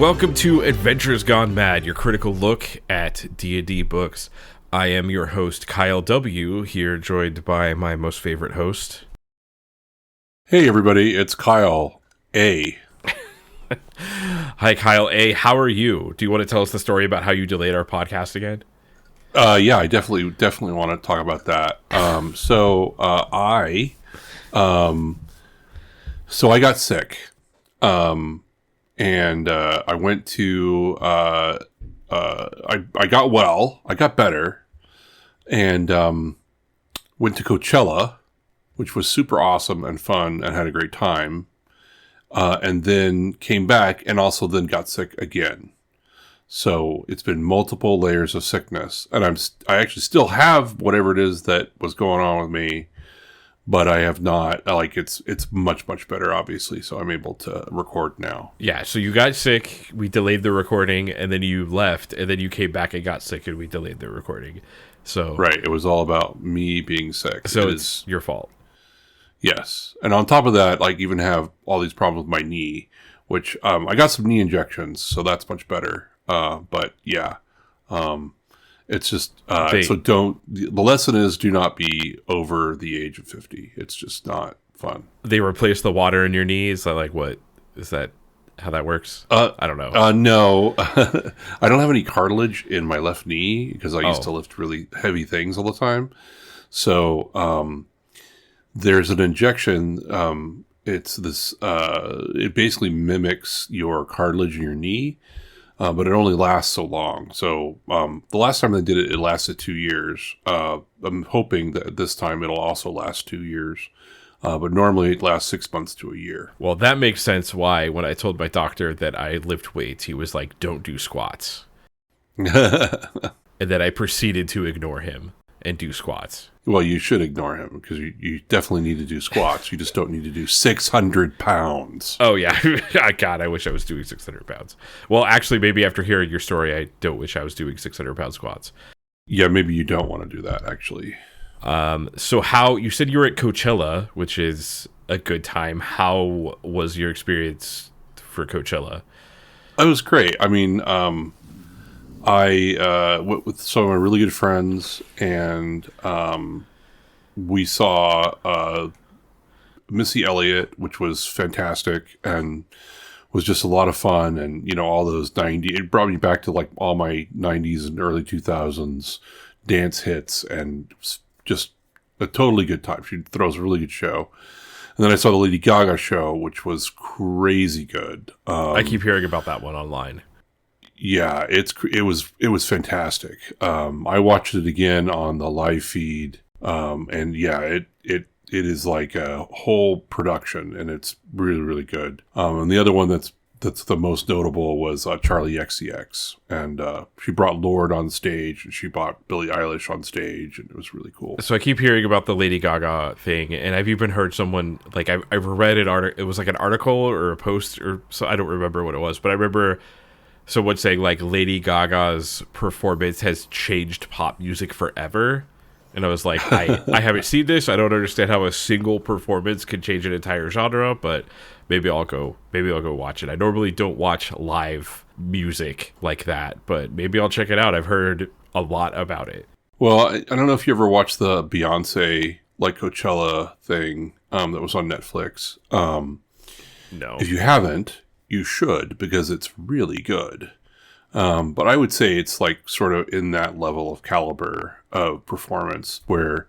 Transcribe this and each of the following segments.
Welcome to Adventures Gone Mad, your critical look at D&D books. I am your host, Kyle W., here joined by my most favorite host. Hey everybody, it's Kyle A. Hi, Kyle A. How are you? Do you want to tell us the story about how you delayed our podcast again? Yeah, I definitely want to talk about that. So I got sick. And I went to, I got well, I got better, and went to Coachella, which was super awesome and fun and had a great time, and then came back and also then got sick again. So it's been multiple layers of sickness, and I actually still have whatever it is that was going on with me. But I have not, it's much, much better, obviously, so I'm able to record now. Yeah, so you got sick, we delayed the recording, and then you left, and then you came back and got sick, and we delayed the recording. So right, it was all about me being sick. So it's your fault. Yes, and on top of that, even have all these problems with my knee, which I got some knee injections, so that's much better. But yeah, it's just, the lesson is do not be over the age of 50. It's just not fun. They replace the water in your knees. What is that? How that works? I don't know. No, I don't have any cartilage in my left knee because I used to lift really heavy things all the time. So, there's an injection. It's this, it basically mimics your cartilage in your knee. But it only lasts so long. So the last time they did it, it lasted 2 years. I'm hoping that this time it'll also last 2 years. But normally it lasts 6 months to a year. Well, that makes sense why when I told my doctor that I lift weights, he was like, don't do squats. And then I proceeded to ignore him and do squats. Well, you should ignore him because you definitely need to do squats. You just don't need to do 600 pounds. Oh, yeah. God, I wish I was doing 600 pounds. Well, actually, maybe after hearing your story, I don't wish I was doing 600-pound squats. Yeah, maybe you don't want to do that, actually. So how, you said you were at Coachella, which is a good time. How was your experience for Coachella? It was great. I mean, I went with some of my really good friends, and we saw Missy Elliott, which was fantastic and was just a lot of fun. And, all those 90s, it brought me back to all my 90s and early 2000s dance hits, and just a totally good time. She throws a really good show. And then I saw the Lady Gaga show, which was crazy good. I keep hearing about that one online. Yeah, it was fantastic. I watched it again on the live feed, and yeah, it is like a whole production, and it's really, really good. And the other one that's the most notable was Charlie XCX, and she brought Lorde on stage, and she brought Billie Eilish on stage, and it was really cool. So I keep hearing about the Lady Gaga thing, and I've even heard someone I've read an article. It was like an article or a post, or so I don't remember what it was, but I remember someone saying Lady Gaga's performance has changed pop music forever. And I was like, I haven't seen this. I don't understand how a single performance can change an entire genre, but maybe I'll go watch it. I normally don't watch live music like that, but maybe I'll check it out. I've heard a lot about it. Well, I don't know if you ever watched the Beyonce Coachella thing that was on Netflix. No. If you haven't, you should, because it's really good. But I would say it's sort of in that level of caliber of performance where,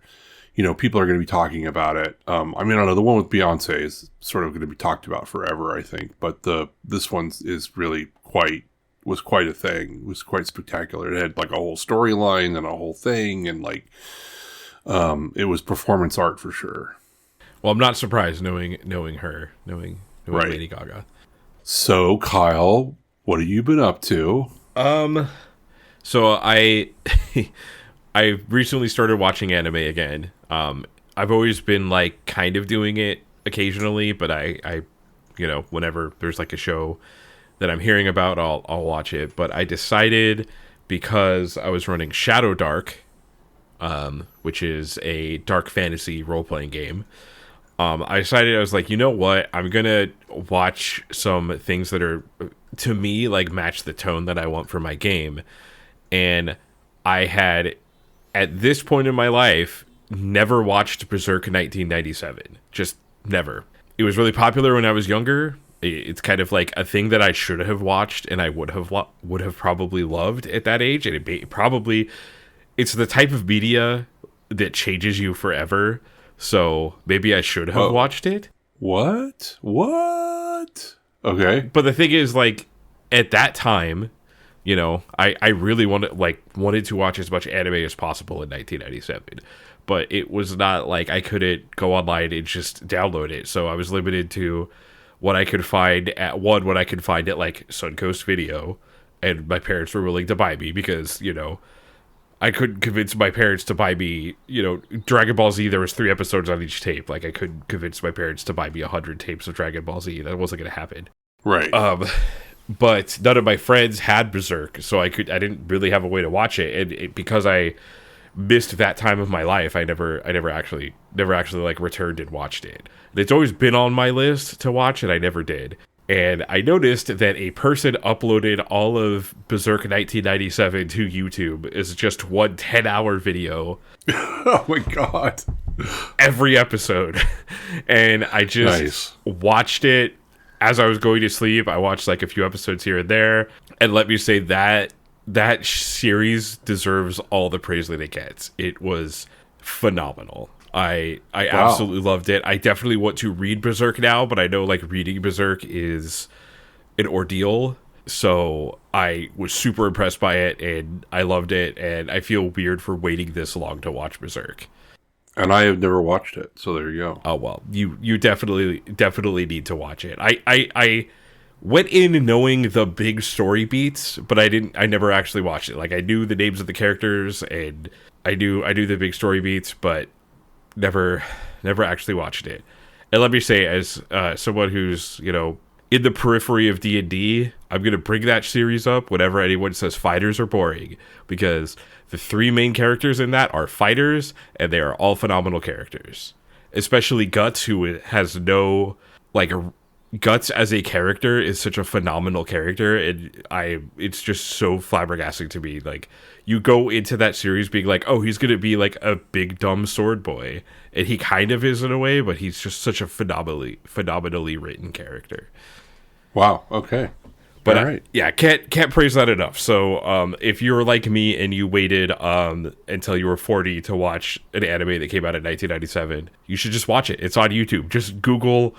people are going to be talking about it. I don't know, the one with Beyonce is sort of going to be talked about forever, I think. But this one is really was quite a thing. It was quite spectacular. It had a whole storyline and a whole thing, and it was performance art for sure. Well, I'm not surprised knowing her, knowing right. Lady Gaga. So, Kyle, what have you been up to? So I I recently started watching anime again. I've always been kind of doing it occasionally, but I whenever there's a show that I'm hearing about, I'll watch it. But I decided, because I was running Shadow Dark, which is a dark fantasy role-playing game, I decided, I was like, you know what? I'm going to watch some things that are, to me, like match the tone that I want for my game. And I had, at this point in my life, never watched Berserk in 1997. Just never. It was really popular when I was younger. It's kind of like a thing that I should have watched and I would have probably loved at that age. And it's the type of media that changes you forever. So maybe I should have watched it. What? Okay. But the thing is, like, at that time, you know, I really wanted to watch as much anime as possible in 1997. But it was not like I couldn't go online and just download it. So I was limited to what I could find at like Suncoast Video, and my parents were willing to buy me because, you know, I couldn't convince my parents to buy me, you know, Dragon Ball Z. There was 3 episodes on each tape. Like, I couldn't convince my parents to buy me 100 tapes of Dragon Ball Z. That wasn't going to happen. Right. But none of my friends had Berserk, so I didn't really have a way to watch it. And because I missed that time of my life, I never actually like returned and watched it. It's always been on my list to watch, and I never did. And I noticed that a person uploaded all of Berserk 1997 to YouTube as just one 10-hour video. Oh my god. Every episode. And I just watched it as I was going to sleep. I watched like a few episodes here and there. And let me say that series deserves all the praise that it gets. It was phenomenal. I absolutely loved it. I definitely want to read Berserk now, but I know like reading Berserk is an ordeal. So I was super impressed by it, and I loved it, and I feel weird for waiting this long to watch Berserk. And I have never watched it, so there you go. Oh well, you definitely need to watch it. I went in knowing the big story beats, but I never actually watched it. Like, I knew the names of the characters, and I knew the big story beats, but never actually watched it. And let me say, as someone who's, you know, in the periphery of D&D, I'm going to bring that series up whenever anyone says fighters are boring, because the 3 main characters in that are fighters, and they are all phenomenal characters. Especially Guts, who has no, like, Guts as a character is such a phenomenal character, and it's just so flabbergasting to me. Like, you go into that series being like, oh, he's gonna be like a big dumb sword boy, and he kind of is in a way, but he's just such a phenomenally written character. Wow. Okay. But all right. Can't praise that enough. So if you're like me and you waited until you were 40 to watch an anime that came out in 1997, you should just watch it. It's on YouTube. Just Google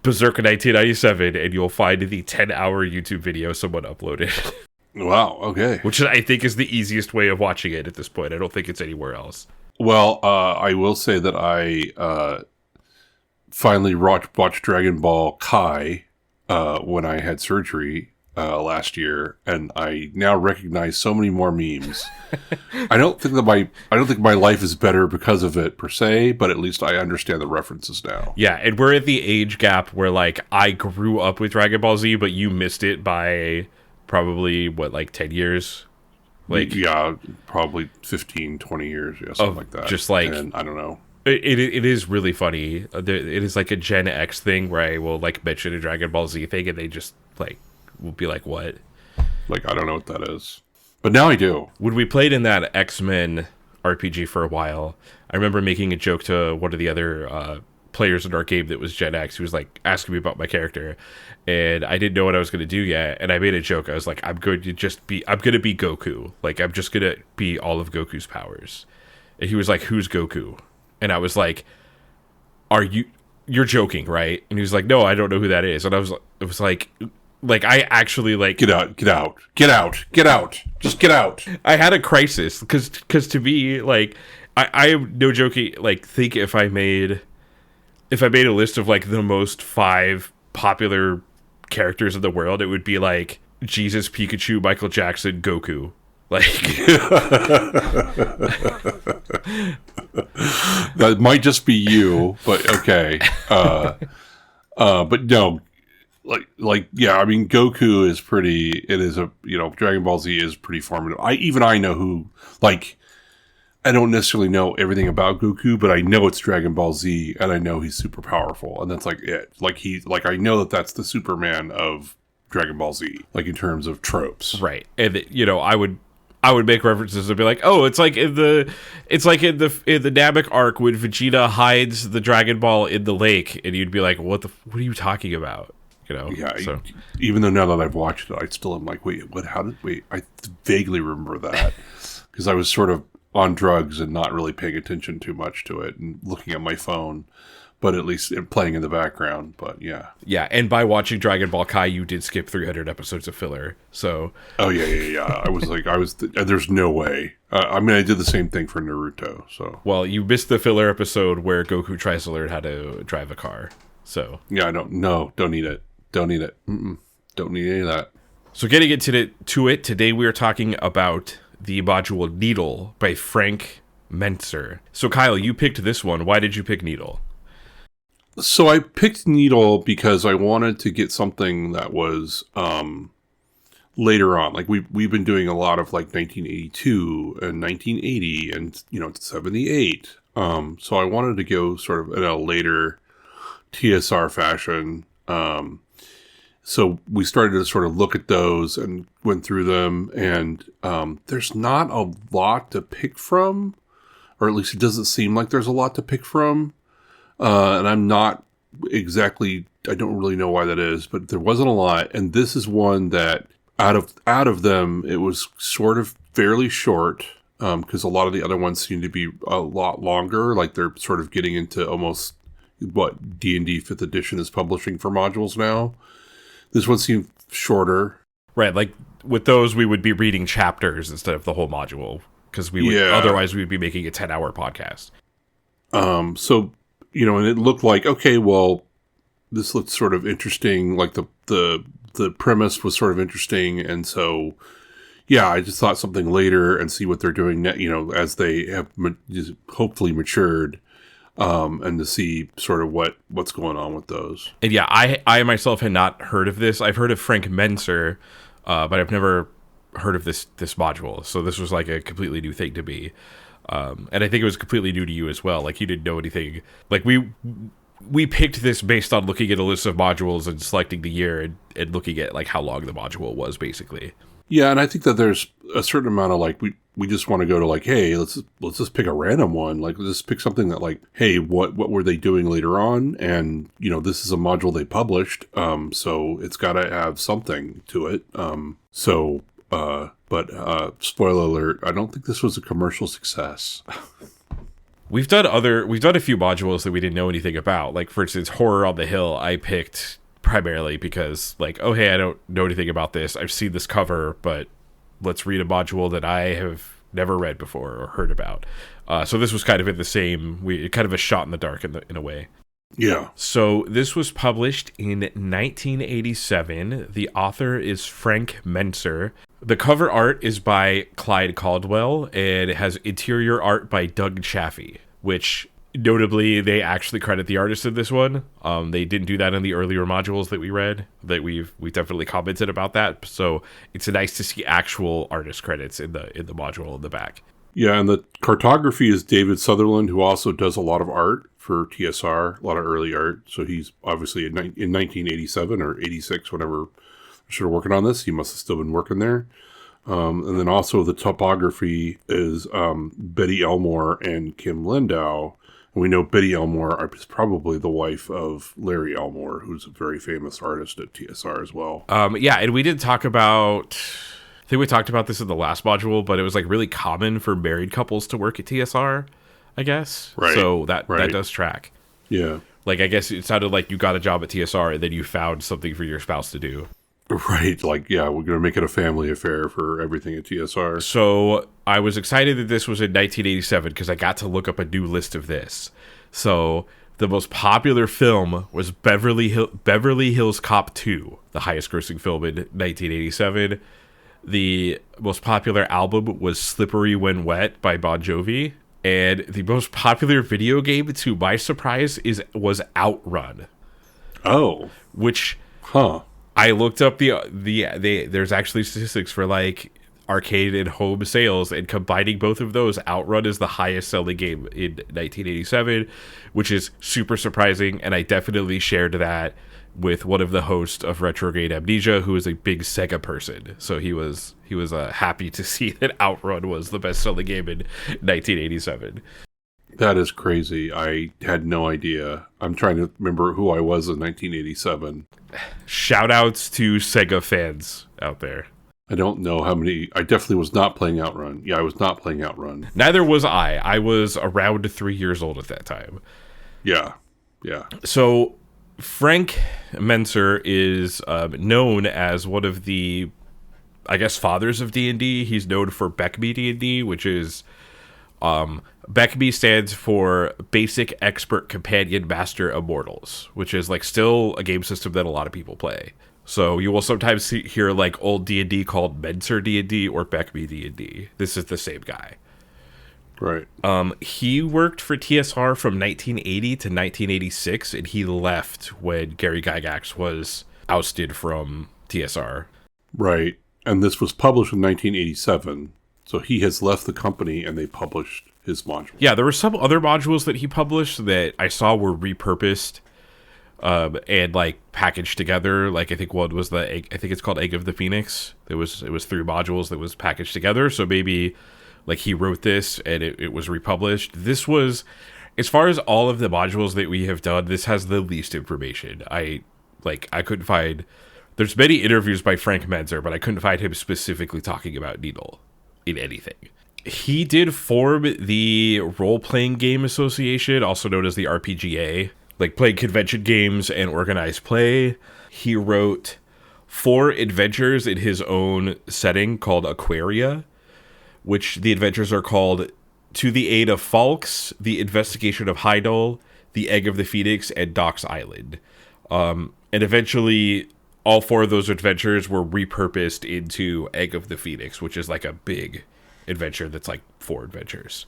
Berserk 1997 and you'll find the 10-hour YouTube video someone uploaded. Wow, okay. Which I think is the easiest way of watching it at this point. I don't think it's anywhere else. Well, I will say that I finally watched Dragon Ball Kai when I had surgery last year, and I now recognize so many more memes. I don't think my life is better because of it per se, but at least I understand the references now. Yeah, and we're at the age gap where like I grew up with Dragon Ball Z, but you missed it by probably like 10 years. Like, yeah, probably 15, 20 years, yeah, something like that. Just like, and I don't know. It is really funny. It is like a Gen X thing where I will like mention a Dragon Ball Z thing and they just like will be like, what? Like, I don't know what that is. But now I do. When we played in that X-Men RPG for a while, I remember making a joke to one of the other players in our game that was Gen X, who was like asking me about my character, and I didn't know what I was going to do yet, and I made a joke. I was like, I'm going to be Goku. Like, I'm just going to be all of Goku's powers. And he was like, who's Goku? And I was like, you're joking, right? And he was like, no, I don't know who that is. And it was like I actually like, get out, just get out. I had a crisis because to me, like, I am no joking. Like, think if I made a list of like the most 5 popular characters in the world, it would be like Jesus, Pikachu, Michael Jackson, Goku. Like, that might just be you, but okay. But no, like yeah. I mean, Goku is pretty. It is a Dragon Ball Z is pretty formative. I know who, like, I don't necessarily know everything about Goku, but I know it's Dragon Ball Z, and I know he's super powerful, and that's like it. Like I know that that's the Superman of Dragon Ball Z, like in terms of tropes, right? And I would make references and be like, oh, it's like in the Namek arc when Vegeta hides the Dragon Ball in the lake, and you'd be like, what are you talking about? Yeah. So. Even though now that I've watched it, I still am like, wait, what? I vaguely remember that because I was sort of on drugs and not really paying attention too much to it and looking at my phone, but at least playing in the background. But yeah. Yeah, and by watching Dragon Ball Kai, you did skip 300 episodes of filler. So. Oh, yeah. There's no way. I did the same thing for Naruto, so. Well, you missed the filler episode where Goku tries to learn how to drive a car, so. Yeah, don't need it. Don't need it. Don't need any of that. So getting into it, today we are talking about the module Needle by Frank Mentzer. So Kyle, you picked this one. Why did you pick Needle? So I picked Needle because I wanted to get something that was later on. Like we've been doing a lot of like 1982 and 1980 and 78. So I wanted to go sort of in a later TSR fashion. So we started to sort of look at those and went through them, and there's not a lot to pick from, or at least it doesn't seem like there's a lot to pick from. And I'm not exactly, I don't really know why that is, but there wasn't a lot. And this is one that out of them, it was sort of fairly short, because a lot of the other ones seem to be a lot longer. Like they're sort of getting into almost what D&D 5th edition is publishing for modules now. This one seemed shorter. Right, like with those, we would be reading chapters instead of the whole module, because otherwise we would be making a 10-hour podcast. So, and it looked like, okay, well, this looked sort of interesting. Like the premise was sort of interesting. And so, yeah, I just thought something later and see what they're doing, as they have hopefully matured. And to see sort of what's going on with those. And yeah, I myself had not heard of this. I've heard of Frank Mentzer, but I've never heard of this module. So this was like a completely new thing to me. And I think it was completely new to you as well. Like you didn't know anything. Like we picked this based on looking at a list of modules and selecting the year and looking at like how long the module was, basically. Yeah, and I think that there's a certain amount of like we just want to go to like, hey, let's just pick a random one. Like let's pick something that like, hey, what were they doing later on? And this is a module they published, so it's got to have something to it. But spoiler alert, I don't think this was a commercial success. We've done a few modules that we didn't know anything about. Like for instance, Horror on the Hill, I picked primarily because like, oh hey, I don't know anything about this. I've seen this cover, but let's read a module that I have never read before or heard about. So this was kind of in the same, kind of a shot in the dark in a way. Yeah. So this was published in 1987. The author is Frank Mentzer. The cover art is by Clyde Caldwell, and it has interior art by Doug Chaffee, which notably they actually credit the artist of this one. They didn't do that in the earlier modules that we read. That we definitely commented about that. So it's nice to see actual artist credits in the module in the back. Yeah, and the cartography is David Sutherland, who also does a lot of art for TSR, a lot of early art. So he's obviously in 1987 or 86, whenever I started working on this. He must have still been working there. And then also the topography is Betty Elmore and Kim Lindau. And we know Betty Elmore is probably the wife of Larry Elmore, who's a very famous artist at TSR as well. Yeah, and we did talk about, I think we talked about this in the last module, but it was like really common for married couples to work at TSR, I guess. Right. So that does track. Yeah. Like, I guess it sounded like you got a job at TSR and then you found something for your spouse to do. Right. Like, yeah, we're going to make it a family affair for everything at TSR. So I was excited that this was in 1987 because I got to look up a new list of this. So the most popular film was Beverly Hills Cop 2, the highest grossing film in 1987. The most popular album was Slippery When Wet by Bon Jovi. And the most popular video game, to my surprise, was Outrun. Oh. Which... Huh. I looked up there's actually statistics for like arcade and home sales, and combining both of those, Outrun is the highest selling game in 1987, which is super surprising. And I definitely shared that with one of the hosts of Retrograde Amnesia, who is a big Sega person. So he was happy to see that Outrun was the best selling game in 1987. That is crazy. I had no idea. I'm trying to remember who I was in 1987. Shout outs to Sega fans out there. I don't know how many. I definitely was not playing Outrun. Yeah, I was not playing Outrun. Neither was I. I was around 3 years old at that time. Yeah. So Frank Mentzer is known as one of the, I guess, fathers of D&D. He's known for BECMI D&D, which is... BECMI stands for Basic Expert Companion Master Immortals, which is like still a game system that a lot of people play. So you will sometimes hear like old D&D called Mentzer D&D or BECMI D&D. This is the same guy. Right. He worked for TSR from 1980 to 1986, and he left when Gary Gygax was ousted from TSR. Right. And this was published in 1987. So he has left the company and they published his module. Yeah, there were some other modules that he published that I saw were repurposed and like packaged together. Like I think one was I think it's called Egg of the Phoenix. It was 3 modules that was packaged together. So maybe like he wrote this and it was republished. This was, as far as all of the modules that we have done, this has the least information. I couldn't find, there's many interviews by Frank Mentzer, but I couldn't find him specifically talking about Needle in anything. He did form the Role-Playing Game Association, also known as the RPGA, like playing convention games and organized play. He wrote 4 adventures in his own setting called Aquaria, which the adventures are called To the Aid of Falks, The Investigation of Heidel, The Egg of the Phoenix, and Doc's Island. And eventually, all 4 of those adventures were repurposed into Egg of the Phoenix, which is like a big adventure that's like 4 adventures.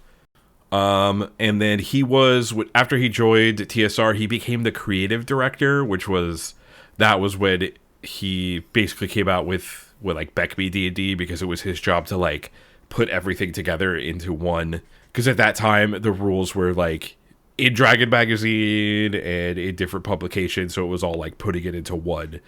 And then he was, after he joined TSR, he became the creative director, that was when he basically came out with like BECMI D&D, because it was his job to like put everything together into one. Because at that time, the rules were like in Dragon Magazine and in different publications, so it was all like putting it into one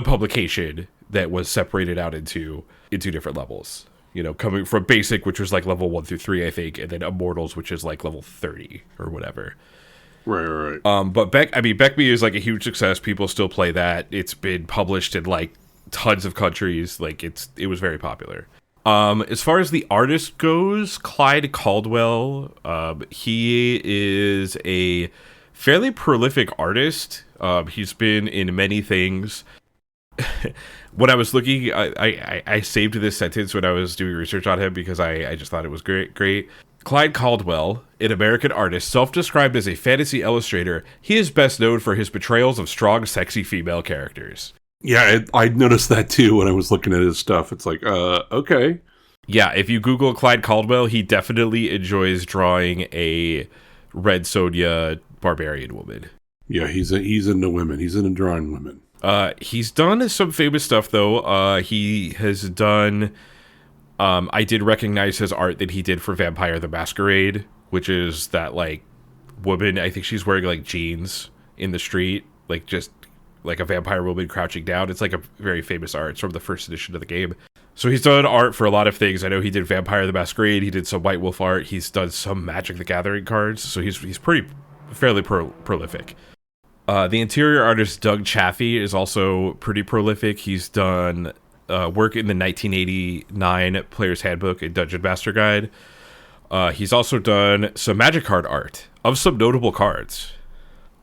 publication that was separated out into different levels. You know, coming from Basic, which was like level 1 through 3, I think, and then Immortals, which is like level 30 or whatever. Right. But BECMI is like a huge success. People still play that. It's been published in like tons of countries. Like it was very popular. As far as the artist goes, Clyde Caldwell, he is a fairly prolific artist. He's been in many things. When I was looking, I saved this sentence when I was doing research on him because I just thought it was great. Clyde Caldwell, an American artist, self-described as a fantasy illustrator, he is best known for his portrayals of strong, sexy female characters. Yeah, I noticed that too when I was looking at his stuff. It's like, okay. Yeah, if you Google Clyde Caldwell, he definitely enjoys drawing a Red Sonja barbarian woman. Yeah, he's into women. He's into drawing women. He's done some famous stuff, though. He has done... I did recognize his art that he did for Vampire the Masquerade, which is that, like, woman, I think she's wearing, like, jeans in the street, like, just, like, a vampire woman crouching down. It's, like, a very famous art. It's from the first edition of the game. So he's done art for a lot of things. I know he did Vampire the Masquerade, he did some White Wolf art, he's done some Magic the Gathering cards, so he's fairly prolific. The interior artist Doug Chaffee is also pretty prolific. He's done work in the 1989 Player's Handbook and Dungeon Master Guide. He's also done some Magic card art of some notable cards.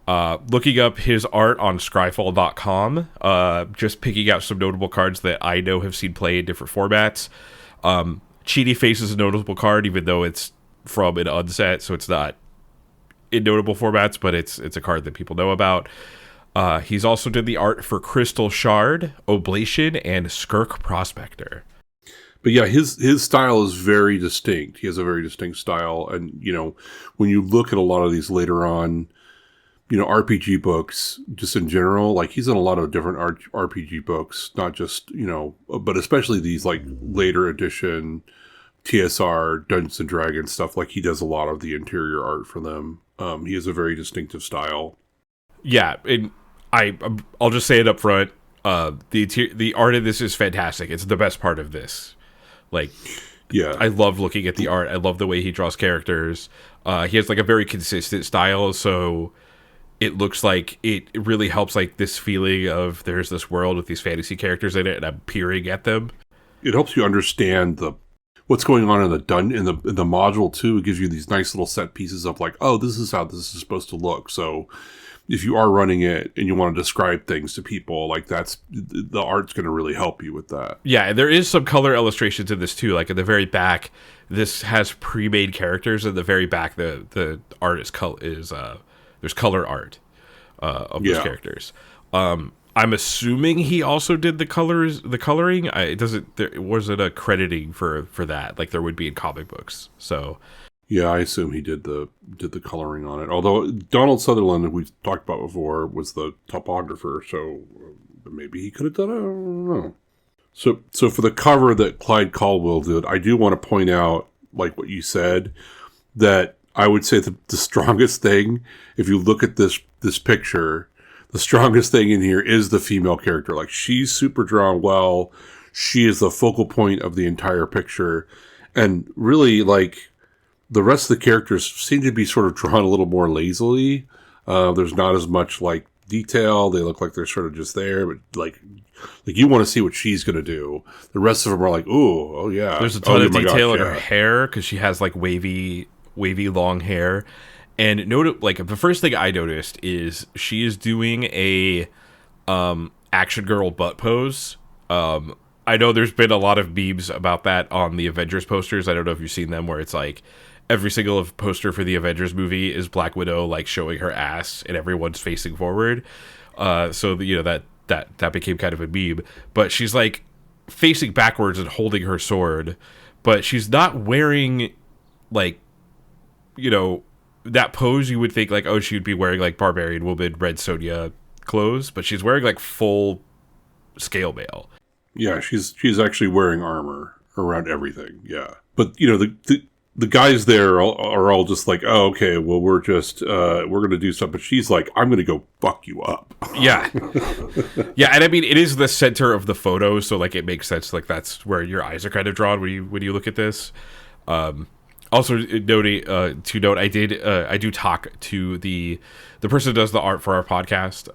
Looking up his art on Scryfall.com, just picking out some notable cards that I know have seen play in different formats. Cheaty Face is a notable card, even though it's from an unset, so it's not in notable formats, but it's a card that people know about. He's also did the art for Crystal Shard, Oblation, and Skirk Prospector. But yeah, his style is very distinct. He has a very distinct style, and you know, when you look at a lot of these later on RPG books just in general. Like he's in a lot of different RPG books, not just, but especially these like later edition TSR Dungeons and Dragons stuff. Like he does a lot of the interior art for them. He has a very distinctive style. Yeah, and I'll just say it up front. The art of this is fantastic. It's the best part of this. Like, yeah, I love looking at the art. I love the way he draws characters. He has like a very consistent style, so it looks like it really helps like this feeling of there's this world with these fantasy characters in it, and I'm peering at them. It helps you understand what's going on in the module too. It gives you these nice little set pieces of like, oh, this is how this is supposed to look. So if you are running it and you want to describe things to people, like the art's going to really help you with that. Yeah, and there is some color illustrations in this too. Like at the very back, this has pre-made characters. At the very back, the art is there's color art of those characters. I'm assuming he also did the coloring. Was it a crediting for that, like there would be in comic books. So yeah, I assume he did the coloring on it. Although Donald Sutherland, that we've talked about before, was the topographer, so maybe he could have done it. I don't know. So for the cover that Clyde Caldwell did, I do want to point out, like what you said, that I would say the strongest thing, if you look at this picture, the strongest thing in here is the female character. Like, she's super drawn well. She is the focal point of the entire picture. And really, like, the rest of the characters seem to be sort of drawn a little more lazily. There's not as much, like, detail. They look like they're sort of just there. But, like you want to see what she's going to do. The rest of them are like, ooh, oh, yeah. There's a ton of detail in her hair because she has, like, wavy long hair. And the first thing I noticed is she is doing a action girl butt pose. I know there's been a lot of memes about that on the Avengers posters. I don't know if you've seen them, where it's like every single poster for the Avengers movie is Black Widow like showing her ass and everyone's facing forward. So that became kind of a meme. But she's like facing backwards and holding her sword, but she's not wearing like, that pose. You would think like, oh, she would be wearing like Barbarian Woman, Red Sonja clothes, but she's wearing like full scale mail. Yeah, she's actually wearing armor around everything. Yeah, but the guys there are all just like, oh, okay, well we're gonna do something. But she's like, I'm gonna go fuck you up. Yeah, yeah, and I mean it is the center of the photo, so like it makes sense. Like that's where your eyes are kind of drawn when you look at this. Also, I do talk to the person who does the art for our podcast.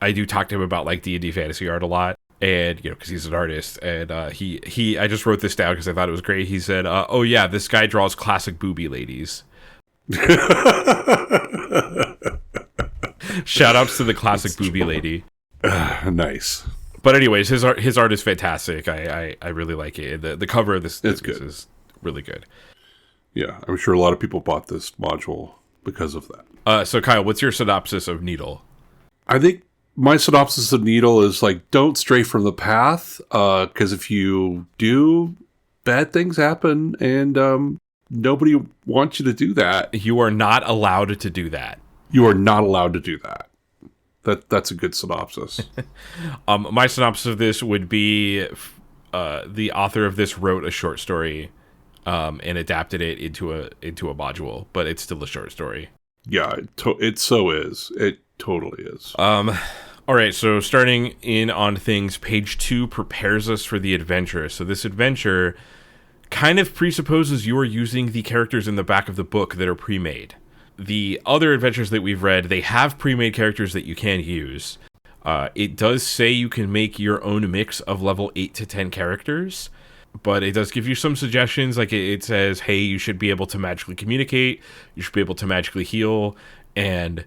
I do talk to him about like D&D fantasy art a lot, and because he's an artist, and I just wrote this down because I thought it was great. He said, "Oh yeah, this guy draws classic booby ladies." Shout outs to the classic booby lady. Nice. But anyways, his art is fantastic. I really like it. The cover of this is really good. Yeah, I'm sure a lot of people bought this module because of that. So Kyle, what's your synopsis of Needle? I think my synopsis of Needle is like, don't stray from the path, because if you do, bad things happen, and nobody wants you to do that. You are not allowed to do that. You are not allowed to do that. That's a good synopsis. My synopsis of this would be the author of this wrote a short story and adapted it into a module, but it's still a short story. Yeah, it so is. It totally is. All right, so starting in on things, page 2 prepares us for the adventure. So this adventure kind of presupposes you are using the characters in the back of the book that are pre-made. The other adventures that we've read, they have pre-made characters that you can use. It does say you can make your own mix of level 8 to 10 characters, but it does give you some suggestions. Like it says, hey, you should be able to magically communicate, you should be able to magically heal, and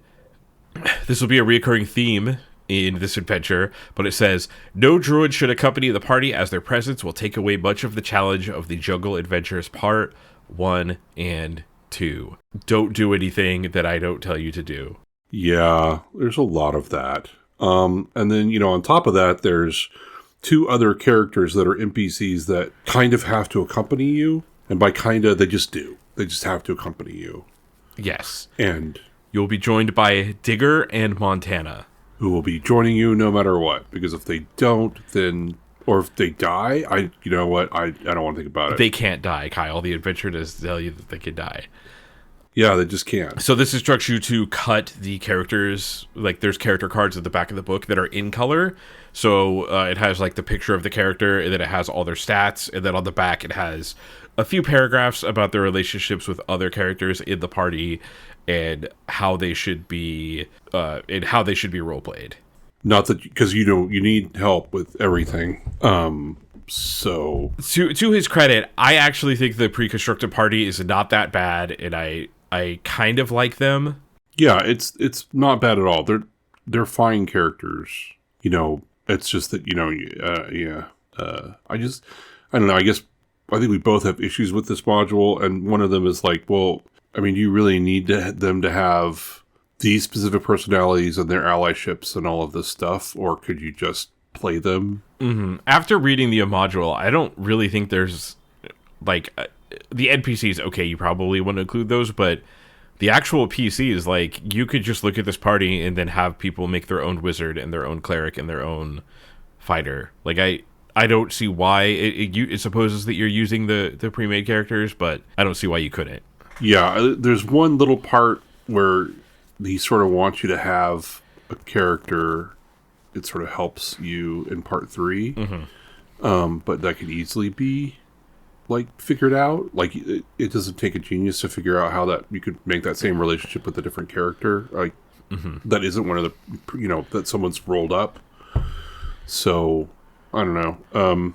this will be a reoccurring theme in this adventure, but it says, no druid should accompany the party as their presence will take away much of the challenge of the Jungle Adventures Part 1 and 2. Don't do anything that I don't tell you to do. Yeah, there's a lot of that. And then, on top of that, there's 2 other characters that are NPCs that kind of have to accompany you. And by kind of, they just do. They just have to accompany you. Yes. And You'll be joined by Digger and Montana, who will be joining you no matter what. Because if they don't, then... Or if they die, you know what? I don't want to think about it. They can't die, Kyle. The adventure does tell you that they can die. Yeah, they just can't. So this instructs you to cut the characters. Like, there's character cards at the back of the book that are in color. So it has, like, the picture of the character, and then it has all their stats, and then on the back it has a few paragraphs about their relationships with other characters in the party and how they should be role played. Not that, because you need help with everything. So to his credit, I actually think the pre-constructed party is not that bad, and I kind of like them. Yeah, it's not bad at all. They're fine characters. You know, it's just that I don't know. I guess I think we both have issues with this module, and one of them is like, well, I mean, you really need them to have these specific personalities and their allyships and all of this stuff, or could you just play them? Mm-hmm. After reading the module, I don't really think there's like the NPCs. Okay, you probably want to include those, but the actual PCs, like, you could just look at this party and then have people make their own wizard and their own cleric and their own fighter. Like, I don't see why it supposes that you're using the pre-made characters, but I don't see why you couldn't. Yeah, there's one little part where he sort of wants you to have a character. It sort of helps you in part 3. Mm-hmm. But that could easily be, like, figured out. Like, it doesn't take a genius to figure out how that you could make that same relationship with a different character. Like, that isn't one of the, that someone's rolled up. So, I don't know.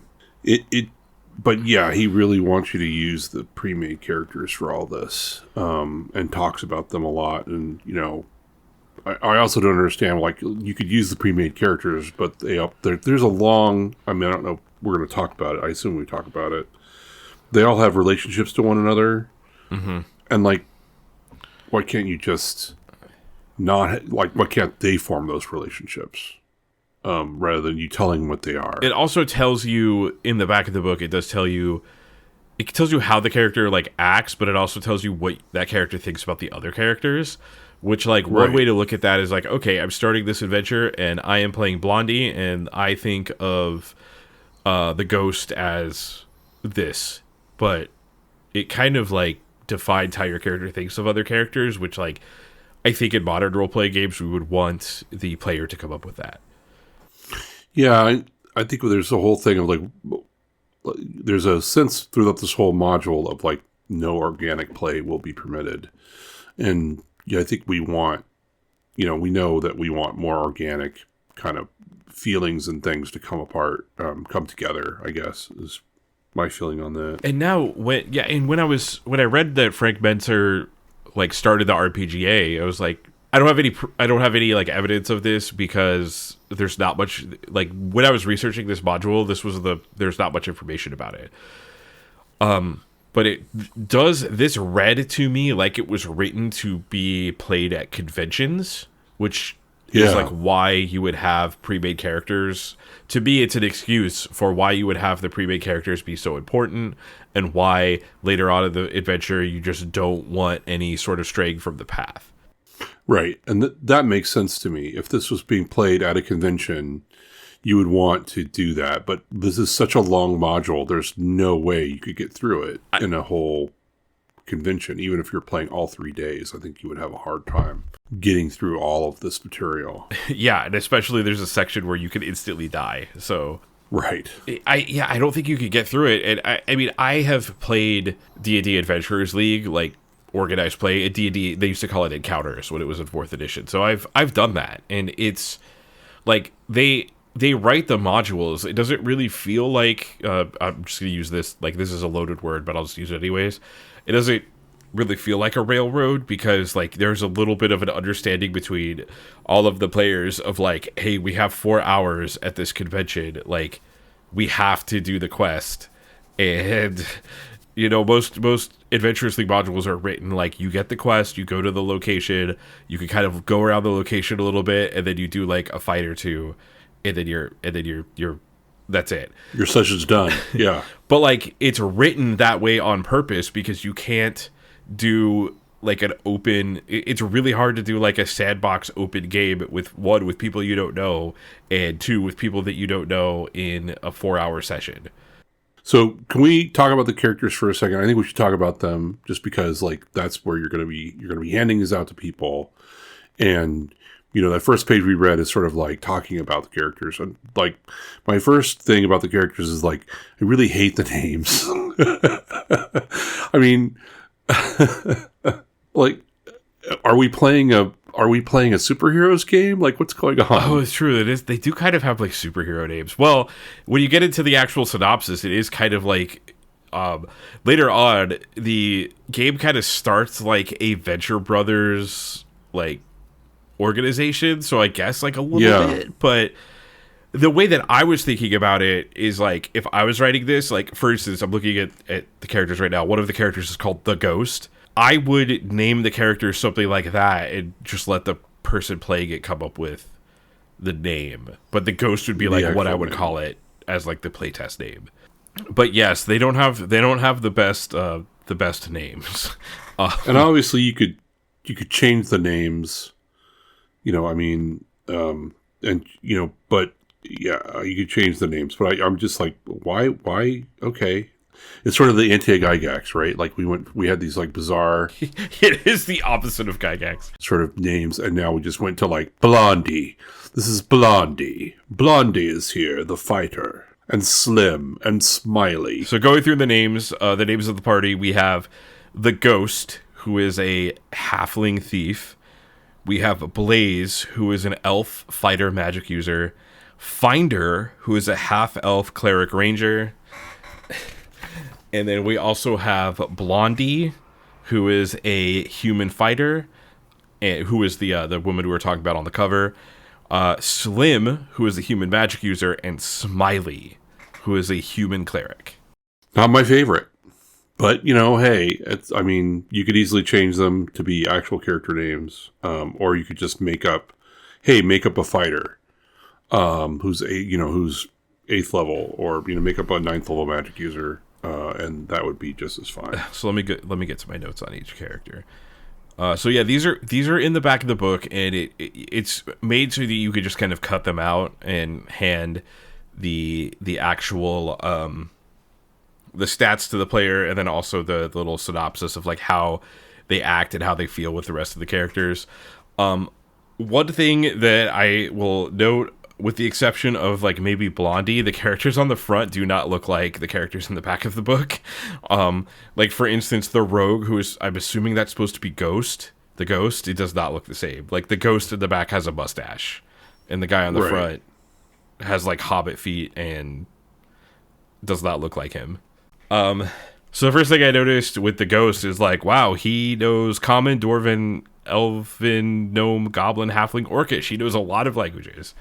But yeah, he really wants you to use the pre-made characters for all this, and talks about them a lot. And, I also don't understand, like, you could use the pre-made characters, but there's a long, I mean, I don't know, we're going to talk about it. I assume we talk about it. They all have relationships to one another. Mm-hmm. And, like, why can't you just not, like, why can't they form those relationships? Rather than you telling what they are. It also tells you in the back of the book, it tells you how the character, like, acts, but it also tells you what that character thinks about the other characters, which, like, one way to look at that is like, okay, I'm starting this adventure and I am playing Blondie and I think of the ghost as this, but it kind of, like, defines how your character thinks of other characters, which, like, I think in modern roleplay games we would want the player to come up with that. Yeah, I think there's a whole thing of, like, there's a sense throughout this whole module of, like, no organic play will be permitted. And yeah, I think we want, we know that we want more organic kind of feelings and things to come come together, I guess, is my feeling on that. And now, when I read that Frank Mentzer, like, started the RPGA, I was like, I don't have any like evidence of this because there's not much, like, when I was researching this module, there's not much information about it. But this read to me like it was written to be played at conventions, which is like why you would have pre-made characters. To me, it's an excuse for why you would have the pre-made characters be so important and why later on in the adventure you just don't want any sort of straying from the path. Right, and that makes sense to me. If this was being played at a convention, you would want to do that. But this is such a long module, there's no way you could get through it in a whole convention. Even if you're playing all 3 days, I think you would have a hard time getting through all of this material. Yeah, and especially there's a section where you can instantly die. So right. I don't think you could get through it. And I mean, I have played D&D Adventurers League, like, organized play at D&D. They used to call it Encounters when it was in 4th edition. So I've done that, and it's like they write the modules. It doesn't really feel like I'm just gonna use this, like, this is a loaded word, but I'll just use it anyways. It doesn't really feel like a railroad because, like, there's a little bit of an understanding between all of the players of, like, hey, we have 4 hours at this convention, like, we have to do the quest. And most Adventurers League modules are written like, you get the quest, you go to the location, you can kind of go around the location a little bit, and then you do, like, a fight or two, and then you're that's it. Your session's done. Yeah. But, like, it's written that way on purpose because you can't do like an open, it's really hard to do like a sandbox open game with one, with people you don't know, and two, with people that you don't know in a 4-hour session. So can we talk about the characters for a second? I think we should talk about them just because like that's where you're going to be handing this out to people. And that first page we read is sort of like talking about the characters. And like my first thing about the characters is like I really hate the names. I mean, like, are we playing a superheroes game? Like, what's going on? Oh, it's true. It is. They do kind of have like superhero names. Well, when you get into the actual synopsis, it is kind of like later on, the game kind of starts like a Venture Brothers like organization. So I guess like a little bit, but the way that I was thinking about it is like, if I was writing this, like, for instance, I'm looking at the characters right now. One of the characters is called the Ghost. I would name the character something like that and just let the person playing it come up with the name. But the Ghost would be like what I would call it as like the playtest name. But yes, they don't have the best names. And obviously you could change the names, but yeah, you could change the names, but I'm just like, why? Okay. It's sort of the anti-Gygax, right? Like we had these like bizarre... It is the opposite of Gygax. Sort of names, and now we just went to like Blondie. This is Blondie. Blondie is here, the fighter. And Slim, and Smiley. So going through the names of the party, we have the Ghost, who is a halfling thief. We have Blaze, who is an elf fighter magic user. Finder, who is a half-elf cleric ranger. And then we also have Blondie, who is a human fighter, and who is the woman we were talking about on the cover. Slim, who is a human magic user, and Smiley, who is a human cleric. Not my favorite. But, hey, you could easily change them to be actual character names. Or you could just make up a fighter. Who's 8th level, or make up a 9th level magic user, and that would be just as fine. So let me get to my notes on each character. So yeah, these are in the back of the book, and it's made so that you could just kind of cut them out and hand the actual the stats to the player, and then also the little synopsis of like how they act and how they feel with the rest of the characters. One thing that I will note, with the exception of like maybe Blondie, the characters on the front do not look like the characters in the back of the book. Like for instance, the rogue, who is, I'm assuming that's supposed to be Ghost. The Ghost, it does not look the same. Like the Ghost in the back has a mustache, and the guy on the front has like hobbit feet and does not look like him. So the first thing I noticed with the Ghost is like, wow, he knows Common, Dwarven, Elven, Gnome, Goblin, Halfling, Orcish. He knows a lot of languages.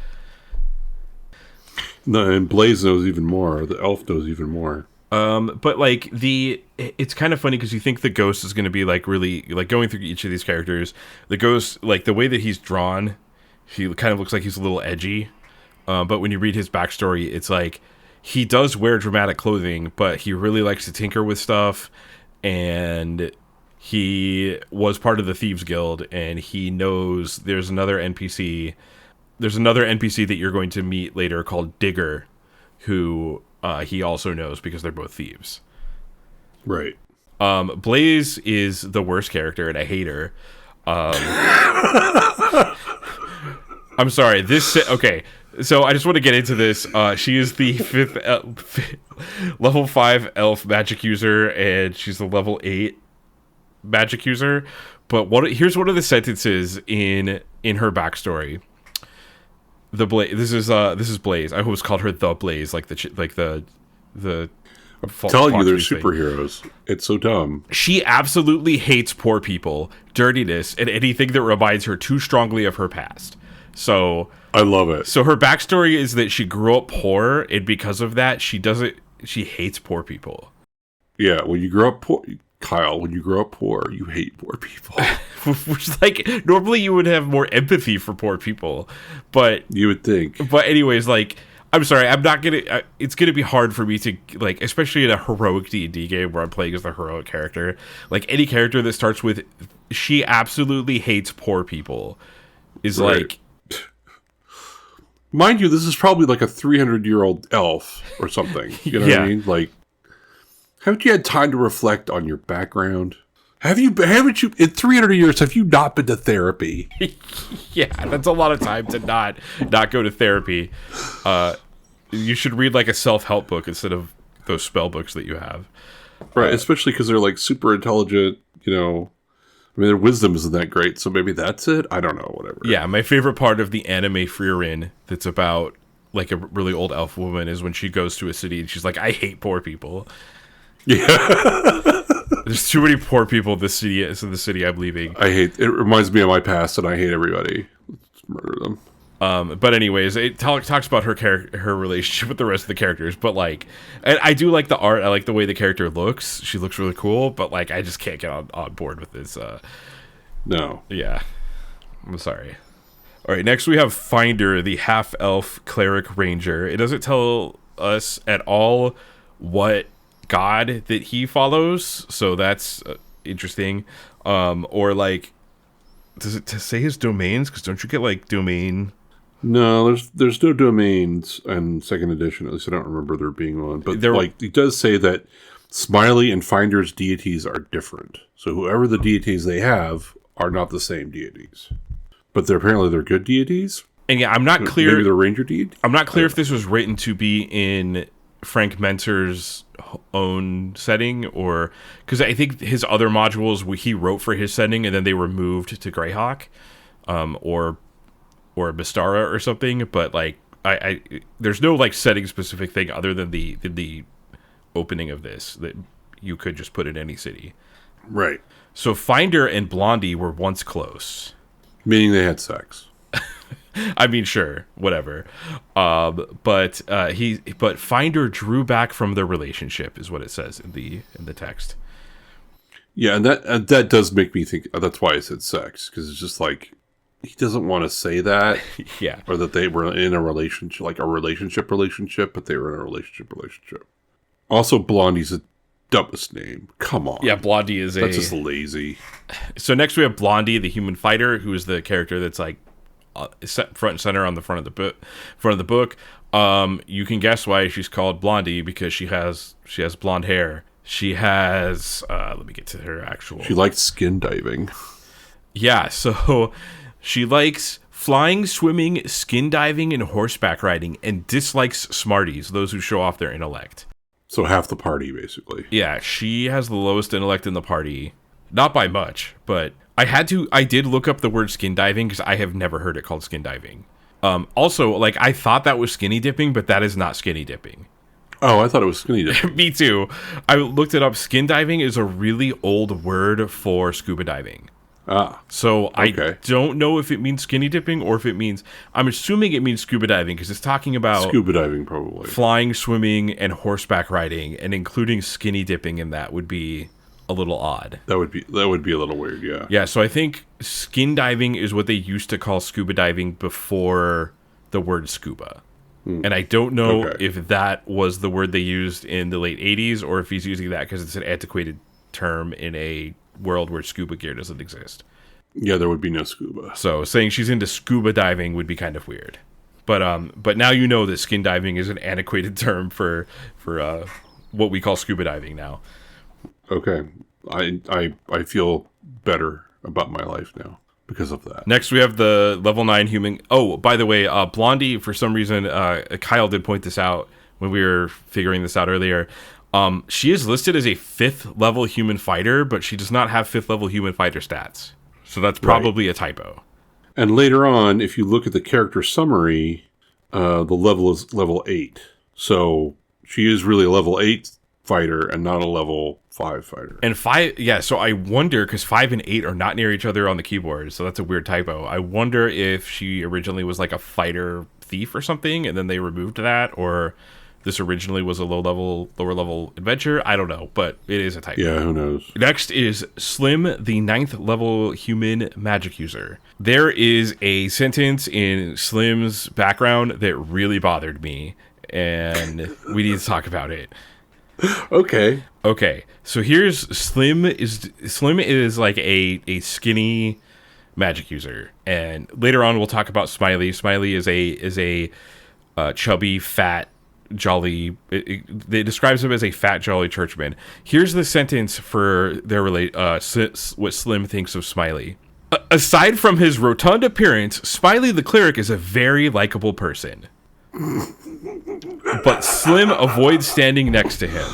No, and Blaze knows even more. The elf knows even more. But like it's kind of funny because you think the Ghost is going to be like really like going through each of these characters. The Ghost, like the way that he's drawn, he kind of looks like he's a little edgy. But when you read his backstory, it's like he does wear dramatic clothing, but he really likes to tinker with stuff, and he was part of the Thieves Guild, and he knows there's another NPC. There's another NPC that you're going to meet later called Digger, who he also knows because they're both thieves. Right. Blaze is the worst character, and I hate her. I'm sorry. Okay. So I just want to get into this. She is the level 5 elf magic user, and she's the level 8 magic user. But here's one of the sentences in her backstory. This is Blaze. I always called her the Blaze, like the. I'm telling you, they're superheroes. It's so dumb. She absolutely hates poor people, dirtiness, and anything that reminds her too strongly of her past. So I love it. So her backstory is that she grew up poor, and because of that, she hates poor people. Yeah, when you grow up poor, Kyle, when you grow up poor, you hate poor people. Which, like, normally you would have more empathy for poor people, but you would think. But anyways, like, I'm sorry, I'm not gonna. It's gonna be hard for me to like, especially in a heroic D&D game where I'm playing as the heroic character. Like any character that starts with "she absolutely hates poor people" is like. Mind you, this is probably like a 300-year-old elf or something. You know what I mean? Like, haven't you had time to reflect on your background? Haven't you, in 300 years, have you not been to therapy? Yeah, that's a lot of time to not go to therapy. You should read like a self-help book instead of those spell books that you have. Right, especially because they're like super intelligent, you know. I mean, their wisdom isn't that great, so maybe that's it? I don't know, whatever. Yeah, my favorite part of the anime Frieren that's about like a really old elf woman is when she goes to a city and she's like, I hate poor people. Yeah. There's too many poor people in this city. It's in the city I'm leaving. It reminds me of my past, and I hate everybody. Let's murder them. But anyways, it talks about her relationship with the rest of the characters. But like, and I do like the art. I like the way the character looks. She looks really cool. But like, I just can't get on board with this. No. Yeah, I'm sorry. All right, next we have Finder, the half-elf cleric ranger. It doesn't tell us at all what god that he follows, so that's interesting. Or like, does it say his domains? Because don't you get like domain? No, there's no domains in second edition. At least I don't remember there being one. But like, it does say that Smiley and Finder's deities are different. So whoever the deities they have are not the same deities. But they're good deities. And yeah, I'm not clear. Maybe they're ranger deities. I'm not clear if this was written to be in Frank Mentzer's own setting, or because I think his other modules he wrote for his setting and then they were moved to Greyhawk, or Mystara or something. But like, I there's no like setting specific thing other than the opening of this that you could just put in any city. Right. So Finder and Blondie were once close. Meaning they had sex. I mean, sure, whatever. But Finder drew back from their relationship, is what it says in the text. Yeah, and that does make me think. That's why I said sex, because it's just like he doesn't want to say that. Yeah, or that they were in a relationship, like a relationship, but they were in a relationship. Also, Blondie's the dumbest name. Come on. Yeah, Blondie is that's just lazy. So next we have Blondie, the human fighter, who is the character that's like front and center on the front of the book. You can guess why she's called Blondie, because she has blonde hair. She has let me get to her actual. She likes skin diving. Yeah, so she likes flying, swimming, skin diving, and horseback riding, and dislikes smarties, those who show off their intellect. So half the party, basically. Yeah, she has the lowest intellect in the party. Not by much, but I did look up the word skin diving because I have never heard it called skin diving. Also, like, I thought that was skinny dipping, but that is not skinny dipping. Oh, I thought it was skinny dipping. Me too. I looked it up. Skin diving is a really old word for scuba diving. So okay. I don't know if it means skinny dipping or if it means, I'm assuming it means scuba diving because it's talking about scuba diving, probably flying, swimming, and horseback riding, and including skinny dipping in that would be a little odd. That would be a little weird, yeah. Yeah, so I think skin diving is what they used to call scuba diving before the word scuba. And I don't know if that was the word they used in the late 80s or if he's using that because it's an antiquated term in a world where scuba gear doesn't exist. Yeah, there would be no scuba. So saying she's into scuba diving would be kind of weird. But now you know that skin diving is an antiquated term for what we call scuba diving now. Okay. I feel better about my life now because of that. Next, we have the level 9 human. Oh, by the way, Blondie, for some reason, Kyle did point this out when we were figuring this out earlier. She is listed as a 5th level human fighter, but she does not have 5th level human fighter stats. So that's probably a typo. And later on, if you look at the character summary, the level is level 8. So she is really a level 8 fighter and not a level 5 fighter. And 5, yeah, so I wonder, because 5 and 8 are not near each other on the keyboard, so that's a weird typo. I wonder if she originally was like a fighter thief or something, and then they removed that, or this originally was a lower level adventure. I don't know, but it is a typo. Yeah, who knows? Next is Slim, the 9th level human magic user. There is a sentence in Slim's background that really bothered me, and we need to talk about it. Okay. So here's Slim is like a skinny magic user, and later on we'll talk about Smiley. Smiley is a chubby, fat, jolly. It describes him as a fat, jolly churchman. Here's the sentence for their what Slim thinks of Smiley. Aside from his rotund appearance, Smiley the cleric is a very likable person. But Slim avoids standing next to him.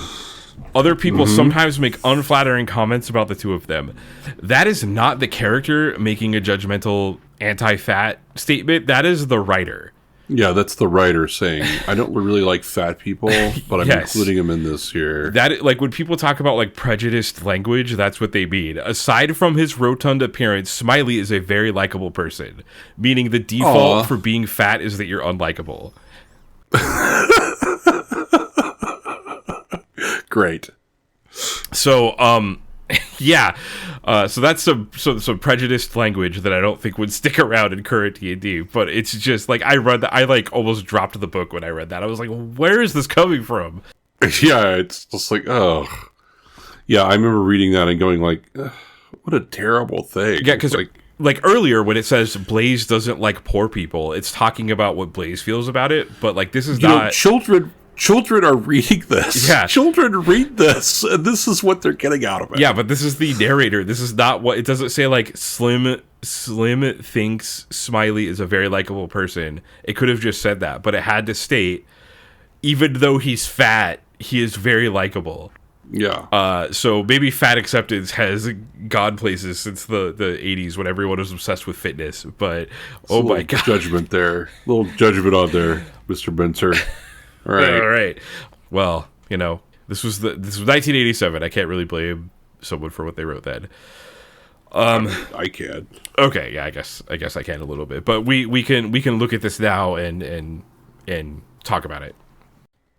Other people sometimes make unflattering comments about the two of them. That is not the character making a judgmental anti-fat statement. That is the writer. Yeah, that's the writer saying, I don't really like fat people, but I'm including them in this here. That, like, when people talk about, like, prejudiced language, that's what they mean. Aside from his rotund appearance, Smiley is a very likable person, meaning the default for being fat is that you're unlikable. Great. So, yeah. So that's some prejudiced language that I don't think would stick around in current D&D. But it's just like I read that, I like almost dropped the book when I read that. I was like, where is this coming from? Yeah, it's just like, oh, yeah. I remember reading that and going like, what a terrible thing. Yeah, because like earlier when it says Blaze doesn't like poor people, it's talking about what Blaze feels about it. But like this is not Children are reading this. Yeah. Children read this, and this is what they're getting out of it. Yeah, but this is the narrator. This is not what... It doesn't say, like, Slim thinks Smiley is a very likable person. It could have just said that, but it had to state, even though he's fat, he is very likable. Yeah. So maybe fat acceptance has gone places since the 80s when everyone was obsessed with fitness, but oh my god. Judgment there. Little judgment on there, Mr. Mentzer. All right. Well, you know, this was 1987. I can't really blame someone for what they wrote then. I can. Okay, yeah, I guess I can a little bit, but we can look at this now and talk about it.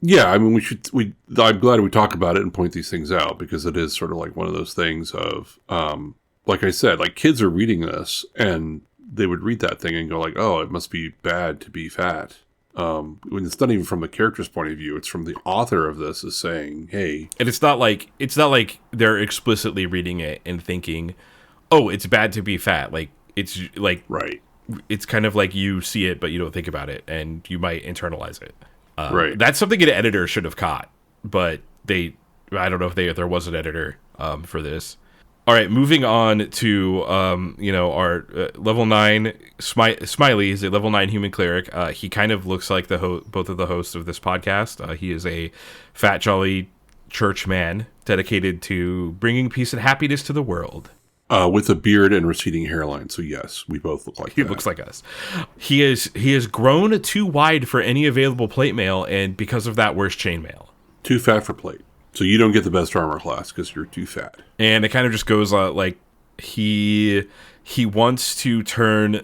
Yeah, I mean, I'm glad we talk about it and point these things out, because it is sort of like one of those things of, like I said, like kids are reading this and they would read that thing and go like, oh, it must be bad to be fat. When it's not even from the character's point of view, it's from the author of this is saying, hey. And it's not like they're explicitly reading it and thinking, oh, it's bad to be fat. Like, it's like, right. It's kind of like you see it, but you don't think about it, and you might internalize it. Right. That's something an editor should have caught, but I don't know if there was an editor for this. All right, moving on to our level 9 Smiley is a level 9 human cleric. He kind of looks like both of the hosts of this podcast. He is a fat, jolly church man dedicated to bringing peace and happiness to the world. With a beard and receding hairline. So yes, we both look like he looks like us. He has grown too wide for any available plate mail, and because of that, wears chainmail. Too fat for plate. So you don't get the best armor class because you're too fat. And it kind of just goes like he wants to turn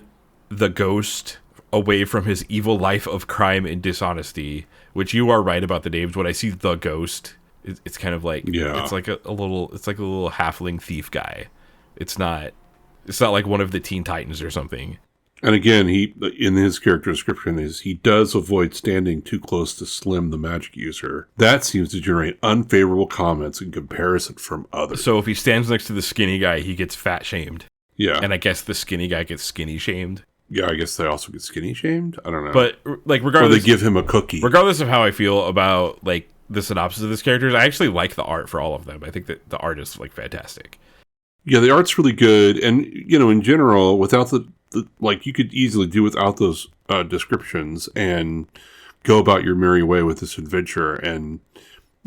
the ghost away from his evil life of crime and dishonesty, which you are right about the names. When I see the ghost, it's kind of like it's like a little halfling thief guy. It's not like one of the Teen Titans or something. And again, he in his character description he does avoid standing too close to Slim, the magic user. That seems to generate unfavorable comments in comparison from others. So if he stands next to the skinny guy, he gets fat shamed. Yeah. And I guess the skinny guy gets skinny shamed. Yeah, I guess they also get skinny shamed. I don't know. But like regardless, or they give him a cookie. Regardless of how I feel about like the synopsis of this characters, I actually like the art for all of them. I think that the art is like fantastic. Yeah, the art's really good, and in general, without the like, you could easily do without those descriptions and go about your merry way with this adventure, and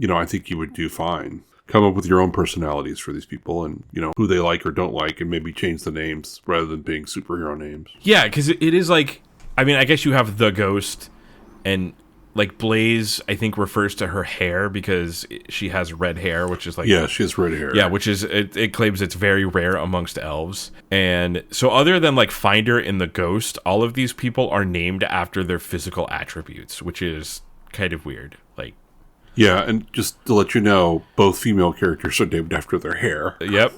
I think you would do fine. Come up with your own personalities for these people, and who they like or don't like, and maybe change the names rather than being superhero names. Yeah, because it is like, I mean, I guess you have the ghost, and like Blaze, I think, refers to her hair because she has red hair, which is like... Yeah, she has red hair. Yeah, which is... It claims it's very rare amongst elves. And so other than like Finder and the Ghost, all of these people are named after their physical attributes, which is kind of weird. Like, Yeah, and just to let you know, both female characters are named after their hair. Yep.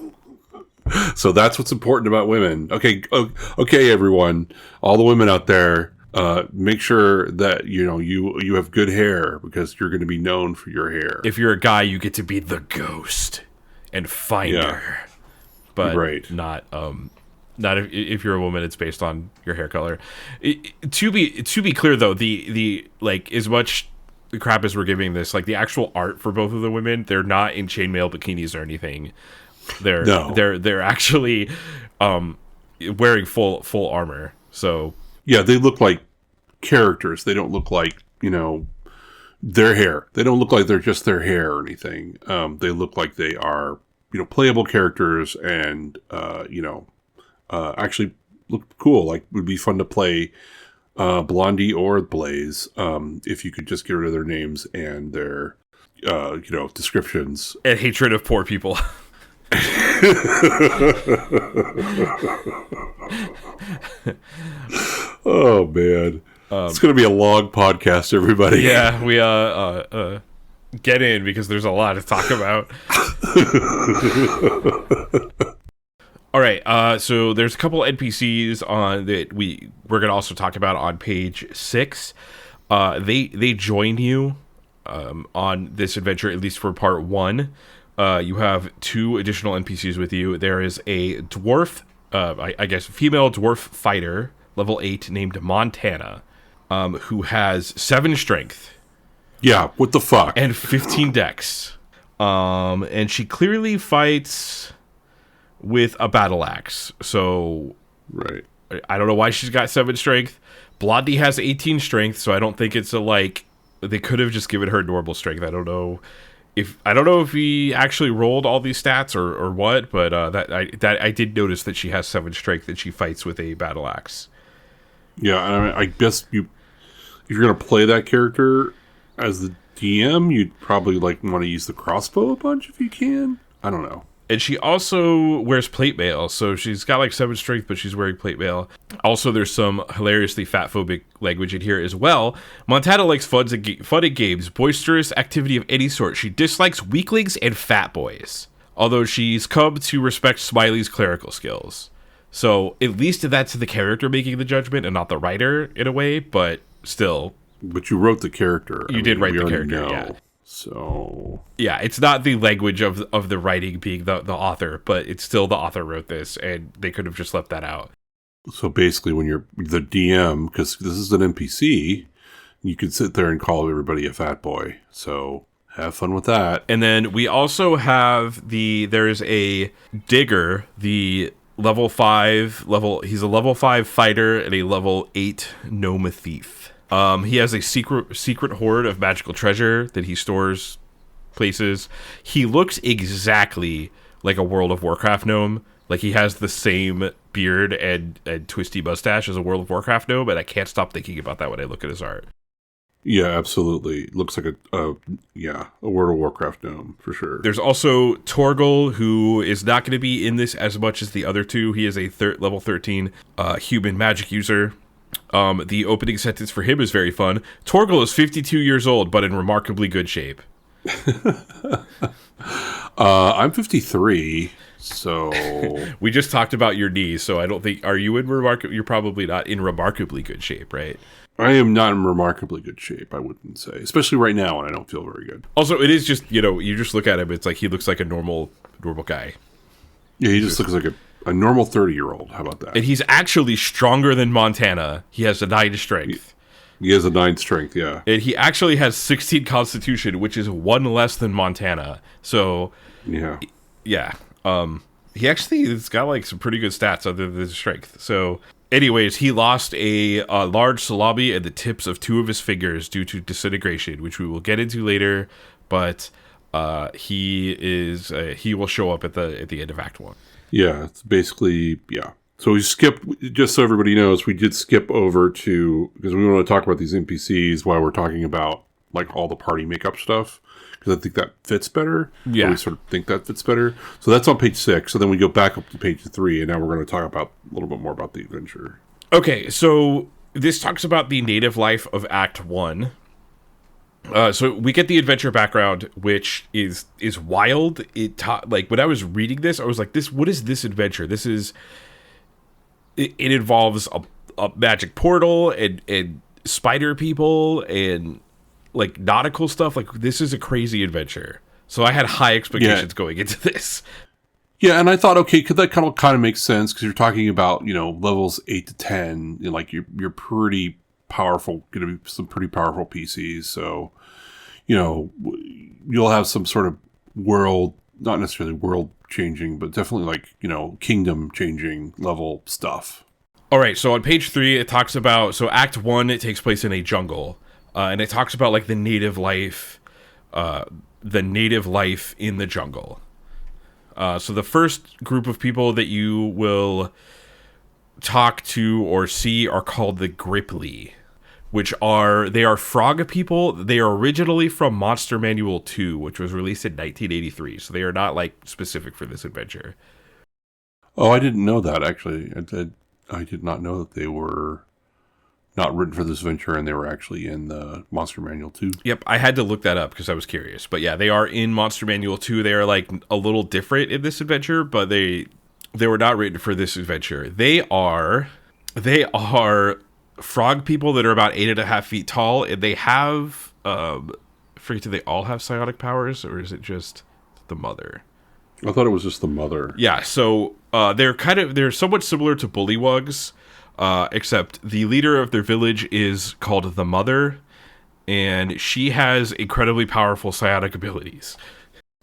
So that's what's important about women. Okay, everyone, all the women out there, make sure that you have good hair because you're going to be known for your hair. If you're a guy, you get to be the ghost and finder, but not if you're a woman. It's based on your hair color. To be clear, though, the like as much crap as we're giving this, like the actual art for both of the women, they're not in chainmail bikinis or anything. They're actually wearing full armor. So yeah, they look like characters. They don't look like their hair. They don't look like they're just their hair or anything. They look like they are playable characters and actually look cool. Like would be fun to play Blondie or Blaze if you could just get rid of their names and their descriptions and hatred of poor people. Oh man, it's gonna be a long podcast, everybody. Yeah, we get in because there's a lot to talk about. All right, so there's a couple NPCs on that we're gonna also talk about on page 6. They join you on this adventure, at least for part 1. You have 2 additional NPCs with you. There is a dwarf, I guess female dwarf fighter, level 8, named Montana, who has 7 strength. Yeah, what the fuck? And 15 dex. And she clearly fights with a battle axe. So right. I don't know why she's got 7 strength. Blondie has 18 strength, so I don't think it's they could have just given her normal strength. I don't know if he actually rolled all these stats or what, but I did notice that she has 7 strength and she fights with a battle axe. Yeah, I guess if you're gonna play that character as the DM, you'd probably want to use the crossbow a bunch if you can. I don't know. And she also wears plate mail, so she's got 7 strength, but she's wearing plate mail. Also, there's some hilariously fat-phobic language in here as well. Montana likes fun and games, boisterous activity of any sort. She dislikes weaklings and fat boys, although she's come to respect Smiley's clerical skills. So at least that's the character making the judgment and not the writer in a way, but still. But you wrote the character. You did write the character, yeah. So yeah, it's not the language of the writing being the author, but it's still the author wrote this, and they could have just left that out. So basically, when you're the DM, because this is an NPC, you could sit there and call everybody a fat boy. So have fun with that. And then we also have there's a digger, the level 5 he's a level 5 fighter and a level 8 gnome thief. He has a secret hoard of magical treasure that he stores places. He looks exactly like a World of Warcraft gnome. Like he has the same beard and twisty mustache as a World of Warcraft gnome, but I can't stop thinking about that when I look at his art. Yeah, absolutely. Looks like a World of Warcraft gnome for sure. There's also Torgal, who is not going to be in this as much as the other 2. He is a level 13 human magic user. The opening sentence for him is very fun. Torgal is 52 years old, but in remarkably good shape. I'm 53, so we just talked about your knees, so I don't think you're probably not in remarkably good shape, right? I am not in remarkably good shape, I wouldn't say, especially right now when I don't feel very good. Also, it is just, you just look at him, it's like he looks like a normal guy. Yeah, he just looks like a normal 30-year-old. How about that? And he's actually stronger than Montana. He has a 9 strength. He has a 9 strength, yeah. And he actually has 16 constitution, which is 1 less than Montana. So, yeah. He actually has got some pretty good stats other than his strength. So, anyways, he lost a large salami at the tips of 2 of his fingers due to disintegration, which we will get into later. But he will show up at the end of Act 1. Yeah, it's basically, yeah. So we skipped, just so everybody knows, we did skip over to, because we want to talk about these NPCs while we're talking about, all the party makeup stuff, because I think that fits better. Yeah. We sort of think that fits better. So that's on page 6, so then we go back up to page 3, and now we're going to talk about a little bit more about the adventure. Okay, so this talks about the native life of Act 1. So we get the adventure background, which is wild. Like when I was reading this, I was like, what is this adventure? It involves a magic portal and spider people and like nautical stuff. Like this is a crazy adventure. So I had high expectations going into this. Yeah, and I thought, okay, could that kind of make sense because you're talking about levels 8 to 10, like you're pretty powerful, going to be some pretty powerful PCs. So you'll have some sort of world, not necessarily world changing, but definitely like kingdom changing level stuff. All right, so on page 3, it talks about Act 1, it takes place in a jungle, and it talks about like the native life in the jungle. So the first group of people that you will talk to or see are called the Gripply, they are frog people. They are originally from Monster Manual 2, which was released in 1983. So they are not like specific for this adventure. Oh, I didn't know that actually. I did not know that they were not written for this adventure and they were actually in the Monster Manual 2. Yep, I had to look that up because I was curious. But yeah, they are in Monster Manual 2. They are like a little different in this adventure, but they were not written for this adventure. They are frog people that are about 8.5 feet tall, and they have do they all have psionic powers, or is it just the mother? I thought it was just the mother. Yeah, so they're somewhat similar to bullywugs, except the leader of their village is called the Mother, and she has incredibly powerful psionic abilities.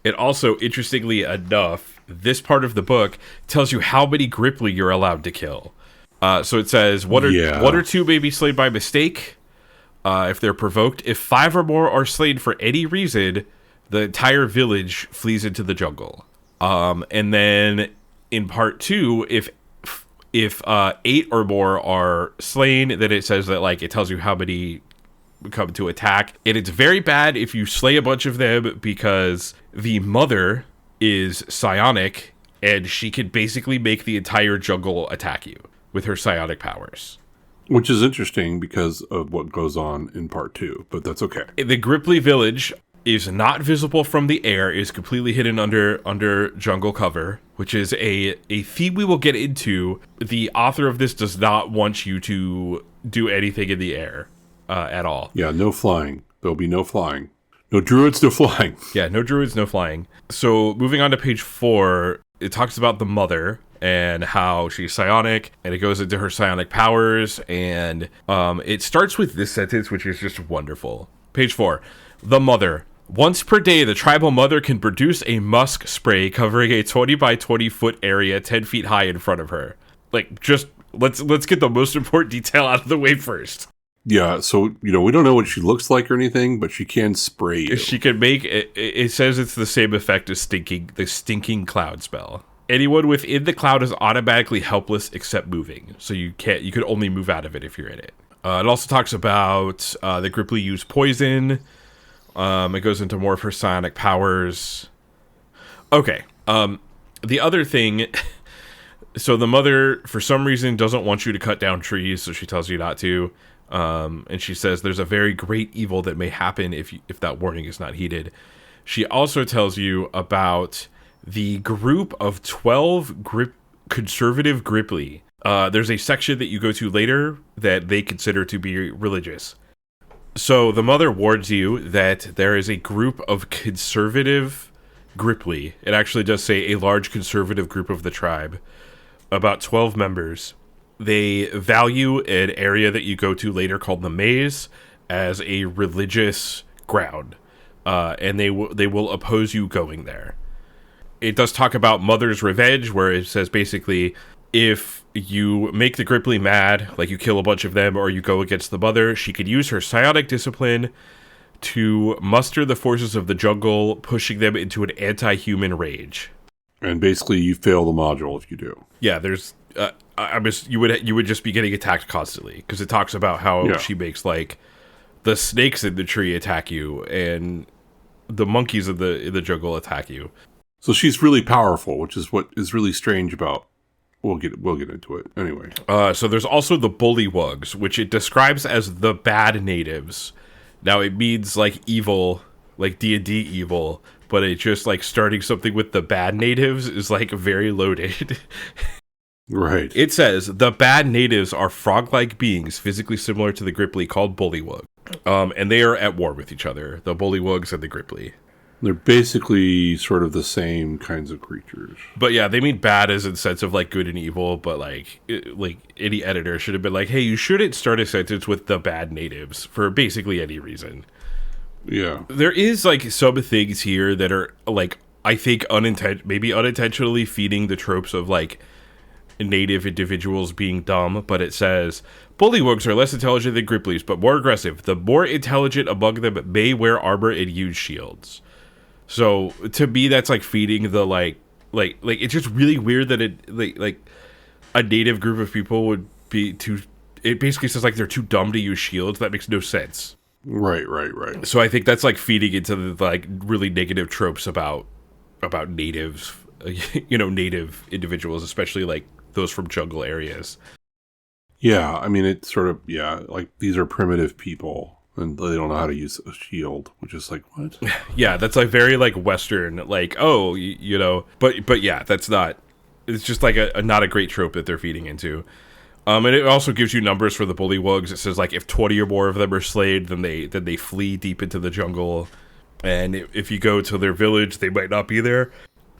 And also, interestingly enough, this part of the book tells you how many Gripply you're allowed to kill. So it says one or two may be slain by mistake if they're provoked. If 5 or more are slain for any reason, the entire village flees into the jungle. And then in part 2, if 8 or more are slain, then it says that like it tells you how many come to attack. And it's very bad if you slay a bunch of them because the Mother is psionic and she can basically make the entire jungle attack you with her psionic powers. Which is interesting because of what goes on in part 2, but that's okay. The Gripply village is not visible from the air, is completely hidden under jungle cover, which is a theme we will get into. The author of this does not want you to do anything in the air at all. Yeah, no flying. There'll be no flying. No druids, no flying. Yeah, no druids, no flying. So moving on to page 4, it talks about the Mother and how she's psionic, and it goes into her psionic powers, and it starts with this sentence, which is just wonderful. Page 4, the Mother. Once per day, the tribal mother can produce a musk spray covering a 20 by 20 foot area 10 feet high in front of her. Like, just let's get the most important detail out of the way first. Yeah, so, we don't know what she looks like or anything, but she can spray you. She can make it says it's the same effect as the stinking cloud spell. Anyone within the cloud is automatically helpless except moving. So you could only move out of it if you're in it. It also talks about the Gripply use poison. It goes into more of her psionic powers. Okay. The other thing, so the Mother, for some reason, doesn't want you to cut down trees, so she tells you not to. And she says there's a very great evil that may happen if that warning is not heeded. She also tells you about the group of 12 conservative Gripply. There's a section that you go to later that they consider to be religious. So the Mother warns you that there is a group of conservative Gripply. It actually does say a large conservative group of the tribe, about 12 members. They value an area that you go to later called the Maze as a religious ground, and they will oppose you going there. It does talk about Mother's revenge, where it says basically if you make the Gripply mad, like you kill a bunch of them or you go against the Mother, she could use her psionic discipline to muster the forces of the jungle, pushing them into an anti-human rage. And basically you fail the module if you do. Yeah, there's you would just be getting attacked constantly, because it talks about how she makes like the snakes in the tree attack you and the monkeys in the jungle attack you. So she's really powerful, which is what is really strange about. We'll get into it anyway. So there's also the bullywugs, which it describes as the bad natives. Now it means like evil, like D&D evil, but it just like starting something with the bad natives is like very loaded. Right. It says the bad natives are frog-like beings physically similar to the Gripply called bullywug. And they are at war with each other, the bullywugs and the Gripply. They're basically sort of the same kinds of creatures. But yeah, they mean bad as in sense of like good and evil, but like any editor should have been like, hey, you shouldn't start a sentence with the bad natives for basically any reason. Yeah. There is like some things here that are like, I think maybe unintentionally feeding the tropes of like native individuals being dumb, but it says bullywugs are less intelligent than Gripplies, but more aggressive. The more intelligent among them may wear armor and use shields. So to me, that's like feeding the like it's just really weird that it like a native group of people would be too. It basically says like they're too dumb to use shields. That makes no sense. Right. So I think that's like feeding into the like really negative tropes about natives, native individuals, especially like those from jungle areas. Yeah, I mean, it's sort of, like these are primitive people and they don't know how to use a shield, which is like, what? Yeah, that's like very like Western, like, oh, but yeah, that's not, it's just like a not a great trope that they're feeding into. And it also gives you numbers for the bullywugs. It says like if 20 or more of them are slayed, then they flee deep into the jungle. And if you go to their village, they might not be there.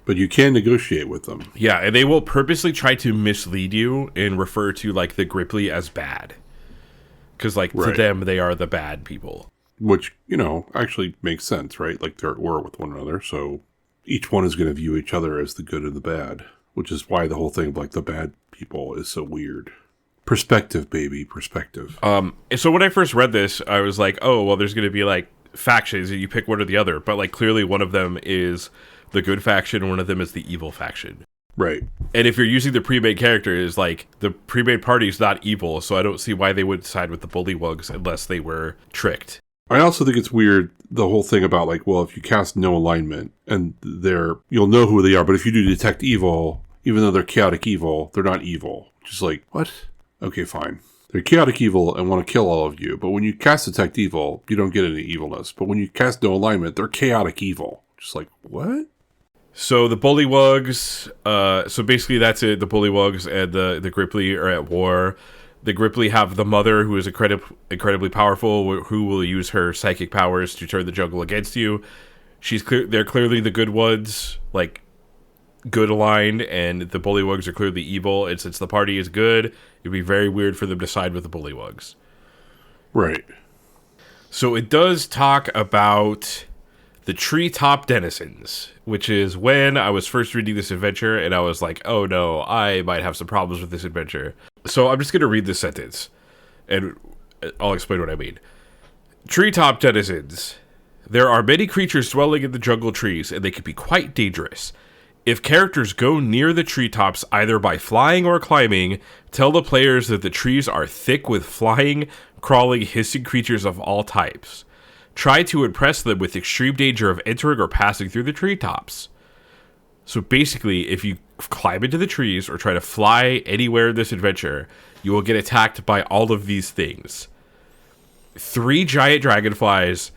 But you can negotiate with them. Yeah, and they will purposely try to mislead you and refer to, like, the Gripply as bad. Because, like, to them, they are the bad people. Which, actually makes sense, right? Like, they're at war with one another, so each one is going to view each other as the good and the bad. Which is why the whole thing of, like, the bad people is so weird. Perspective, baby, perspective. So when I first read this, I was like, oh, well, there's going to be, like, factions, and you pick one or the other. But, like, clearly one of them is the good faction, and one of them is the evil faction. Right. And if you're using the pre-made characters, like, the pre-made party is not evil, so I don't see why they would side with the bullywugs unless they were tricked. I also think it's weird, the whole thing about, like, well, if you cast no alignment, and you'll know who they are, but if you do detect evil, even though they're chaotic evil, they're not evil. Just like, what? Okay, fine. They're chaotic evil and want to kill all of you, but when you cast detect evil, you don't get any evilness. But when you cast no alignment, they're chaotic evil. Just like, what? So the bullywugs, so basically that's it. The bullywugs and the Gripply are at war. The Gripply have the mother, who is incredibly powerful, who will use her psychic powers to turn the jungle against you. They're clearly the good ones, like good aligned, and the bullywugs are clearly evil. And since the party is good, it'd be very weird for them to side with the bullywugs. Right. So it does talk about the treetop denizens, which is when I was first reading this adventure, and I was like, oh no, I might have some problems with this adventure. So I'm just going to read this sentence, and I'll explain what I mean. Treetop denizens. There are many creatures dwelling in the jungle trees, and they can be quite dangerous. If characters go near the treetops either by flying or climbing, tell the players that the trees are thick with flying, crawling, hissing creatures of all types. Try to impress them with extreme danger of entering or passing through the treetops. So basically, if you climb into the trees or try to fly anywhere in this adventure, you will get attacked by all of these things. 3 giant dragonflies,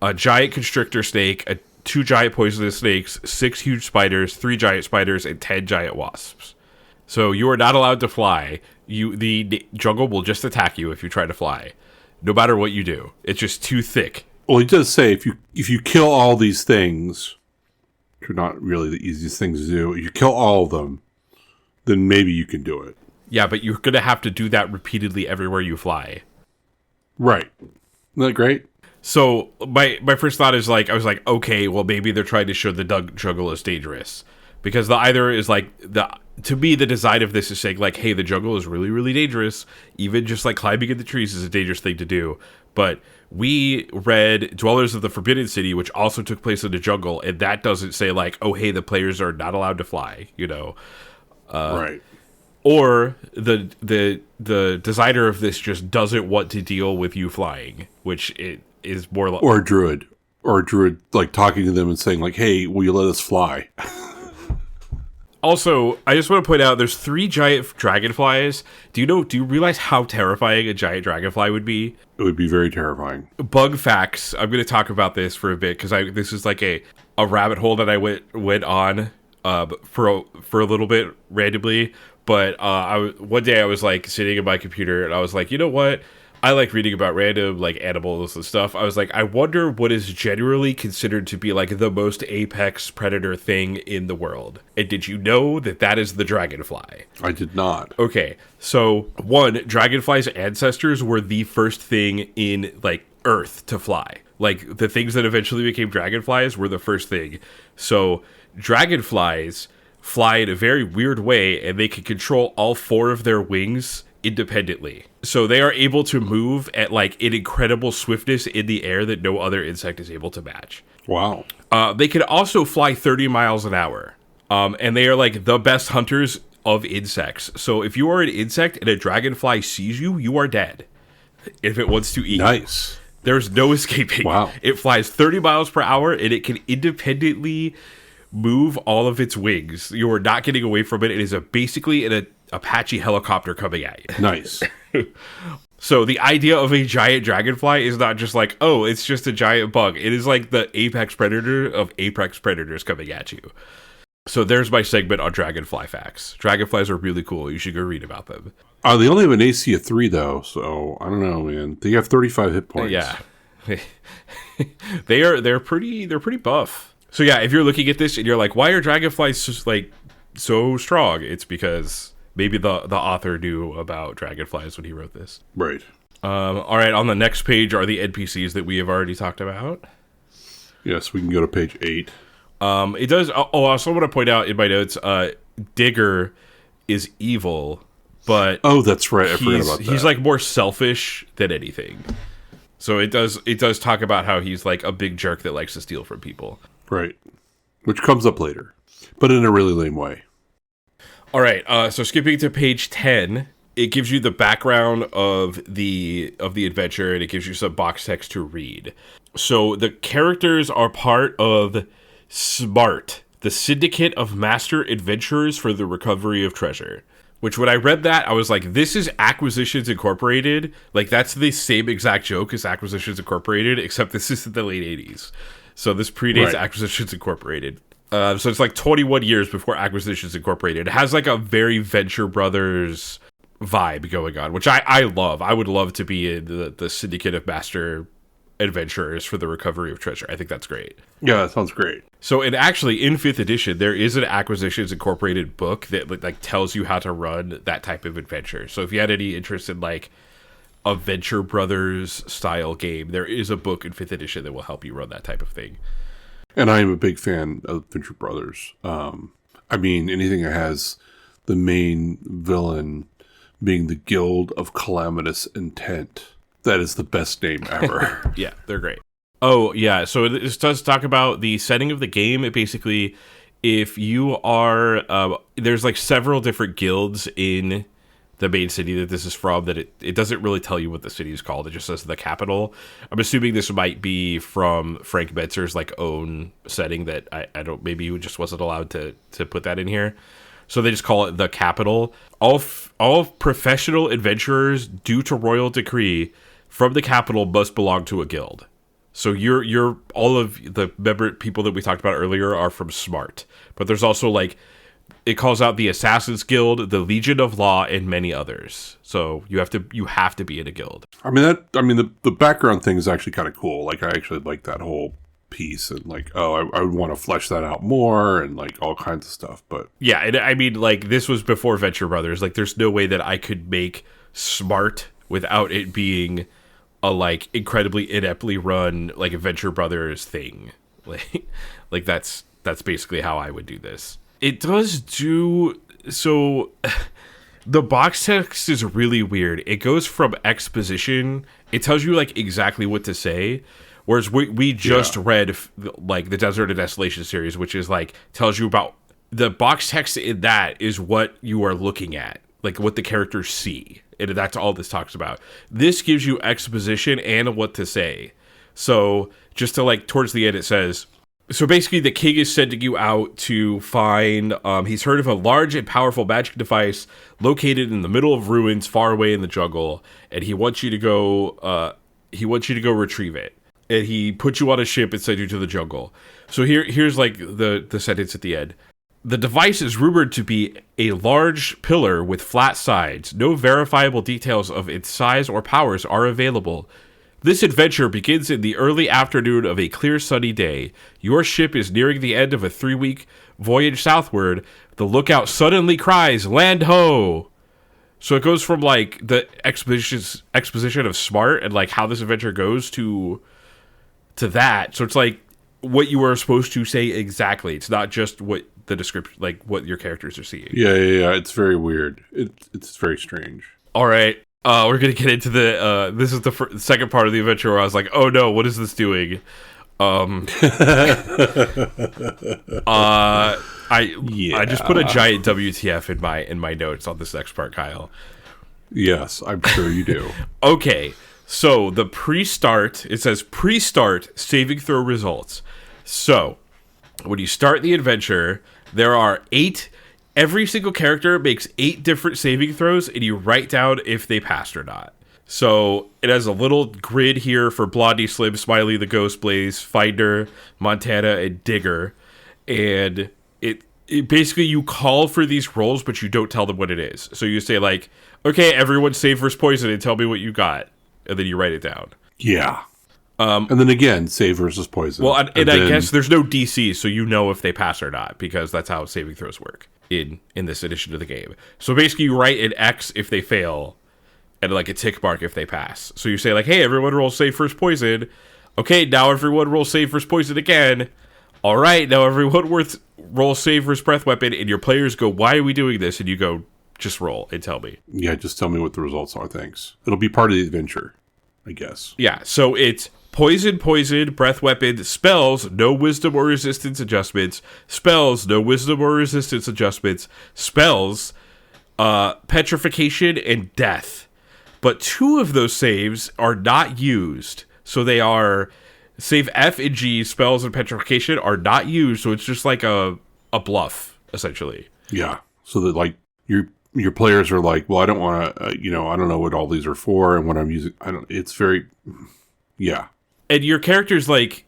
a giant constrictor snake, 2 giant poisonous snakes, 6 huge spiders, 3 giant spiders, and 10 giant wasps. So you are not allowed to fly. The jungle will just attack you if you try to fly, no matter what you do. It's just too thick. Well, he does say if you kill all these things, which are not really the easiest things to do, if you kill all of them, then maybe you can do it. Yeah, but you're going to have to do that repeatedly everywhere you fly. Right. Isn't that great? So my first thought is like, I was like, okay, well, maybe they're trying to show the jungle is dangerous. Because to me, the design of this is saying like, hey, the jungle is really, really dangerous. Even just like climbing in the trees is a dangerous thing to do. But we read Dwellers of the Forbidden City, which also took place in the jungle, and that doesn't say like, oh, hey, the players are not allowed to fly, right. Or the designer of this just doesn't want to deal with you flying, which it is more like... Or a druid, like talking to them and saying like, hey, will you let us fly? Also, I just want to point out there's 3 giant dragonflies. Do you realize how terrifying a giant dragonfly would be? It would be very terrifying. Bug facts. I'm going to talk about this for a bit because this is like a rabbit hole that I went on for a little bit randomly. But one day I was like sitting at my computer and I was like, you know what? I like reading about random like animals and stuff. I was like, I wonder what is generally considered to be like the most apex predator thing in the world. And did you know that is the dragonfly? I did not. Okay, so 1, dragonflies' ancestors were the first thing in like Earth to fly. Like the things that eventually became dragonflies were the first thing. So dragonflies fly in a very weird way, and they can control all 4 of their wings independently. So they are able to move at like an incredible swiftness in the air that no other insect is able to match. Wow. They can also fly 30 miles an hour. And they are like the best hunters of insects. So if you are an insect and a dragonfly sees you, you are dead. If it wants to eat. Nice. There's no escaping. Wow. It flies 30 miles per hour and it can independently move all of its wings. You are not getting away from it. It is basically an Apache helicopter coming at you. Nice. So the idea of a giant dragonfly is not just like, oh, it's just a giant bug. It is like the apex predator of apex predators coming at you. So there's my segment on dragonfly facts. Dragonflies are really cool. You should go read about them. They only have an AC of 3 though, so I don't know, man. They have 35 hit points. Yeah. they're pretty buff. So yeah, if you're looking at this and you're like, why are dragonflies just like so strong? It's because maybe the author knew about dragonflies when he wrote this. Right. All right, on the next page are the NPCs that we have already talked about. Yes, we can go to page 8. It does. I also want to point out in my notes, Digger is evil, but that's right. I forgot about that. He's like more selfish than anything. So it does talk about how he's like a big jerk that likes to steal from people. Right. Which comes up later, but in a really lame way. All right. So skipping to page 10, it gives you the background of the adventure, and it gives you some box text to read. So the characters are part of SMART, the Syndicate of Master Adventurers for the Recovery of Treasure. Which, when I read that, I was like, this is Acquisitions Incorporated. Like, that's the same exact joke as Acquisitions Incorporated, except this is in the late 80s. So this predates Acquisitions Incorporated. So it's like 21 years before Acquisitions Incorporated. It has like a very Venture Brothers vibe going on, which I love. I would love to be in the Syndicate of Master Adventurers for the Recovery of Treasure. I think that's great. Yeah, that sounds great. So, and actually, in 5th edition, there is an Acquisitions Incorporated book that like tells you how to run that type of adventure. So, if you had any interest in like a Venture Brothers style game, there is a book in 5th edition that will help you run that type of thing. And I am a big fan of Venture Brothers. I mean, anything that has the main villain being the Guild of Calamitous Intent. That is the best name ever. Yeah, they're great. Oh, yeah. So this does talk about the setting of the game. It basically, if you are, there's like several different guilds in the main city that this is from, that it doesn't really tell you what the city is called. It just says the capital. I'm assuming this might be from Frank Mentzer's like own setting that I don't, maybe he just wasn't allowed to put that in here. So they just call it the capital. All professional adventurers, due to royal decree, from the capital must belong to a guild. So you're all of the people that we talked about earlier are from SMART. But there's also like, it calls out the Assassin's Guild, the Legion of Law, and many others. So you have to be in a guild. I mean the background thing is actually kind of cool. Like I actually like that whole piece, and like, I would want to flesh that out more and like all kinds of stuff. But yeah, and I mean, like, this was before Venture Brothers. Like, there's no way that I could make SMART without it being a like incredibly ineptly run like a Venture Brothers thing. Like that's basically how I would do this. It does do so. The box text is really weird. It goes from exposition. It tells you like exactly what to say. Whereas we just read like the Desert and Desolation series, which is like tells you about the box text in that is what you are looking at, like what the characters see. And that's all this talks about. This gives you exposition and what to say. So just to like towards the end, it says, So basically, the king is sending you out to find. He's heard of a large and powerful magic device located in the middle of ruins, far away in the jungle, and he wants you to go. He wants you to go retrieve it, and he puts you on a ship and sends you to the jungle. So here's like the sentence at the end. The device is rumored to be a large pillar with flat sides. No verifiable details of its size or powers are available. This adventure begins in the early afternoon of a clear sunny day. Your ship is nearing the end of a 3-week voyage southward. The lookout suddenly cries, "Land ho!" So it goes from like the exposition of Smart and like how this adventure goes to that. So it's like what you were supposed to say exactly. It's not just what the description, like what your characters are seeing. Yeah. It's very weird. It's very strange. All right. We're going to get into the, this is the second part of the adventure where I was like, oh no, what is this doing? I just put a giant WTF in my notes on this next part, Kyle. Yes, I'm sure you do. Okay, so the it says pre-start saving throw results. So, when you start the adventure, there are 8. Every single character makes 8 different saving throws, and you write down if they passed or not. So it has a little grid here for Blondie, Slim, Smiley, the Ghost, Blaze, Finder, Montana, and Digger. And it basically, you call for these rolls, but you don't tell them what it is. So you say like, okay, everyone save versus poison and tell me what you got. And then you write it down. Yeah. And then again, save versus poison. Well, and I guess there's no DC, so you know if they pass or not, because that's how saving throws work in this edition of the game. So basically, you write an X if they fail, and like a tick mark if they pass. So you say like, hey, everyone roll save versus poison. Okay, now everyone roll save versus poison again. All right, now everyone roll save versus breath weapon, and your players go, why are we doing this? And you go, just roll and tell me. Yeah, just tell me what the results are, thanks. It'll be part of the adventure, I guess. Yeah, so it's poison, breath weapon, spells, no wisdom or resistance adjustments, spells, no wisdom or resistance adjustments, spells, petrification, and death. But 2 of those saves are not used. So they are, save F and G, spells and petrification are not used, so it's just like a bluff, essentially. Yeah, so that like your players are like, well, I don't want to, I don't know what all these are for and what I'm using. It's very, yeah. And your character's like,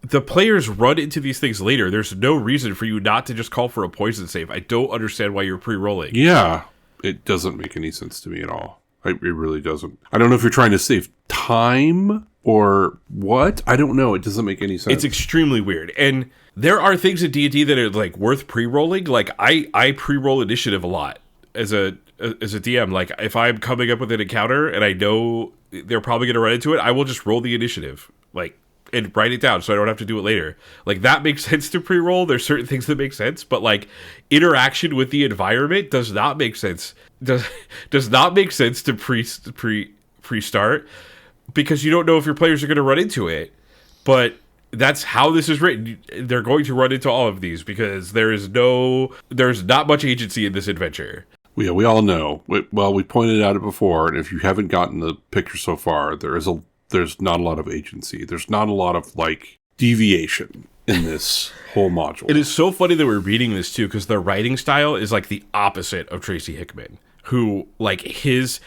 the players run into these things later. There's no reason for you not to just call for a poison save. I don't understand why you're pre-rolling. Yeah, it doesn't make any sense to me at all. It really doesn't. I don't know if you're trying to save time or what. I don't know. It doesn't make any sense. It's extremely weird. And there are things in D&D that are like worth pre-rolling. Like I pre-roll initiative a lot as a DM. Like if I'm coming up with an encounter and I know they're probably going to run into it, I will just roll the initiative, like, and write it down so I don't have to do it later. Like that makes sense to pre-roll. There's certain things that make sense, but like interaction with the environment does not make sense. Does not make sense to pre-start because you don't know if your players are going to run into it. But that's how this is written. They're going to run into all of these because there's not much agency in this adventure. Yeah, we all know. We pointed out it before, and if you haven't gotten the picture so far, there's not a lot of agency. There's not a lot of like deviation in this whole module. It is so funny that we're reading this too, because the writing style is like the opposite of Tracy Hickman, who like his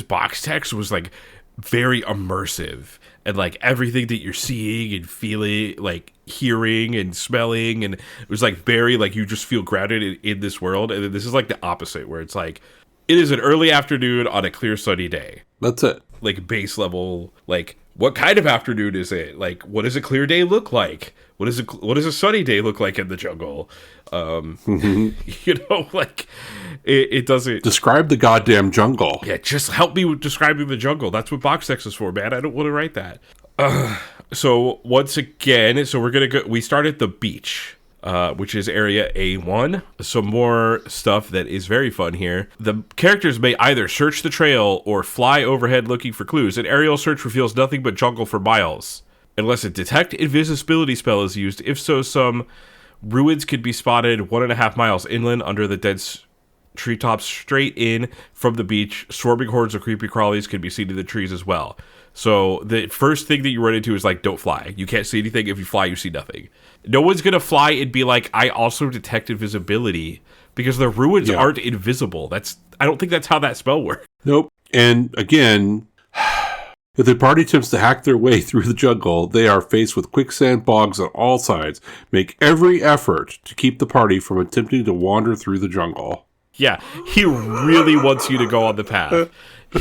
box text was like very immersive. And like everything that you're seeing and feeling, like hearing and smelling, and it was like very like you just feel grounded in this world. And then this is like the opposite, where it's like it is an early afternoon on a clear sunny day. That's it. Like base level, like what kind of afternoon is it? Like what does a clear day look like? What does a sunny day look like in the jungle? Like it doesn't describe the goddamn jungle. Yeah, just help me with describing the jungle. That's what box text is for, man. I don't want to write that. So once again, we're gonna go. We start at the beach, which is area A1. Some more stuff that is very fun here. The characters may either search the trail or fly overhead looking for clues. An aerial search reveals nothing but jungle for miles, unless a detect invisibility spell is used. If so, some ruins could be spotted 1.5 miles inland under the dense treetops straight in from the beach. Swarming hordes of creepy crawlies can be seen in the trees as well. So the first thing that you run into is like, don't fly. You can't see anything. If you fly, you see nothing. No one's going to fly and be like, I also detect invisibility, because the ruins aren't invisible. I don't think that's how that spell works. Nope. And again, if the party attempts to hack their way through the jungle, they are faced with quicksand bogs on all sides. Make every effort to keep the party from attempting to wander through the jungle. Yeah, he really wants you to go on the path.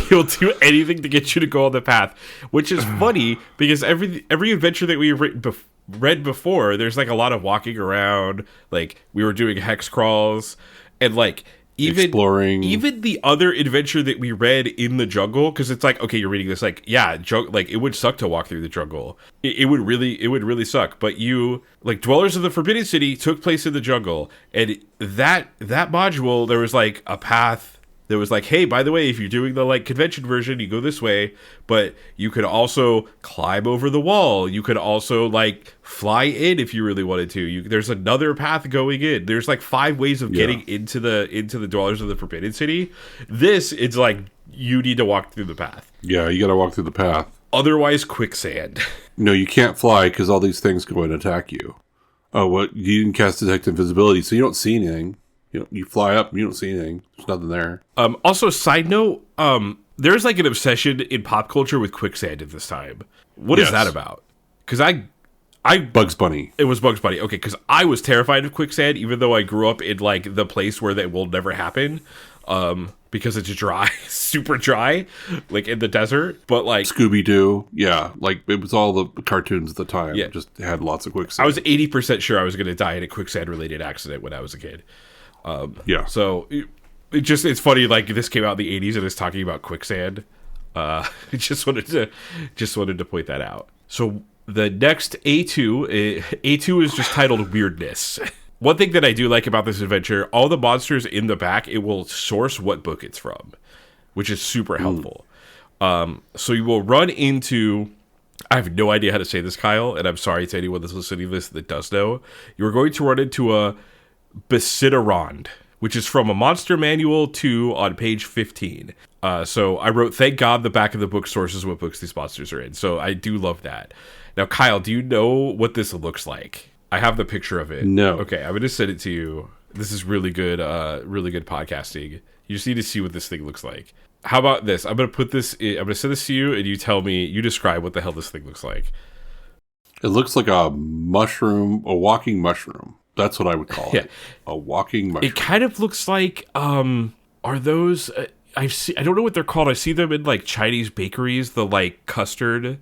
He'll do anything to get you to go on the path, which is funny because every adventure that we read before, there's like a lot of walking around. Like we were doing hex crawls and like even exploring. Even the other adventure that we read in the jungle, because it's like, okay, you're reading this like, yeah, like it would suck to walk through the jungle. It would really suck. But you like Dwellers of the Forbidden City took place in the jungle, and that module there was like a path. There was like, hey, by the way, if you're doing the like convention version, you go this way, but you could also climb over the wall. You could also like fly in if you really wanted to. There's another path going in. There's like 5 ways of getting into the Dwellers of the Forbidden City. This is like you need to walk through the path. Yeah, you got to walk through the path. Otherwise, quicksand. No, you can't fly because all these things go and attack you. Oh, what? You didn't cast detect invisibility, so you don't see anything. You fly up, you don't see anything. There's nothing there. Also, side note, there's like an obsession in pop culture with quicksand at this time. What is that about? Because I Bugs Bunny. It was Bugs Bunny. Okay, because I was terrified of quicksand, even though I grew up in like the place where that will never happen, because it's dry, super dry, like in the desert. But like Scooby-Doo, yeah, like it was all the cartoons at the time. Yeah, just had lots of quicksand. I was 80% sure I was going to die in a quicksand-related accident when I was a kid. So it's funny, like this came out in the 80s and it's talking about quicksand. Just wanted to point that out. So the next A2 is just titled Weirdness. One thing that I do like about this adventure, all the monsters in the back, it will source what book it's from, which is super helpful. So you will run into, I have no idea how to say this, Kyle, and I'm sorry to anyone that's listening to this that does know. You're going to run into a Basitarond, which is from a Monster Manual 2 on page 15. So I wrote, thank God the back of the book sources what books these monsters are in. So I do love that. Now, Kyle, do you know what this looks like? I have the picture of it. No. Okay, I'm going to send it to you. This is really good podcasting. You just need to see what this thing looks like. How about this? I'm going to send this to you and you describe what the hell this thing looks like. It looks like a walking mushroom. That's what I would call it. A walking mushroom. It kind of looks like, are those, I don't know what they're called. I see them in like Chinese bakeries, the like custard,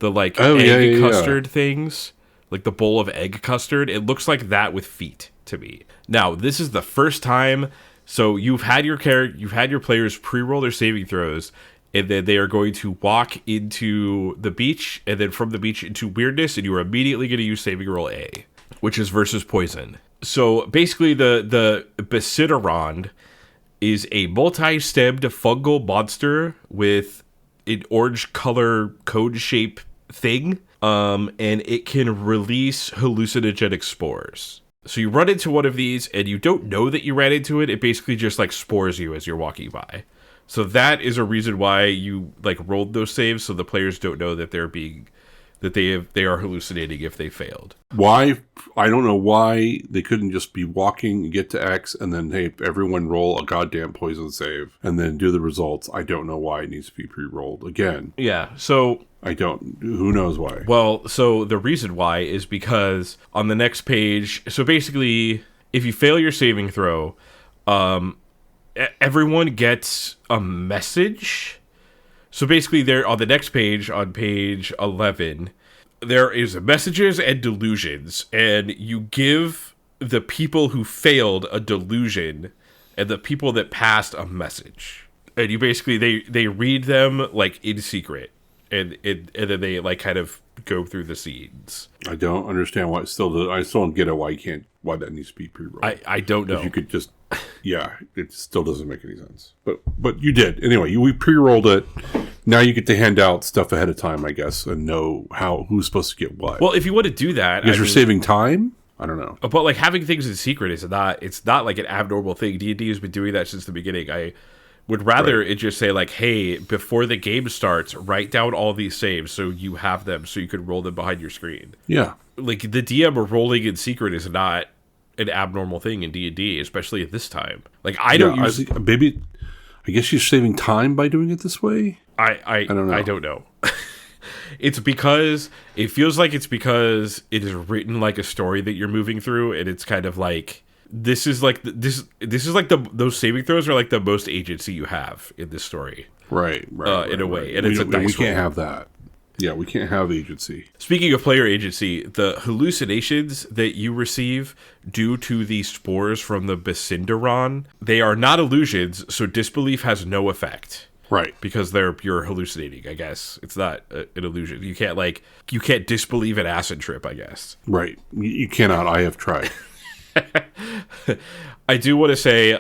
the like egg custard things, like the bowl of egg custard. It looks like that with feet to me. Now, this is the first time. So you've had your players pre-roll their saving throws, and then they are going to walk into the beach, and then from the beach into weirdness, and you are immediately going to use saving roll A, which is versus poison. So basically the Basitarond is a multi-stemmed fungal monster with an orange color cone shape thing. And it can release hallucinogenic spores. So you run into one of these and you don't know that you ran into it. It basically just like spores you as you're walking by. So that is a reason why you like rolled those saves, so the players don't know that they are hallucinating if they failed. Why? I don't know why they couldn't just be walking, get to X, and then, hey, everyone roll a goddamn poison save, and then do the results. I don't know why it needs to be pre-rolled again. Yeah, so... who knows why? Well, so the reason why is because on the next page, so basically, if you fail your saving throw, everyone gets a message. So basically, there on the next page, on page 11, there is messages and delusions, and you give the people who failed a delusion, and the people that passed a message. And you basically they read them like in secret, and then they like kind of go through the scenes. I don't understand why I still don't get it why that needs to be pre-rolled. I don't know. You could just it still doesn't make any sense. But you did anyway. We pre-rolled it. Now you get to hand out stuff ahead of time, I guess, and know who's supposed to get what. Well, if you want to do that, because you're saving time. I don't know. But like having things in secret is not. It's not like an abnormal thing. D&D has been doing that since the beginning. I would rather it just say like, hey, before the game starts, write down all these saves so you have them so you can roll them behind your screen. Yeah. Like the DM rolling in secret is not an abnormal thing in D&D, especially at this time. Like I don't use. I think maybe. I guess you're saving time by doing it this way. I don't know. I don't know. It's because it feels like it's because it is written like a story that you're moving through, and it's kind of like this is like those saving throws are like the most agency you have in this story, right, in a way, and we, it's a dice we can't roll. have that. Yeah, we can't have agency. Speaking of player agency, the hallucinations that you receive due to the spores from the Basindaron, they are not illusions, so disbelief has no effect. Right. Because you're hallucinating, I guess. It's not an illusion. You can't disbelieve an acid trip, I guess. Right. You cannot. I have tried. I do want to say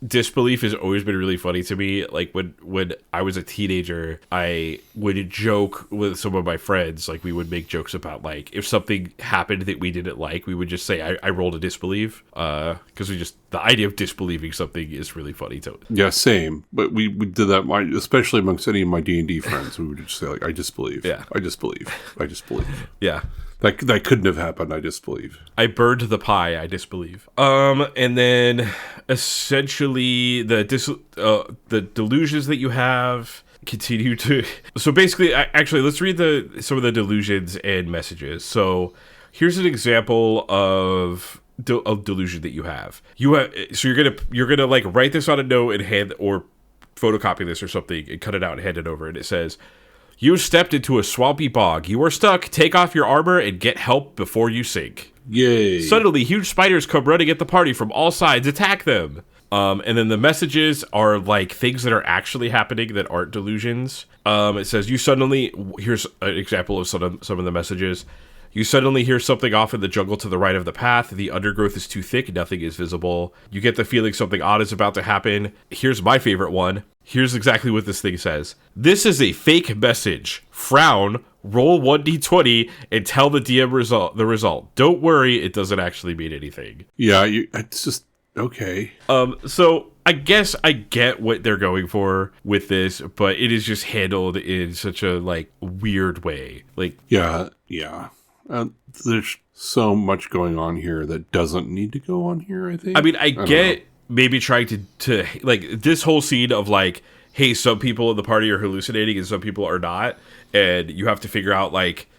disbelief has always been really funny to me. Like when I was a teenager, I would joke with some of my friends. Like we would make jokes about like if something happened that we didn't like, we would just say I rolled a disbelieve because the idea of disbelieving something is really funny to. Yeah, same. But we did that, especially amongst any of my D&D friends. We would just say like, I disbelieve. Yeah. I disbelieve. I disbelieve. Yeah. That couldn't have happened. I disbelieve. I burned the pie. I disbelieve. And then essentially the delusions that you have continue to. So basically, actually, let's read some of the delusions and messages. So here's an example of a delusion that you have. So you're gonna like write this on a note and hand or photocopy this or something and cut it out and hand it over. And it says, "You stepped into a swampy bog. You are stuck. Take off your armor and get help before you sink." Yay. Suddenly, huge spiders come running at the party from all sides. Attack them. And then the messages are like things that are actually happening that aren't delusions. It says, here's an example of some of the messages. You suddenly hear something off in the jungle to the right of the path. The undergrowth is too thick. Nothing is visible. You get the feeling something odd is about to happen. Here's my favorite one. Here's exactly what this thing says. This is a fake message. Frown, roll 1d20, and tell the DM the result. Don't worry, it doesn't actually mean anything. Yeah, it's just, okay. So I guess I get what they're going for with this, but it is just handled in such a, like, weird way. Like, yeah. There's so much going on here that doesn't need to go on here, I think. I mean, I get maybe trying to like this whole scene of like, hey, some people in the party are hallucinating and some people are not, and you have to figure out like,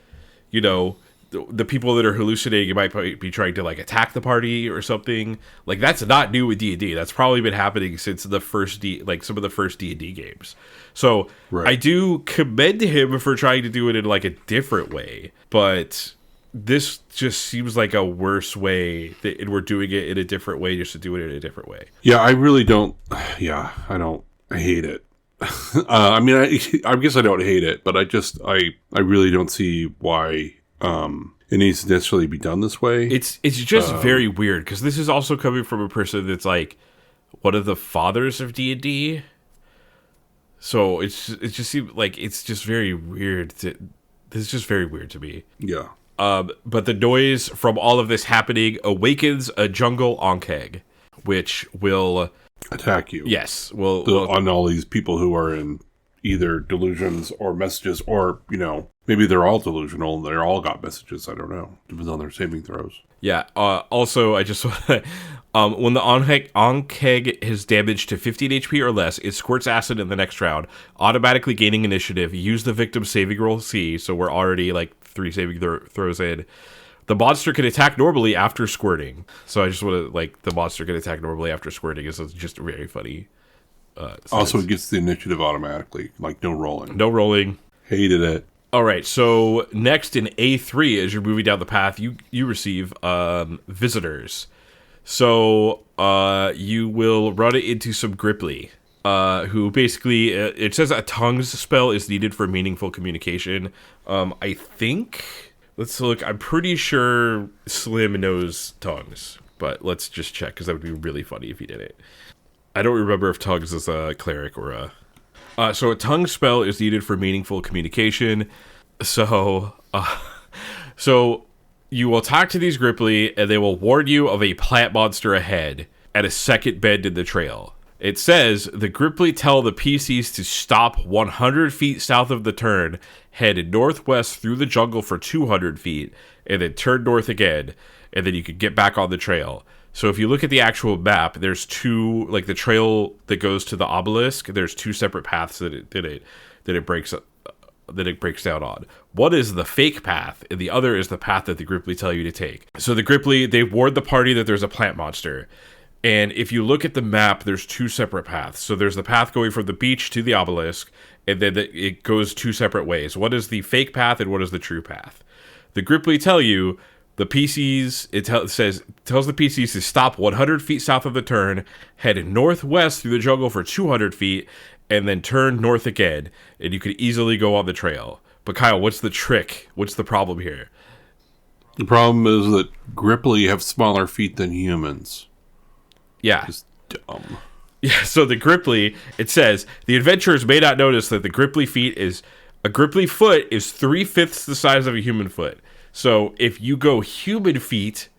you know, the people that are hallucinating might be trying to like attack the party or something. Like that's not new with D&D. That's probably been happening since the first some of the first D&D games. So right. I do commend him for trying to do it in like a different way, but this just seems like a worse way and we're doing it in a different way just to do it in a different way. Yeah, I really don't. Yeah, I hate it. I mean, I guess I don't hate it, but I really don't see why it needs to necessarily be done this way. It's just very weird because this is also coming from a person that's like one of the fathers of D&D. So it just seems like it's just very weird. This is just very weird to me. Yeah. But the noise from all of this happening awakens a jungle onkeg, which will attack you. Yes, on all these people who are in either delusions or messages, or maybe they're all delusional and they're all got messages. I don't know. Depends on their saving throws. Yeah. Also, I just want to. When the onkeg has damage to 15 HP or less, it squirts acid in the next round, automatically gaining initiative. Use the victim's saving roll C. So we're already like 3 saving throws in. The monster can attack normally after squirting. So I just want to the monster can attack normally after squirting. Is just very funny. Also, it gets the initiative automatically, like no rolling. No rolling. Hated it. All right, so next in A3, as you're moving down the path, you receive visitors. So you will run into some Gripply, who basically, it says a tongues spell is needed for meaningful communication. I think, let's look, I'm pretty sure Slim knows tongues, but let's just check, because that would be really funny if he did it. I don't remember if tongues is a cleric or a... So a tongue spell is needed for meaningful communication. So You will talk to these Gripply, and they will warn you of a plant monster ahead at a second bend in the trail. It says, the Gripply tell the PCs to stop 100 feet south of the turn, head northwest through the jungle for 200 feet, and then turn north again, and then you can get back on the trail. So if you look at the actual map, there's two, like the trail that goes to the obelisk, there's two separate paths that it breaks down on. One is the fake path, and the other is the path that the Gripply tell you to take. So the Gripply, they warned the party that there's a plant monster. And if you look at the map, there's two separate paths. So there's the path going from the beach to the obelisk, and then it goes two separate ways. What is the fake path and what is the true path? The Gripply tell you, the PCs, tells the PCs to stop 100 feet south of the turn, head northwest through the jungle for 200 feet, and then turn north again, and you could easily go on the trail. But Kyle, what's the trick? What's the problem here? The problem is that Gripply have smaller feet than humans. Yeah. Just dumb. Yeah, so the Gripply, it says, the adventurers may not notice that a Gripply foot is 3/5 the size of a human foot. So if you go human feet,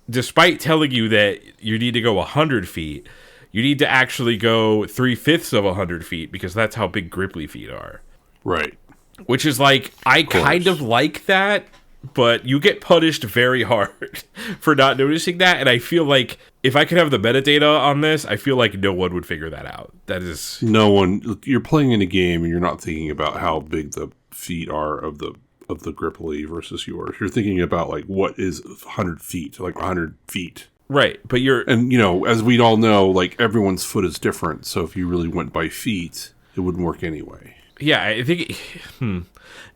despite telling you that you need to go 100 feet, you need to actually go 3/5 of 100 feet, because that's how big Gripply feet are. Right. Which is like, I kind of like that, but you get punished very hard for not noticing that. And I feel like if I could have the metadata on this, I feel like no one would figure that out. That is... No one... You're playing in a game and you're not thinking about how big the feet are of the Gripply versus yours. You're thinking about, like, what is 100 feet? Like, 100 feet. Right, but you're... And, you know, as we all know, like, everyone's foot is different. So if you really went by feet, it wouldn't work anyway. Yeah, I think...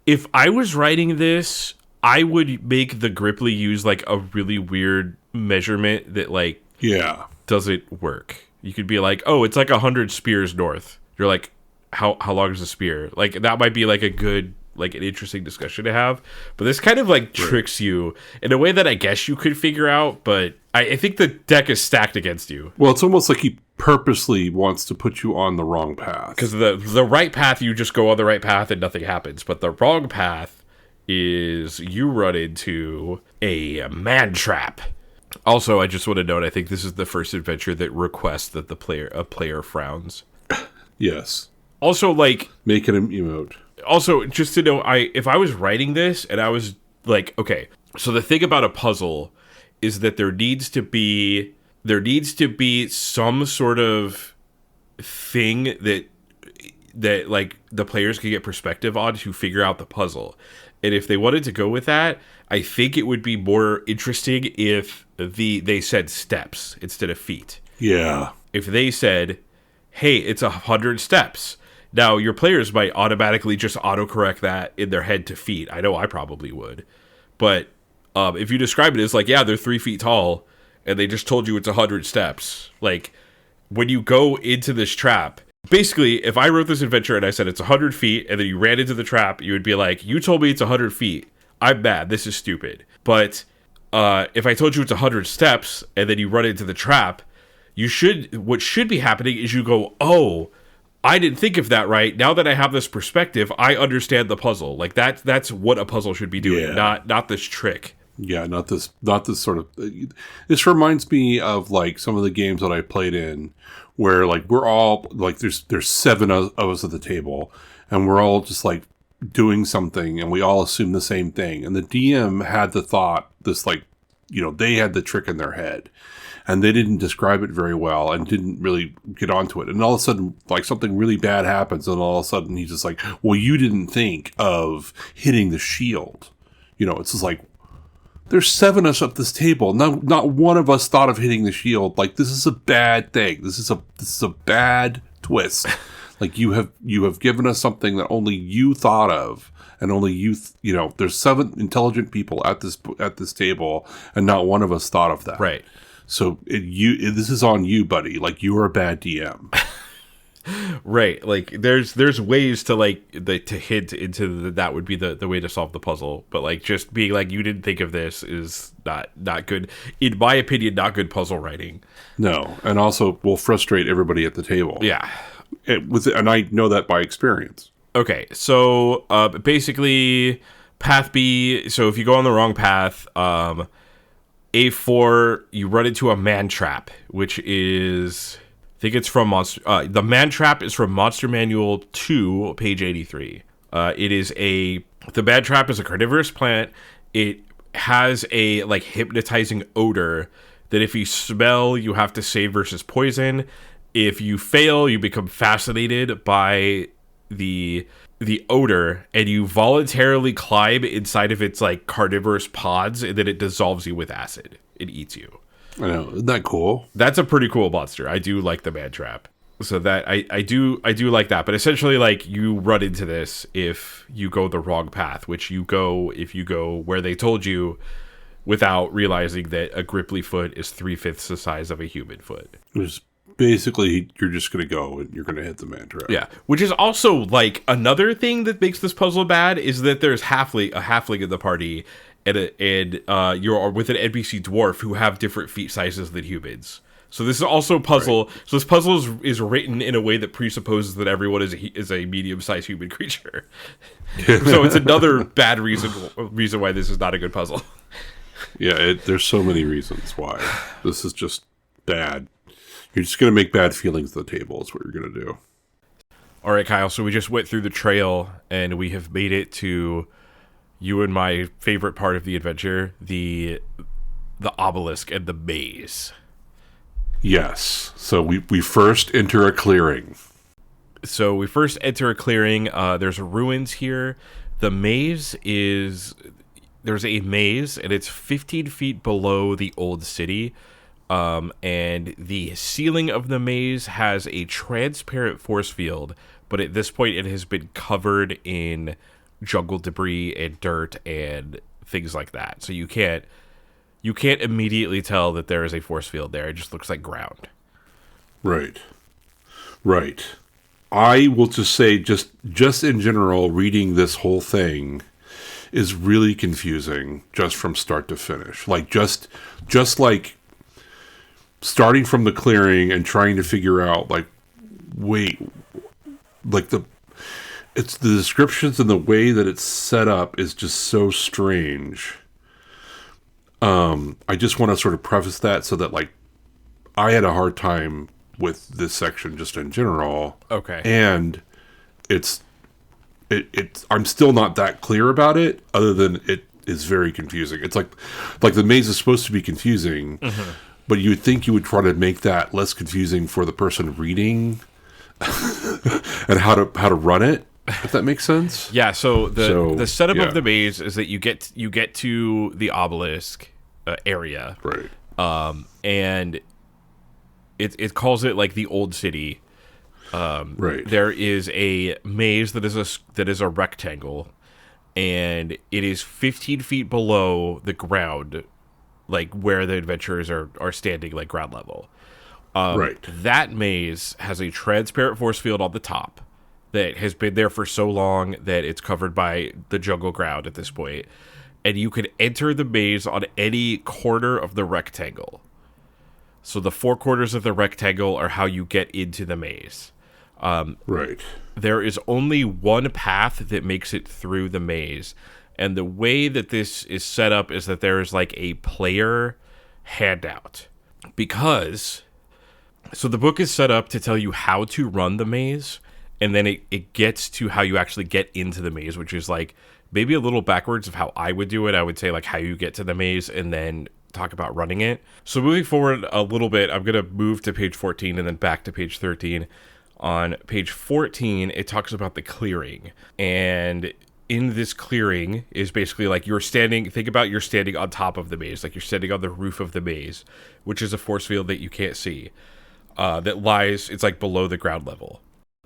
If I was writing this, I would make the Gripply use, like, a really weird measurement that, like... Yeah. Doesn't work. You could be like, oh, it's like 100 spears north. You're like, how long is a spear? Like, that might be, like, a good... like an interesting discussion to have, but this kind of like tricks you in a way that I guess you could figure out, but I think the deck is stacked against you. Well, it's almost like he purposely wants to put you on the wrong path, because the right path, you just go on the right path and nothing happens, but the wrong path is you run into a man trap. Also, I just want to note, I think this is the first adventure that requests that a player frowns. Yes. Also, like, make it an emote. Also, just to know, if I was writing this and I was like, okay, so the thing about a puzzle is that there needs to be some sort of thing that like the players can get perspective on to figure out the puzzle. And if they wanted to go with that, I think it would be more interesting if they said steps instead of feet. Yeah. If they said, hey, it's 100 steps. Now, your players might automatically just autocorrect that in their head to feet. I know I probably would. But if you describe it as like, yeah, they're 3 feet tall, and they just told you it's 100 steps. Like, when you go into this trap, basically, if I wrote this adventure and I said it's 100 feet, and then you ran into the trap, you would be like, you told me it's 100 feet. I'm mad. This is stupid. But if I told you it's 100 steps, and then you run into the trap, what should be happening is you go, oh, I didn't think of that right. Now that I have this perspective, I understand the puzzle. Like that's what a puzzle should be doing, not this trick. Yeah, not this sort of. This reminds me of like some of the games that I played in, where like we're all like there's 7 of us at the table, and we're all just like doing something, and we all assume the same thing. And the DM had the thought, this like, you know, they had the trick in their head. And they didn't describe it very well and didn't really get onto it. And all of a sudden, like, something really bad happens. And all of a sudden, he's just like, well, you didn't think of hitting the shield. You know, it's just like, there's 7 of us at this table. Not one of us thought of hitting the shield. Like, this is a bad thing. This is a bad twist. Like, you have given us something that only you thought of. And only you know, there's 7 intelligent people at this table. And not one of us thought of that. Right. So this is on you, buddy. Like, you are a bad DM. Right. Like, there's ways to to hint into that would be the way to solve the puzzle. But like, just being like, you didn't think of this is not good. In my opinion, not good puzzle writing. No, and also will frustrate everybody at the table. Yeah. And I know that by experience. Okay, so basically, Path B, so if you go on the wrong path, A4, you run into a man trap, which is, I think it's from Monster, the man trap is from Monster Manual 2, page 83. The man trap is a carnivorous plant. It has a, like, hypnotizing odor that if you smell, you have to save versus poison. If you fail, you become fascinated by the odor, and you voluntarily climb inside of its, like, carnivorous pods, and then it dissolves you with acid. It eats you. I know. Isn't that cool? That's a pretty cool monster. I do like the man trap. So that I do like that. But essentially, like, you run into this if you go the wrong path, which you go if you go where they told you without realizing that a gripply foot is 3/5 the size of a human foot. There's basically, you're just going to go and you're going to hit the man trap. Yeah, which is also, like, another thing that makes this puzzle bad is that there's a halfling in the party, and you're with an NPC dwarf who have different feet sizes than humans. So this is also a puzzle. Right. So this puzzle is written in a way that presupposes that everyone is a medium-sized human creature. So it's another bad reason why this is not a good puzzle. Yeah, there's so many reasons why this is just bad. You're just going to make bad feelings at the table is what you're going to do. All right, Kyle, so we just went through the trail, and we have made it to you and my favorite part of the adventure, the obelisk and the maze. Yes. So we first enter a clearing. So we first enter a clearing. There's ruins here. The maze is... There's a maze, and it's 15 feet below the old city. And the ceiling of the maze has a transparent force field, but at this point it has been covered in jungle debris and dirt and things like that. So you can't immediately tell that there is a force field there. It just looks like ground. Right. I will just say, just in general, reading this whole thing is really confusing just from start to finish. Like, just like starting from the clearing and trying to figure out, like, wait, like it's the descriptions and the way that it's set up is just so strange. I just want to sort of preface that so that, like, I had a hard time with this section just in general. Okay. And it's I'm still not that clear about it, other than it is very confusing. It's like the maze is supposed to be confusing, but you would think you would try to make that less confusing for the person reading and how to run it, if that makes sense. Yeah, so the setup of the maze is that you get to the obelisk area. Right. And it calls it, like, the old city. Right. There is a maze that is a rectangle, and it is 15 feet below the ground, like where the adventurers are standing, like ground level. Right. That maze has a transparent force field on the top that has been there for so long that it's covered by the jungle ground at this point, and you can enter the maze on any corner of the rectangle. So the four corners of the rectangle are how you get into the maze. Right. There is only one path that makes it through the maze, and the way that this is set up is that there is, like, a player handout. So the book is set up to tell you how to run the maze, and then it gets to how you actually get into the maze, which is, like, maybe a little backwards of how I would do it. I would say, like, how you get to the maze and then talk about running it. So moving forward a little bit, I'm going to move to page 14 and then back to page 13. On page 14, it talks about the clearing. And in this clearing is basically, like, you're standing on top of the maze, like you're standing on the roof of the maze, which is a force field that you can't see, it's, like, below the ground level.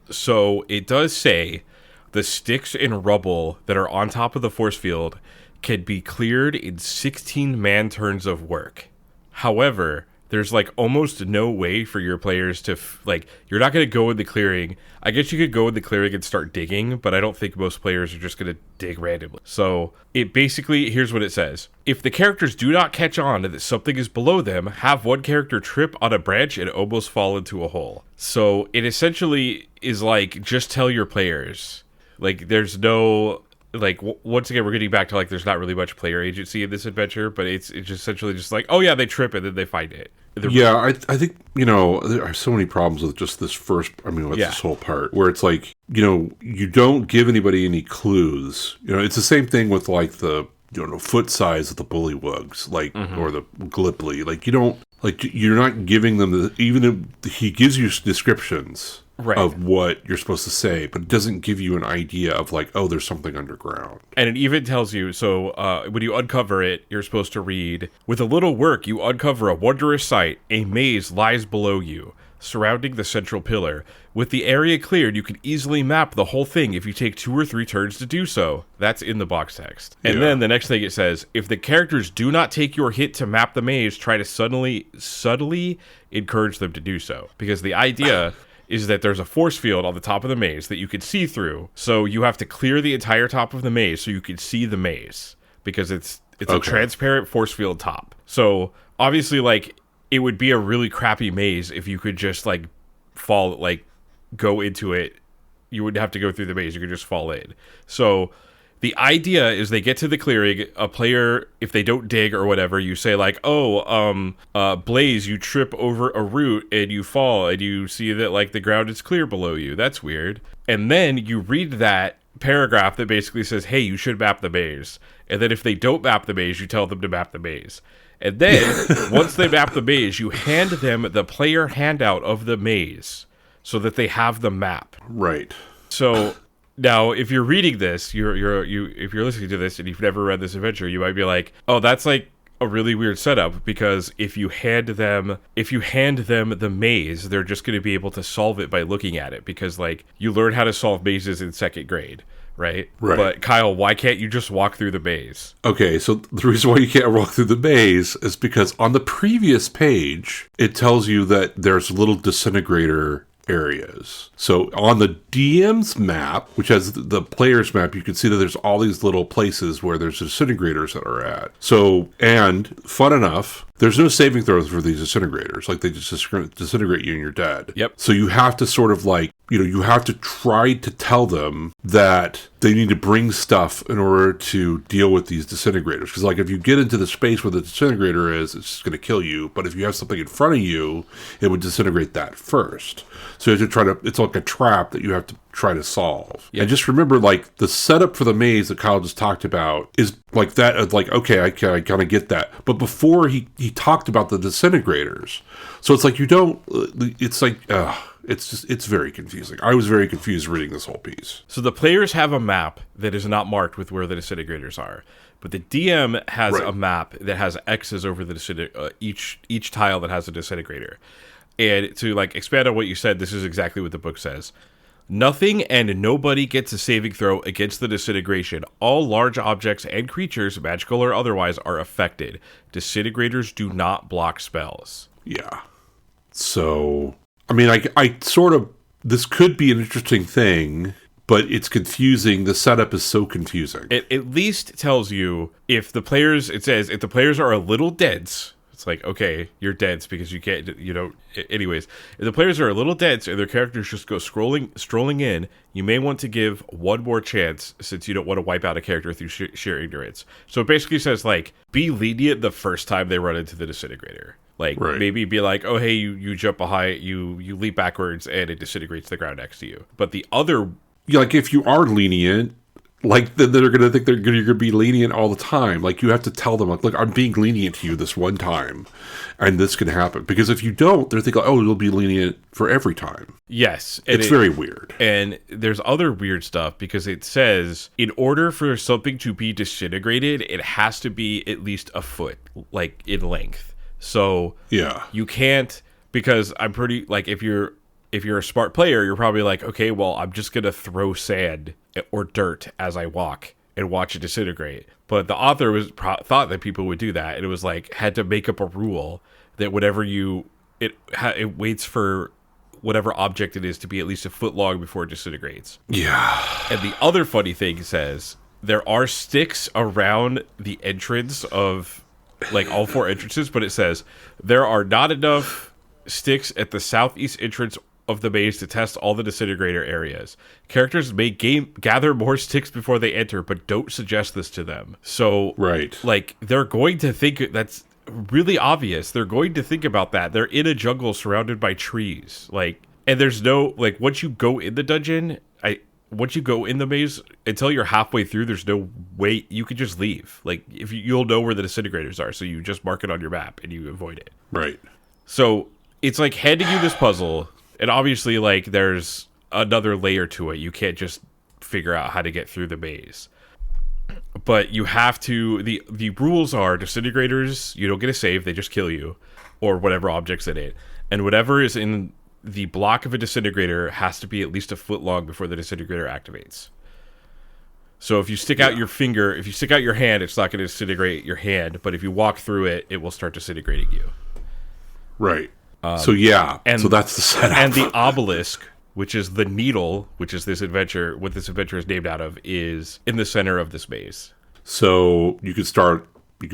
So it does say the sticks and rubble that are on top of the force field can be cleared in 16 man turns of work. However, there's, like, almost no way for your players to, you're not going to go in the clearing. I guess you could go in the clearing and start digging, but I don't think most players are just going to dig randomly. So it basically, here's what it says. If the characters do not catch on that something is below them, have one character trip on a branch and almost fall into a hole. So it essentially is, like, just tell your players. Like, there's no like once again we're getting back to like there's not really much player agency in this adventure, but it's just essentially just like, oh yeah, they trip and then they find it. Yeah, I think, there are so many problems with just this first, this whole part, where it's like, you don't give anybody any clues. It's the same thing with like the, foot size of the bullywugs, like, or the glipply. Like, you don't, like, you're not giving them even if he gives you descriptions of what you're supposed to say, but it doesn't give you an idea of like, oh, there's something underground. And it even tells you, so when you uncover it, you're supposed to read, with a little work, you uncover a wondrous sight. A maze lies below you, surrounding the central pillar. With the area cleared, you can easily map the whole thing if you take 2 or 3 turns to do so. That's in the box text. And then the next thing it says, if the characters do not take your hit to map the maze, try to subtly encourage them to do so. Because the idea is that there's a force field on the top of the maze that you can see through. So you have to clear the entire top of the maze so you can see the maze. Because it's a transparent force field top. So obviously, like, it would be a really crappy maze if you could just, like, go into it. You wouldn't have to go through the maze. You could just fall in. So the idea is they get to the clearing. A player, if they don't dig or whatever, you say like, Blaze, you trip over a root and you fall and you see that like the ground is clear below you. That's weird. And then you read that paragraph that basically says, hey, you should map the maze. And then if they don't map the maze, you tell them to map the maze. And then once they map the maze, you hand them the player handout of the maze so that they have the map. Right. So now, if you're reading this, if you're listening to this and you've never read this adventure, you might be like, oh, that's like a really weird setup, because if you hand them the maze, they're just going to be able to solve it by looking at it, because like you learn how to solve mazes in 2nd grade. Right. But Kyle, why can't you just walk through the maze? Okay, so the reason why you can't walk through the maze is because on the previous page, it tells you that there's little disintegrator areas. So on the DM's map, which has the player's map, you can see that there's all these little places where there's disintegrators that are at. So, and fun enough, there's no saving throws for these disintegrators. Like, they just disintegrate you and you're dead. Yep. So you have to sort of like, you have to try to tell them that they need to bring stuff in order to deal with these disintegrators. Because, like, if you get into the space where the disintegrator is, it's just going to kill you. But if you have something in front of you, it would disintegrate that first. So you have to try to, it's like a trap that you have to try to solve. Yep. And just remember, like, the setup for the maze that Kyle just talked about is like that, like, okay, I kind of get that. But before he talked about the disintegrators. So it's like, you don't, it's like, it's very confusing. I was very confused reading this whole piece. So the players have a map that is not marked with where the disintegrators are, but the DM has a map that has X's over the each tile that has a disintegrator. And to like expand on what you said, this is exactly what the book says. Nothing and nobody gets a saving throw against the disintegration. All large objects and creatures, magical or otherwise, are affected. Disintegrators do not block spells. Yeah. So, I mean, I sort of, this could be an interesting thing, but it's confusing. The setup is so confusing. It at least tells you if the players are a little dense, it's like, okay, you're dense because you can't, anyways. If the players are a little dense and their characters just go strolling in, you may want to give one more chance since you don't want to wipe out a character through sheer ignorance. So it basically says, like, be lenient the first time they run into the disintegrator. Like, maybe be like, oh, hey, you jump behind, you leap backwards and it disintegrates the ground next to you. But the other... Yeah, like, if you are lenient, like, then they're going to think you're going to be lenient all the time. Like, you have to tell them, like, look, I'm being lenient to you this one time, and this can happen. Because if you don't, they're thinking, oh, you'll be lenient for every time. Yes. It's very weird. And there's other weird stuff, because it says, in order for something to be disintegrated, it has to be at least a foot, like, in length. So, yeah, you can't, because I'm pretty, like, if you're a smart player, you're probably like, okay, well, I'm just going to throw sand or dirt as I walk and watch it disintegrate. But the author thought that people would do that. And it was like, had to make up a rule that whatever it waits for whatever object it is to be at least a foot long before it disintegrates. Yeah. And the other funny thing says, there are sticks around the entrance of, like, all 4 entrances, but it says, there are not enough sticks at the southeast entrance of the maze to test all the disintegrator areas. Characters may gather more sticks before they enter, but don't suggest this to them. So, right, like, they're going to think that's really obvious. They're going to think about that. They're in a jungle surrounded by trees. Like, and there's no, like, once you go in the dungeon, once you go in the maze, until you're halfway through, there's no way you could just leave. Like, if you'll know where the disintegrators are, so you just mark it on your map and you avoid it. Right. So it's like handing you this puzzle, and obviously, like, there's another layer to it. You can't just figure out how to get through the maze. But you have to, the rules are disintegrators, you don't get a save, they just kill you, or whatever object's in it. And whatever is in the block of a disintegrator has to be at least a foot long before the disintegrator activates. So if you stick out your finger, if you stick out your hand, it's not going to disintegrate your hand, but if you walk through it, it will start disintegrating you. Right. So that's the setup. And the obelisk, which is the needle, which is this adventure, what this adventure is named out of, is in the center of this maze. So you could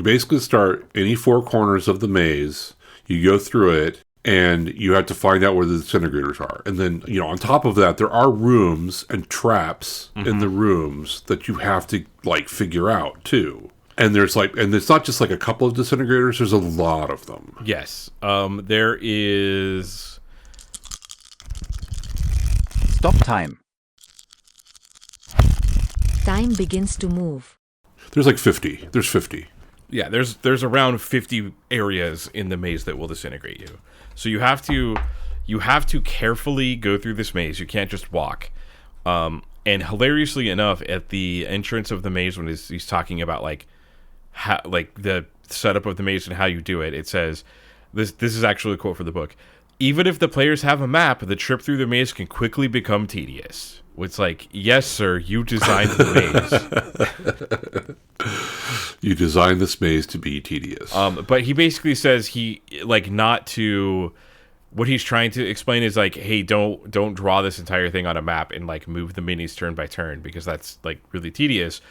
basically start any four corners of the maze, you go through it, and you have to find out where the disintegrators are. And then, on top of that, there are rooms and traps in the rooms that you have to, like, figure out, too. And there's, like, and it's not just, like, a couple of disintegrators, there's a lot of them. Yes. There is... Stop time. Time begins to move. There's, like, 50. There's 50. Yeah, there's around 50 areas in the maze that will disintegrate you. So you have to carefully go through this maze. You can't just walk. And hilariously enough, at the entrance of the maze, when he's talking about like the setup of the maze and how you do it, it says this is actually a quote from the book. Even if the players have a map, the trip through the maze can quickly become tedious. It's like, yes, sir, you designed the maze. You designed this maze to be tedious. But he basically says what he's trying to explain is like, hey, don't draw this entire thing on a map and like move the minis turn by turn, because that's like really tedious.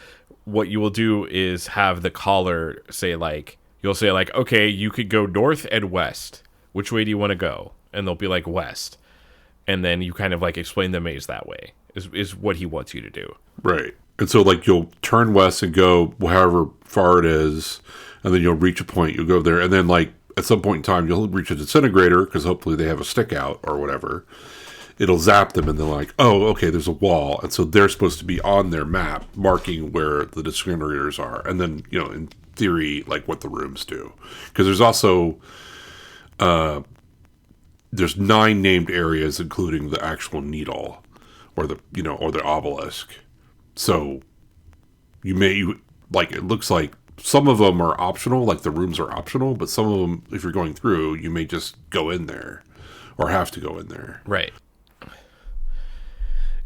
What you will do is have the caller say like, you'll say like, okay, you could go north and west. Which way do you want to go? And they'll be like west. And then you kind of like explain the maze that way is what he wants you to do. Right. And so like you'll turn west and go however far it is, and then you'll reach a point, you'll go there, and then like at some point in time you'll reach a disintegrator, because hopefully they have a stick out or whatever. It'll zap them and they're like, oh, okay, there's a wall. And so they're supposed to be on their map marking where the disintegrators are. And then, in theory, like what the rooms do. Because there's also... there's 9 named areas, including the actual needle, or the obelisk. So it looks like some of them are optional, like the rooms are optional, but some of them, if you're going through, you may just go in there, or have to go in there. Right.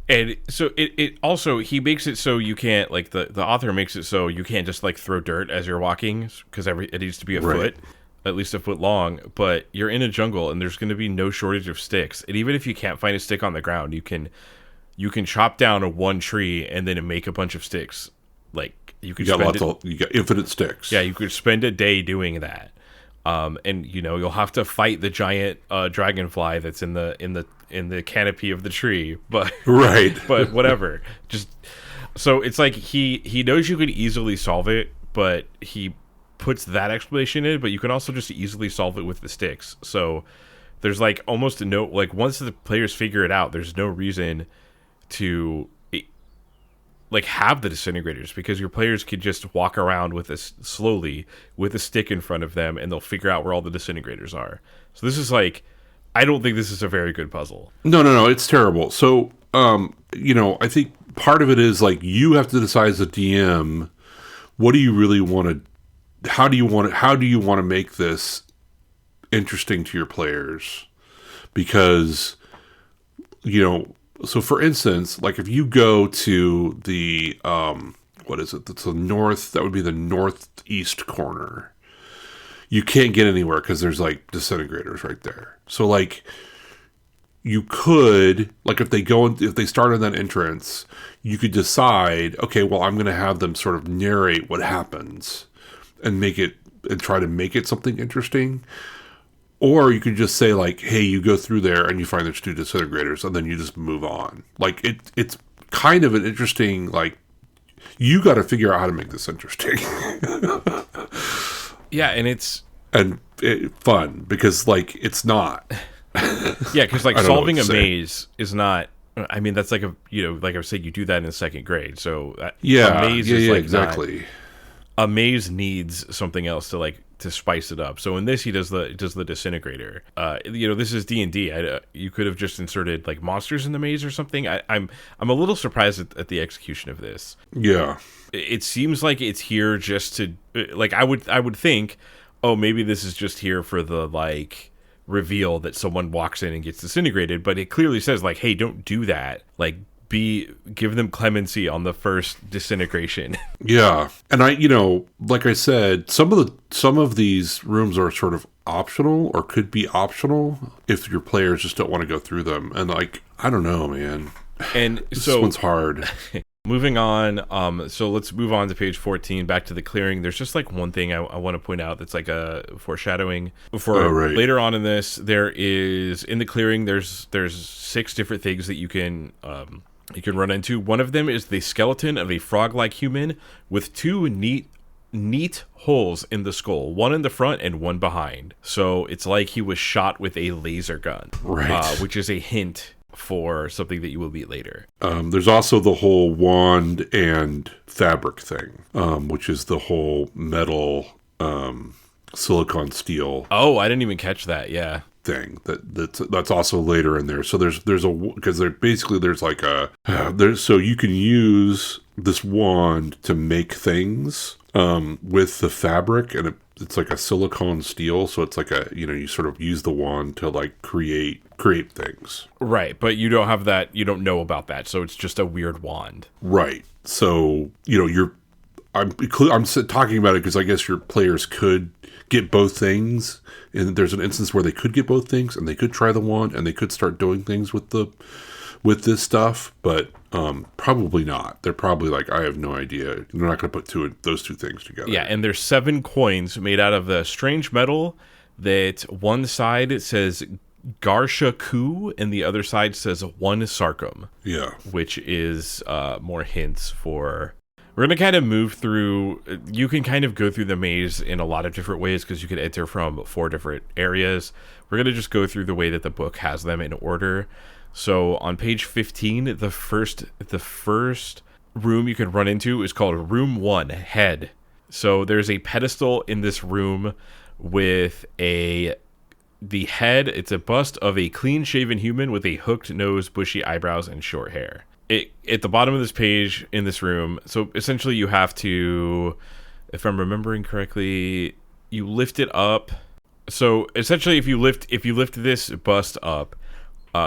And so it also, he makes it so you can't, like the author makes it so you can't just like throw dirt as you're walking, because it needs to be a foot. At least a foot long, but you're in a jungle and there's going to be no shortage of sticks. And even if you can't find a stick on the ground, you can chop down one tree and then make a bunch of sticks. Like you got infinite sticks. Yeah, you could spend a day doing that. And you'll have to fight the giant dragonfly that's in the canopy of the tree, but right. But whatever. Just so it's like he knows you could easily solve it, but he puts that explanation in, but you can also just easily solve it with the sticks. So there's like almost no, like once the players figure it out, there's no reason to like have the disintegrators, because your players could just walk around with this slowly with a stick in front of them and they'll figure out where all the disintegrators are. So this is like, I don't think this is a very good puzzle. No, it's terrible. So, I think part of it is like you have to decide as a DM, what do you really want to, how do you want to make this interesting to your players? Because, so for instance, like if you go to the, what is it? That's the north, that would be the northeast corner. You can't get anywhere because there's like disintegrators right there. So like you could, like if they start in that entrance, you could decide, okay, well, I'm going to have them sort of narrate what happens and try to make it something interesting. Or you could just say, like, hey, you go through there and you find there's 2 disintegrators, and then you just move on. Like, it's kind of an interesting, like, you got to figure out how to make this interesting. Yeah, and it's... And fun, because, like, it's not. Yeah, because, like, solving a maze is not... I mean, that's like like I was saying, you do that in 2nd grade. So a maze is like exactly. A maze needs something else to spice it up. So in this, he does the disintegrator. This is D&D. You could have just inserted like monsters in the maze or something. I'm a little surprised at the execution of this. Yeah, it seems like it's here just to like I would think, oh, maybe this is just here for the like reveal that someone walks in and gets disintegrated, but it clearly says like, hey, don't do that. Like, give them clemency on the first disintegration. Yeah. And like I said, some of these rooms are sort of optional or could be optional if your players just don't want to go through them. And like, I don't know, man. And this one's hard. Moving on, so let's move on to page 14, back to the clearing. There's just like one thing I want to point out that's like a foreshadowing. Later on in this, there is, in the clearing, there's 6 different things that you can run into. One of them is the skeleton of a frog-like human with 2 neat holes in the skull, one in the front and one behind. So it's like he was shot with a laser gun, right? Which is a hint for something that you will meet later. There's also the whole wand and fabric thing, which is the whole metal, silicon steel. Oh, I didn't even catch that. Yeah. Thing that's also later in there. So there's because there's like so you can use this wand to make things with the fabric, and it's like a silicone steel, so it's like you sort of use the wand to like create things, right? But you don't have that, you don't know about that, so it's just a weird wand, right? So I'm talking about it because I guess your players could get both things, and there's an instance where they could get both things, and they could try the wand, and they could start doing things with this stuff, but probably not. They're probably like, I have no idea. They're not going to put those two things together. Yeah, and there's 7 coins made out of a strange metal that one side says Garsha Ku, and the other side says 1 Sarkum. Yeah. Which is more hints for... We're going to kind of move through... You can kind of go through the maze in a lot of different ways because you could enter from 4 different areas. We're going to just go through the way that the book has them in order. So on page 15, the first room you can run into is called Room 1, Head. So there's a pedestal in this room with the head. It's a bust of a clean-shaven human with a hooked nose, bushy eyebrows, and short hair. At the bottom of this page in this room, so essentially you have to, if I'm remembering correctly, you lift it up. So essentially if you lift this bust up,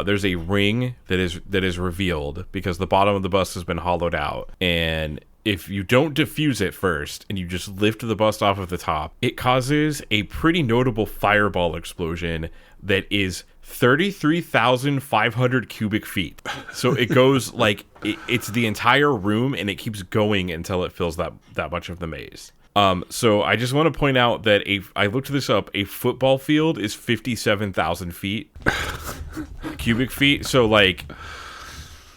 there's a ring that is revealed because the bottom of the bust has been hollowed out, and if you don't diffuse it first and you just lift the bust off of the top, it causes a pretty notable fireball explosion that is 33,500 cubic feet. So it goes like it's the entire room, and it keeps going until it fills that much of the maze. So I just want to point out that I looked this up. A football field is 57,000 feet, cubic feet. So like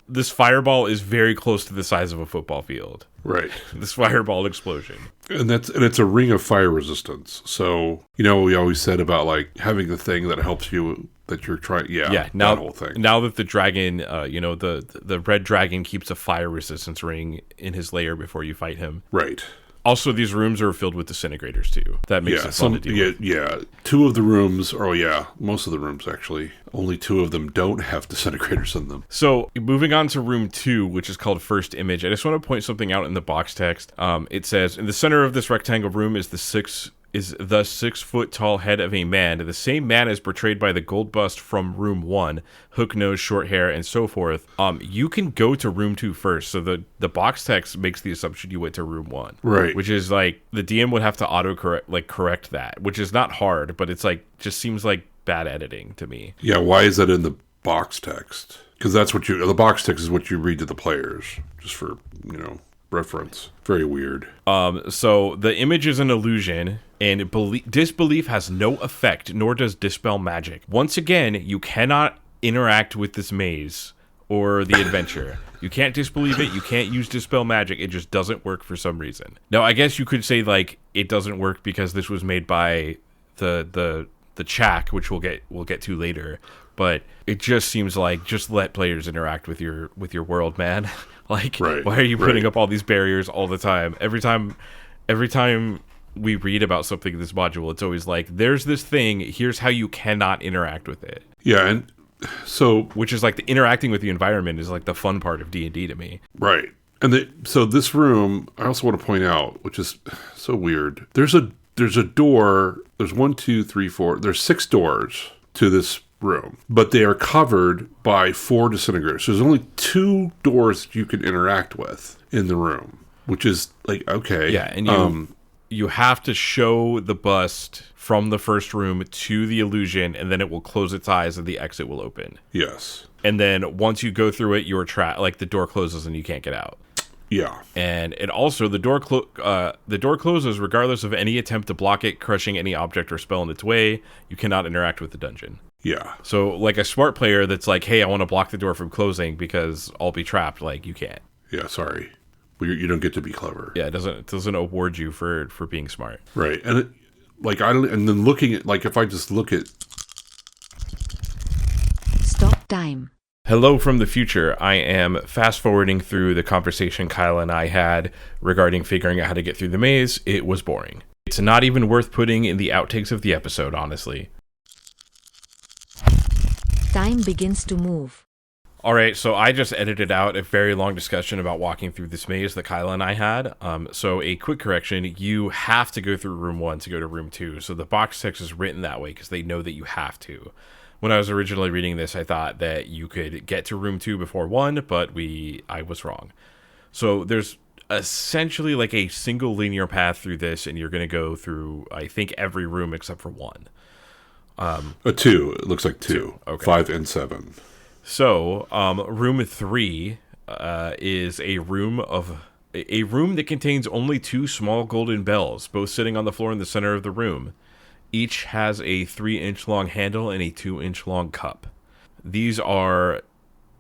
this fireball is very close to the size of a football field. Right. This fireball explosion. And it's a ring of fire resistance. So, we always said about like having the thing that helps you that you're trying. Yeah. Now, that whole thing. Now that the dragon, the red dragon keeps a fire resistance ring in his lair before you fight him. Right. Also, these rooms are filled with disintegrators, too. That makes it fun to deal with. Yeah. 2 of the rooms, most of the rooms, actually. Only 2 of them don't have disintegrators in them. So, moving on to room 2, which is called First Image, I just want to point something out in the box text. It says, in the center of this rectangle room is the 6-foot-tall head of a man. The same man is portrayed by the gold bust from room 1, hook nose, short hair, and so forth. You can go to room 2 first. So the box text makes the assumption you went to room 1. Right. Which is like, the DM would have to correct that, which is not hard, but it's like, just seems like bad editing to me. Yeah, why is that in the box text? Because that's the box text is what you read to the players, just for, reference. Very weird. So the image is an illusion, and disbelief has no effect, nor does dispel magic. Once again, you cannot interact with this maze or the adventure. You can't disbelieve it. You can't use dispel magic. It just doesn't work for some reason. Now, I guess you could say like it doesn't work because this was made by the Chak, which we'll get to later. But it just seems like just let players interact with your world, man. Like, why are you putting up all these barriers all the time? Every time we read about something in this module, it's always like, there's this thing. Here's how you cannot interact with it. Yeah, and so which is like the interacting with the environment is like the fun part of D&D to me. Right, and so this room, I also want to point out, which is so weird. There's a door. There's 1, 2, 3, 4. There's 6 doors to this room, but they are covered by 4 disintegrators. So there's only 2 doors that you can interact with in the room, which is like, okay. Yeah, and you have to show the bust from the first room to the illusion, and then it will close its eyes and the exit will open. Yes. And then once you go through it, you're trapped. Like the door closes and you can't get out. Yeah. And it also, the door closes regardless of any attempt to block it, crushing any object or spell in its way. You cannot interact with the dungeon. Yeah. So like a smart player that's like, hey, I want to block the door from closing because I'll be trapped. Like, you can't. Yeah, sorry. Well, you don't get to be clever. Yeah, it doesn't award you for being smart. Right. And and then looking at, like, if I just look at... Stop time. Hello from the future. I am fast forwarding through the conversation Kyle and I had regarding figuring out how to get through the maze. It was boring. It's not even worth putting in the outtakes of the episode, honestly. Time begins to move. All right, so I just edited out a very long discussion about walking through this maze that Kyla and I had. So a quick correction, you have to go through room 1 to go to room 2. So the box text is written that way because they know that you have to. When I was originally reading this, I thought that you could get to room 2 before 1, but I was wrong. So there's essentially like a single linear path through this, and you're going to go through, I think, every room except for 1. A 2. It looks like 2. Okay. 5 and 7. So, room 3 is a room that contains only 2 small golden bells, both sitting on the floor in the center of the room. Each has a 3-inch long handle and a 2-inch long cup. These are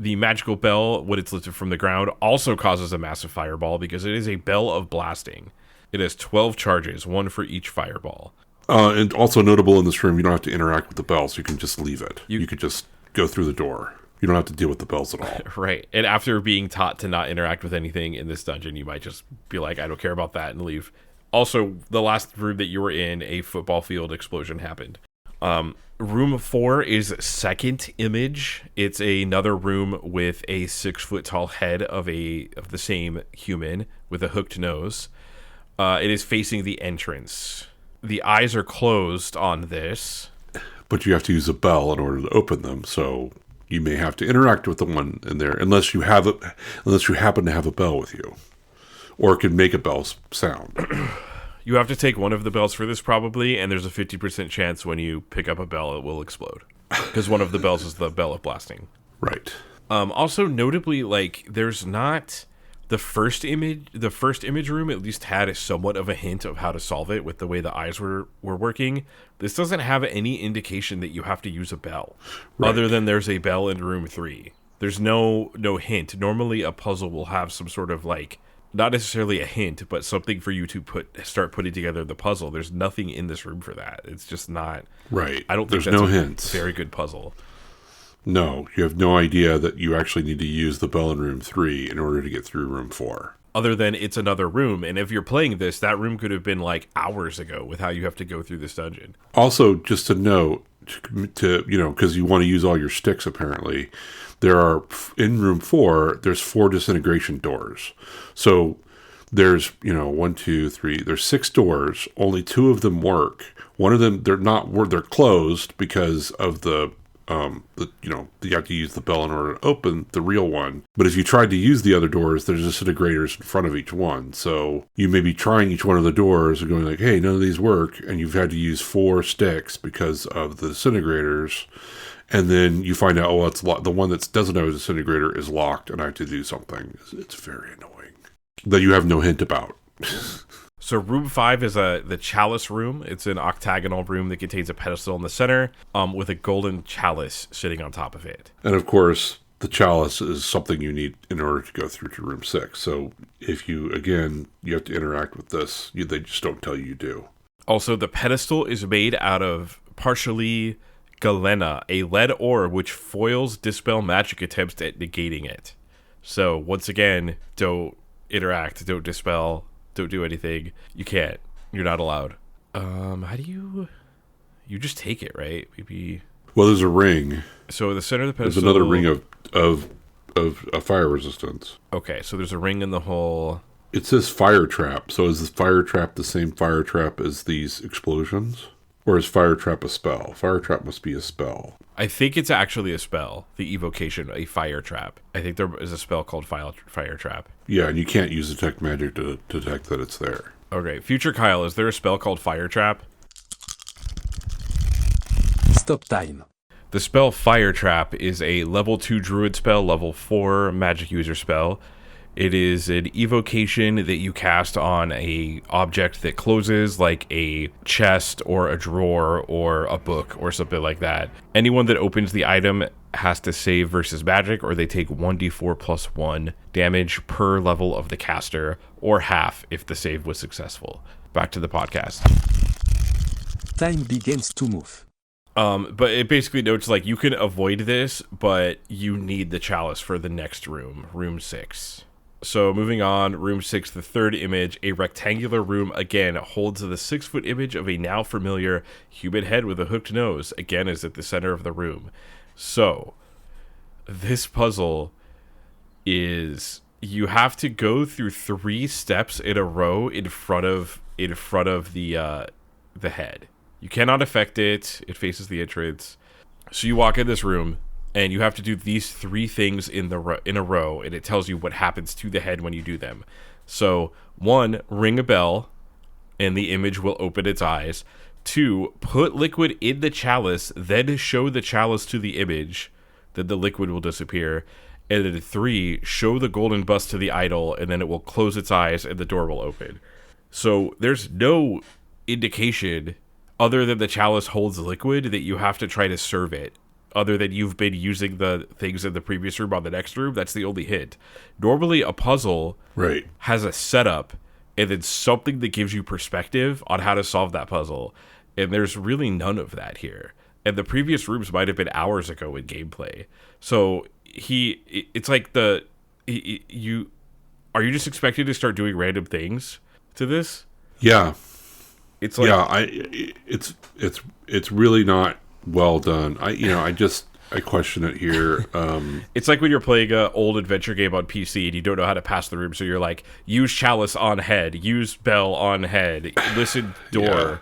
the magical bell. When it's lifted from the ground, also causes a massive fireball because it is a bell of blasting. It has 12 charges, 1 for each fireball. And also notable in this room, you don't have to interact with the bells. You can just leave it. You could just go through the door. You don't have to deal with the bells at all. Right. And after being taught to not interact with anything in this dungeon, you might just be like, I don't care about that, and leave. Also, the last room that you were in, a football field explosion happened. Room 4 is second image. It's another room with a 6-foot-tall head of the same human with a hooked nose. It is facing the entrance. The eyes are closed on this. But you have to use a bell in order to open them, so you may have to interact with the one in there unless you happen to have a bell with you, or it can make a bell sound. You have to take one of the bells for this probably, and there's a 50% chance when you pick up a bell it will explode because one of the bells is the bell of blasting. Right. Also, notably, like, there's not the first image room at least had somewhat of a hint of how to solve it with the way the eyes were working. This doesn't have any indication that you have to use a bell, other than there's a bell in room 3. There's no hint. Normally, a puzzle will have some sort of, like, not necessarily a hint, but something for you to start putting together the puzzle. There's nothing in this room for that. It's just not. Right. I don't think there's that's no a hints. Very good puzzle. No, you have no idea that you actually need to use the bell in room 3 in order to get through room 4. Other than it's another room, and if you're playing this, that room could have been like hours ago with how you have to go through this dungeon. Also, just to note, because you want to use all your sticks apparently, there are, in room 4, there's 4 disintegration doors. So there's, 1, 2, 3, there's 6 doors, only 2 of them work. One of them, they're closed because of you have to use the bell in order to open the real one. But if you tried to use the other doors, there's disintegrators in front of each one. So you may be trying each one of the doors and going like, hey, none of these work. And you've had to use 4 sticks because of the disintegrators. And then you find out, it's the one that doesn't have a disintegrator is locked and I have to do something. It's very annoying. that you have no hint about. So room 5 is the chalice room. It's an octagonal room that contains a pedestal in the center with a golden chalice sitting on top of it. And of course, the chalice is something you need in order to go through to room 6. So if you have to interact with this, they just don't tell you do. Also, the pedestal is made out of partially galena, a lead ore which foils dispel magic attempts at negating it. So once again, don't interact, don't dispel, don't do anything. You can't. You're not allowed. How do you just take it, right? Maybe. Well, there's a ring. So in the center of the pedestal, there's another ring of fire resistance. Okay, so there's a ring in the hole. It says fire trap. So is this fire trap the same fire trap as these explosions? Or is fire trap a spell? Fire trap must be a spell. I think it's actually a spell. The evocation, a fire trap. I think there is a spell called fire trap. Yeah, and you can't use detect magic to detect that it's there. Okay, future Kyle, is there a spell called fire trap? Stop time. The spell Fire Trap is a level 2 druid spell, level 4 magic user spell. It is an evocation that you cast on a object that closes, like a chest or a drawer or a book or something like that. Anyone that opens the item has to save versus magic, or they take 1d4 plus 1 damage per level of the caster, or half if the save was successful. Back to the podcast. Time begins to move. But it basically notes, like, you can avoid this, but you need the chalice for the next room, room 6. So moving on, room 6, the third image, a rectangular room, again, holds the 6-foot image of a now familiar human head with a hooked nose, again, is at the center of the room. So, this puzzle is, you have to go through 3 steps in a row in front of the head. You cannot affect it. It faces the entrance. So you walk in this room, and you have to do these 3 things in a row, and it tells you what happens to the head when you do them. So, 1, ring a bell, and the image will open its eyes. 2, put liquid in the chalice, then show the chalice to the image, then the liquid will disappear. And then 3, show the golden bust to the idol, and then it will close its eyes, and the door will open. So, there's no indication other than the chalice holds liquid that you have to try to serve it. Other than you've been using the things in the previous room on the next room, that's the only hint. Normally, a puzzle has a setup and then something that gives you perspective on how to solve that puzzle. And there's really none of that here. And the previous rooms might have been hours ago in gameplay. So it's like are you just expected to start doing random things to this? Yeah. It's like, it's really not well done. I question it here. It's like when you're playing an old adventure game on PC and you don't know how to pass the room, so you're like, use chalice on head, use bell on head, listen door,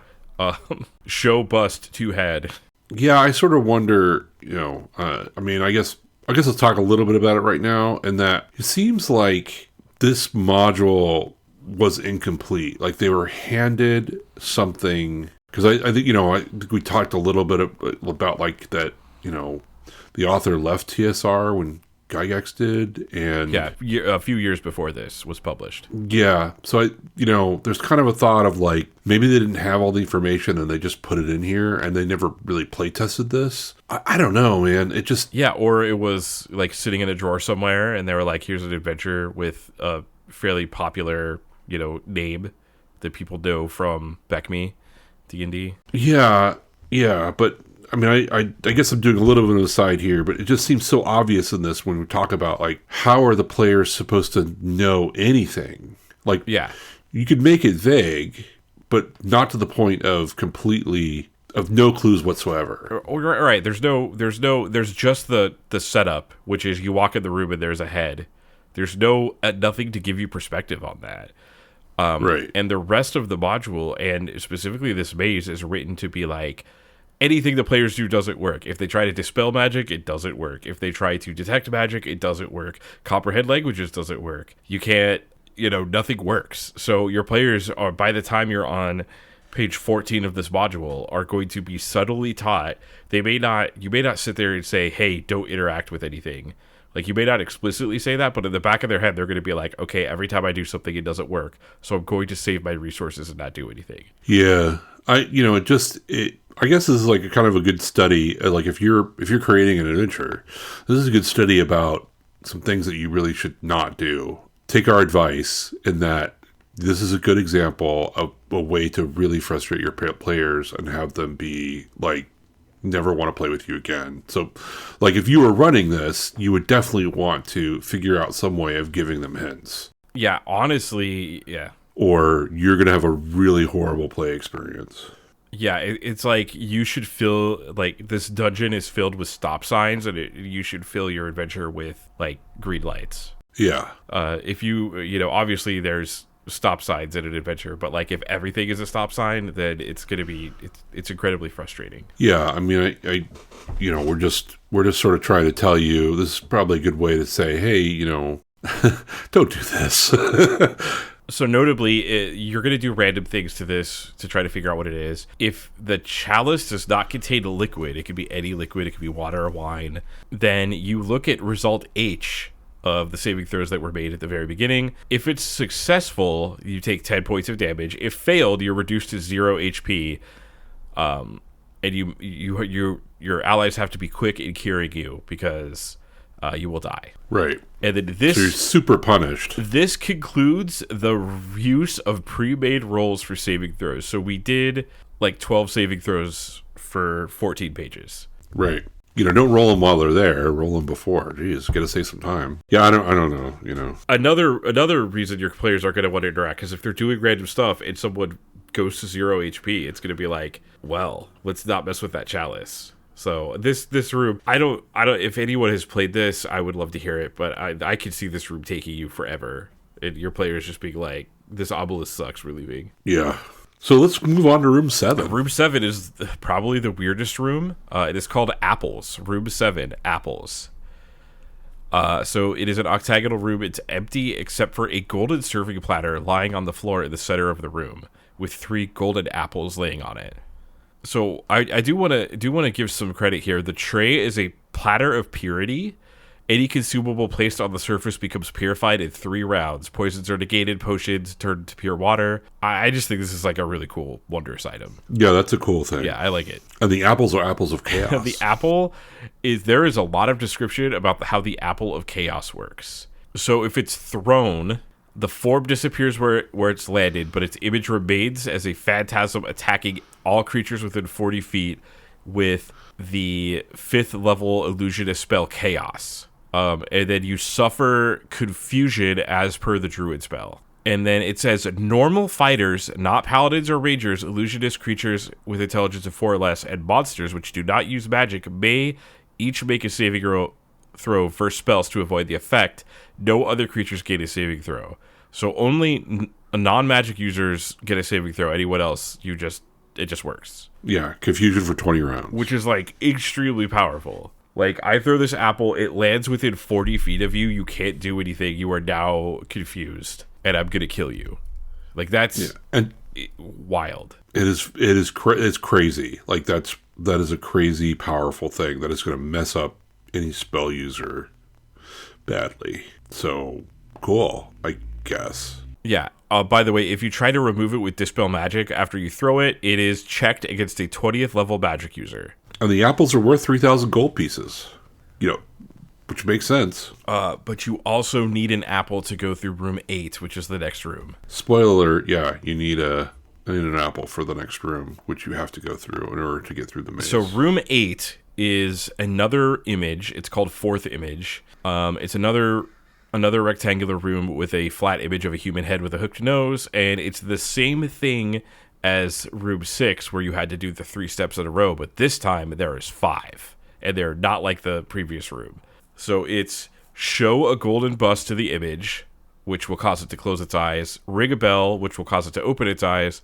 show bust to head. Yeah, I sort of wonder, I guess let's talk a little bit about it right now, and that it seems like this module was incomplete. Like they were handed something, because I think, I think we talked a little bit about like that, the author left TSR when Gygax did, and a few years before this was published. Yeah, so there's kind of a thought of like maybe they didn't have all the information and they just put it in here and they never really play tested this. I don't know, man. It just or it was like sitting in a drawer somewhere and they were like, here's an adventure with a fairly popular name that people know from BECME, D&D. Yeah, but I mean, I guess I'm doing a little bit of an aside here, but it just seems so obvious in this when we talk about, like, how are the players supposed to know anything? Like, you could make it vague, but not to the point of no clues whatsoever. Right. There's just the setup, which is you walk in the room and there's a head. There's nothing to give you perspective on that. Right. And the rest of the module, and specifically this maze, is written to be like, anything the players do doesn't work. If they try to dispel magic, it doesn't work. If they try to detect magic, it doesn't work. Comprehend languages doesn't work. You can't, nothing works. So your players are, by the time you're on page 14 of this module, are going to be subtly taught. You may not sit there and say, hey, don't interact with anything. Like, you may not explicitly say that, but in the back of their head, they're going to be like, okay, every time I do something, it doesn't work. So I'm going to save my resources and not do anything. Yeah. I guess this is like a kind of a good study. Like if you're creating an adventure, this is a good study about some things that you really should not do. Take our advice in that this is a good example of a way to really frustrate your players and have them be like, never want to play with you again. So like if you were running this, you would definitely want to figure out some way of giving them hints. Yeah, honestly, yeah. Or you're going to have a really horrible play experience. Yeah, it's like you should fill, like, this dungeon is filled with stop signs, and you should fill your adventure with, like, green lights. Yeah. If obviously there's stop signs in an adventure, but, like, if everything is a stop sign, then it's going to be, it's incredibly frustrating. Yeah, I mean, we're just sort of trying to tell you, this is probably a good way to say, hey, don't do this. So notably, you're going to do random things to this to try to figure out what it is. If the chalice does not contain a liquid, it could be any liquid, it could be water or wine, then you look at result H of the saving throws that were made at the very beginning. If it's successful, you take 10 points of damage. If failed, you're reduced to 0 HP, and your allies have to be quick in curing you because you will die. Right. And then this, so you're super punished. This concludes the use of pre-made rolls for saving throws. So we did like 12 saving throws for 14 pages. Right. Don't roll them while they're there. Roll them before. Jeez, got to save some time. Yeah, I don't know. Another reason your players are going to want to interact, because if they're doing random stuff and someone goes to 0 HP, it's going to be like, well, let's not mess with that chalice. So this room, I don't. If anyone has played this, I would love to hear it. But I could see this room taking you forever. And your players just being like, "This obelisk sucks. We're leaving." Yeah. So let's move on to room 7. Room 7 is probably the weirdest room. It is called Apples. Room 7, Apples. So it is an octagonal room. It's empty except for a golden serving platter lying on the floor in the center of the room, with 3 golden apples laying on it. So I do want to give some credit here. The tray is a platter of purity. Any consumable placed on the surface becomes purified in 3 rounds. Poisons are negated, potions turned to pure water. I just think this is like a really cool, wondrous item. Yeah, that's a cool thing. Yeah, I like it. And the apples are apples of chaos. The apple there is a lot of description about how the apple of chaos works. So if it's thrown, the form disappears where it's landed, but its image remains as a phantasm attacking all creatures within 40 feet with the 5th level illusionist spell Chaos. And then you suffer confusion as per the druid spell. And then it says normal fighters, not paladins or rangers, illusionist creatures with intelligence of 4 or less, and monsters which do not use magic may each make a saving throw for spells to avoid the effect. No other creatures gain a saving throw. So only non-magic users get a saving throw. Anyone else, it just works. Yeah, confusion for 20 rounds. Which is like extremely powerful. Like, I throw this apple, it lands within 40 feet of you, you can't do anything, you are now confused, and I'm gonna kill you. Like, that's wild. It's crazy. Like, that is a crazy, powerful thing that is gonna mess up any spell user badly. So, cool, I guess. Yeah. By the way, if you try to remove it with Dispel Magic after you throw it, it is checked against a 20th level magic user. And the apples are worth 3,000 gold pieces. Which makes sense. But you also need an apple to go through room 8, which is the next room. Spoiler alert, yeah, you need an apple for the next room, which you have to go through in order to get through the maze. So room 8 is another image. It's called 4th image. It's another rectangular room with a flat image of a human head with a hooked nose, and it's the same thing as room 6, where you had to do the 3 steps in a row, but this time there is 5, and they're not like the previous room. So it's show a golden bust to the image, which will cause it to close its eyes, ring a bell, which will cause it to open its eyes,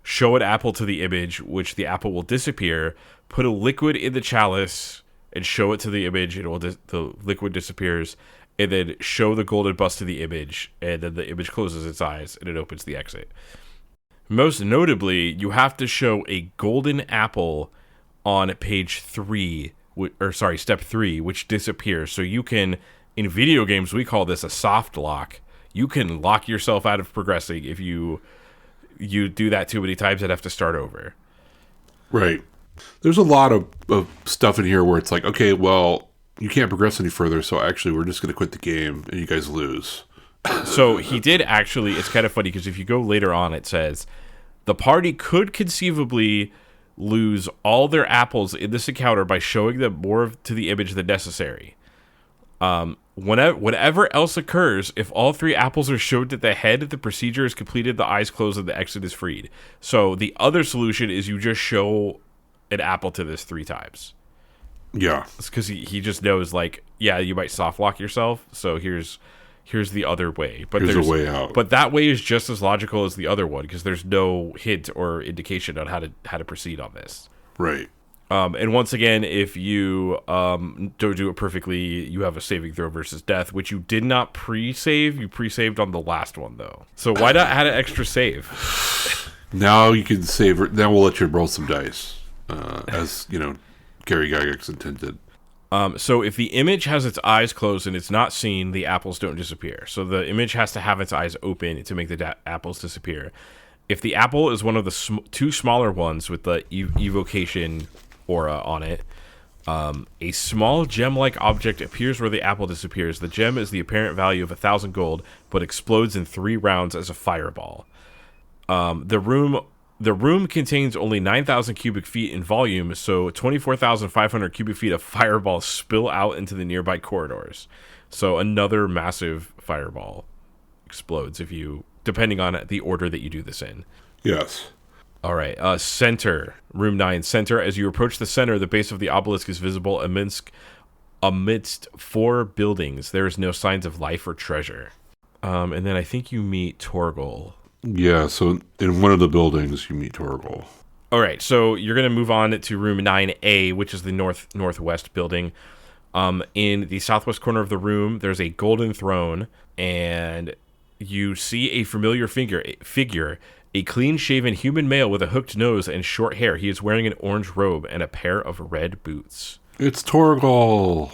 show an apple to the image, which the apple will disappear, put a liquid in the chalice, and show it to the image, the liquid disappears, and then show the golden bust to the image, and then the image closes its eyes, and it opens the exit. Most notably, you have to show a golden apple on page 3, step 3, which disappears. So you can In video games, we call this a soft lock. You can lock yourself out of progressing if you do that too many times and have to start over. Right. There's a lot of stuff in here where it's like, okay, well, you can't progress any further, so actually we're just going to quit the game and you guys lose. So he did actually, it's kind of funny because if you go later on, it says, the party could conceivably lose all their apples in this encounter by showing them more to the image than necessary. Whatever else occurs, if all 3 apples are showed at the head, the procedure is completed, the eyes close, and the exit is freed. So the other solution is you just show an apple to this 3 times. Yeah. It's because he just knows, like, yeah, you might soft lock yourself, so here's the other way. But Here's there's a way out. But that way is just as logical as the other one because there's no hint or indication on how to proceed on this. Right. And once again, if you don't do it perfectly, you have a saving throw versus death, which you did not pre-save. You pre-saved on the last one, though. So why not add an extra save? Now you can save. Now we'll let you roll some dice, as Gary Gygax intended. So if the image has its eyes closed and it's not seen, the apples don't disappear. So the image has to have its eyes open to make the apples disappear. If the apple is one of the 2 smaller ones with the evocation aura on it, a small gem-like object appears where the apple disappears. The gem is the apparent value of 1,000 gold, but explodes in 3 rounds as a fireball. The room contains only 9,000 cubic feet in volume, so 24,500 cubic feet of fireballs spill out into the nearby corridors. So another massive fireball explodes depending on the order that you do this in. Yes. All right. Center. Room 9. Center. As you approach the center, the base of the obelisk is visible amidst 4 buildings. There is no signs of life or treasure. And then I think you meet Torgal. Yeah, so in one of the buildings, you meet Torgal. All right, so you're going to move on to room 9A, which is the northwest building. In the southwest corner of the room, there's a golden throne, and you see a familiar figure, a clean-shaven human male with a hooked nose and short hair. He is wearing an orange robe and a pair of red boots. It's Torgal.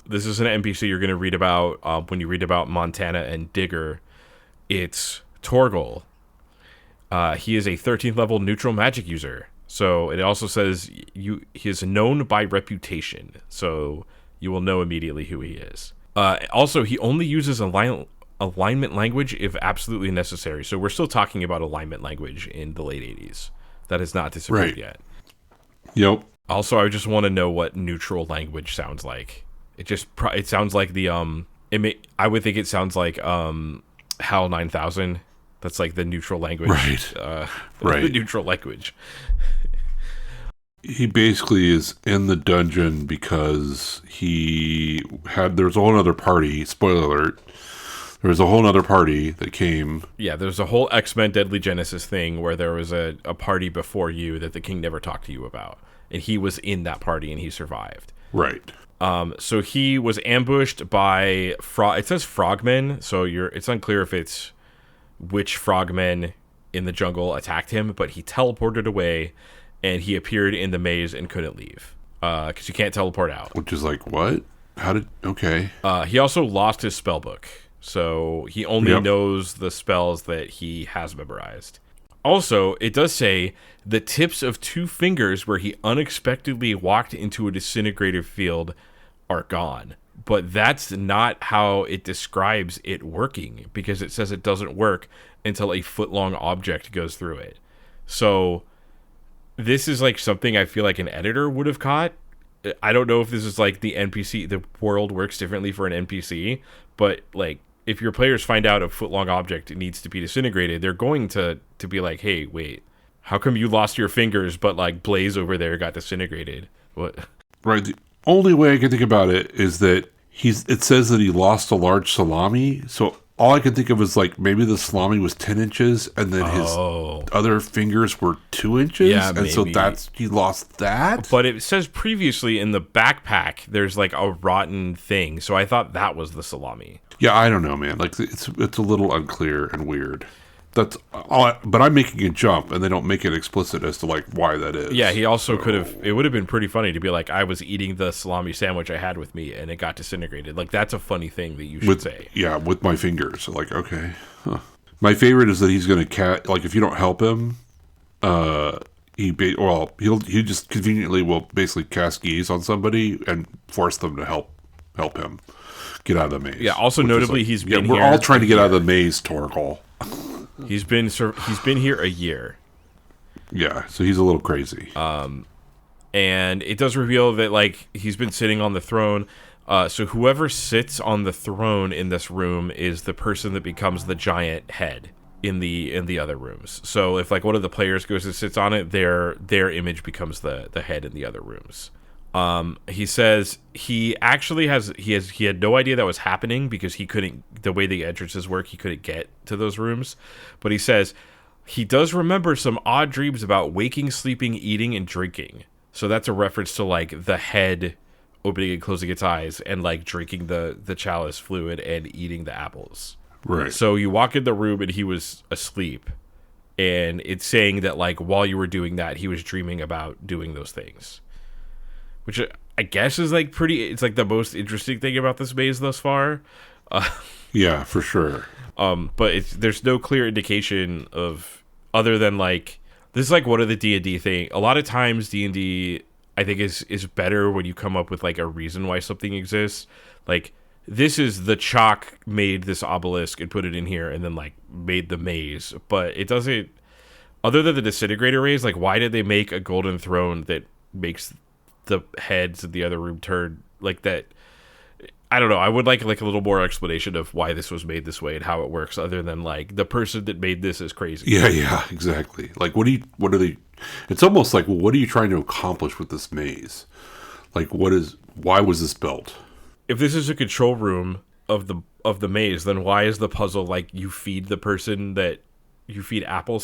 This is an NPC you're going to read about when you read about Montana and Digger. It's Torgal. He is a 13th level neutral magic user. So it also says he is known by reputation. So you will know immediately who he is. Also, he only uses alignment language if absolutely necessary. So we're still talking about alignment language in the late 80s. That has not disappeared yet. Yep. Also, I just want to know what neutral language sounds like. It sounds like the I would think it sounds like HAL 9000. That's like the neutral language. Right. Right. The neutral language. He basically is in the dungeon because there's a whole other party. Spoiler alert. There was a whole other party that came. Yeah, there's a whole X-Men Deadly Genesis thing where there was a party before you that the king never talked to you about. And he was in that party and he survived. Right. So he was ambushed by it says frogmen, so it's unclear if it's which frogmen in the jungle attacked him, but he teleported away and he appeared in the maze and couldn't leave because you can't teleport out. Which is like, what? Okay. He also lost his spell book, so he only knows the spells that he has memorized. Also, it does say the tips of 2 fingers where he unexpectedly walked into a disintegrated field are gone. But that's not how it describes it working, because it says it doesn't work until a foot-long object goes through it. So this is like something I feel like an editor would have caught. I don't know if this is like the NPC, the world works differently for an NPC, but like if your players find out a foot-long object needs to be disintegrated, they're going to be like, hey, wait, how come you lost your fingers, but like Blaze over there got disintegrated? What? Right. The only way I can think about it is that it says that he lost a large salami. So all I can think of is like maybe the salami was 10 inches and then his other fingers were 2 inches. Yeah, and so he lost that. But it says previously in the backpack, there's like a rotten thing. So I thought that was the salami. Yeah, I don't know, man. Like it's a little unclear and weird. That's all. But I'm making a jump, and they don't make it explicit as to like why that is. Yeah, he also could have. It would have been pretty funny to be like, I was eating the salami sandwich I had with me, and it got disintegrated. Like that's a funny thing that you should say. Yeah, with my fingers. Like, okay. Huh. My favorite is that he's going to like if you don't help him, he just conveniently will basically cast gaze on somebody and force them to help him get out of the maze. Yeah. Also, notably, like, he's been. We're all trying to get out of the maze, Torgal. He's been here a year. Yeah, so he's a little crazy. And it does reveal that like he's been sitting on the throne. So whoever sits on the throne in this room is the person that becomes the giant head in the other rooms. So if like one of the players goes and sits on it, their image becomes the head in the other rooms. He says he actually he had no idea that was happening because he couldn't, the way the entrances work, he couldn't get to those rooms. But he says he does remember some odd dreams about waking, sleeping, eating, and drinking. So that's a reference to like the head opening and closing its eyes and like drinking the chalice fluid and eating the apples. Right. So you walk in the room and he was asleep. And it's saying that like while you were doing that, he was dreaming about doing those things. Which I guess is like it's like the most interesting thing about this maze thus far. Yeah, for sure. But there's no clear indication of, other than like, this is like one of the D&D thing. A lot of times D&D, I think is better when you come up with like a reason why something exists. Like this is the chalk made this obelisk and put it in here and then like made the maze. But it doesn't, other than the disintegrator rays, like why did they make a golden throne that makes the heads in the other room turn like that? I don't know. I would like a little more explanation of why this was made this way and how it works, other than like the person that made this is crazy. Yeah, exactly. Like what are they? It's almost like, well, what are you trying to accomplish with this maze? Like why was this built? If this is a control room of the maze, then why is the puzzle like you feed apples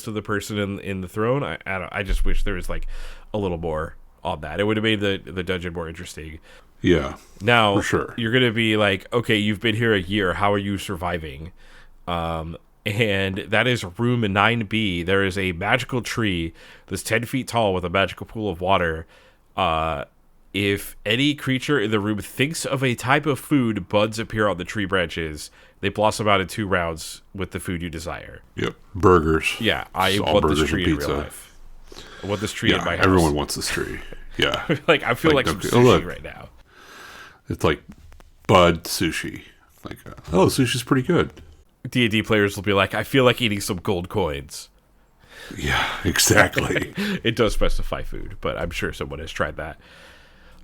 to the person in the throne? I just wish there was like a little more on that. It would have made the dungeon more interesting. Yeah. Now, for sure. You're going to be like, okay, you've been here a year. How are you surviving? And that is room 9B. There is a magical tree that's 10 feet tall with a magical pool of water. If any creature in the room thinks of a type of food, buds appear on the tree branches. They blossom out in 2 rounds with the food you desire. Yep. Burgers. Yeah, I want this tree in real life. I want this tree in my house. Everyone wants this tree. Yeah. Like I feel like some sushi right now. It's like bud sushi. Like, sushi's pretty good. D&D players will be like, I feel like eating some gold coins. Yeah, exactly. It does specify food, but I'm sure someone has tried that.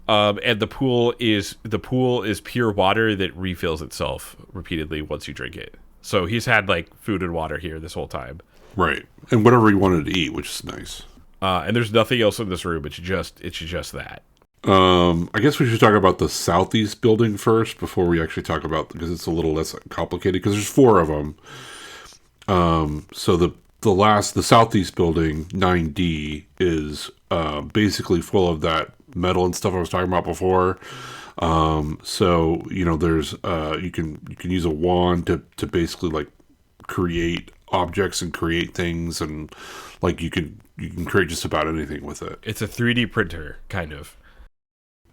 And the pool is pure water that refills itself repeatedly once you drink it. So he's had like food and water here this whole time. Right. And whatever he wanted to eat, which is nice. And there's nothing else in this room. It's just that. I guess we should talk about the southeast building first before we actually talk about, because it's a little less complicated because there's 4 of them. So the southeast building 9D is basically full of that metal and stuff I was talking about before. So there's you can use a wand to basically like create objects and create things, and like you can create just about anything with it. It's a 3D printer kind of.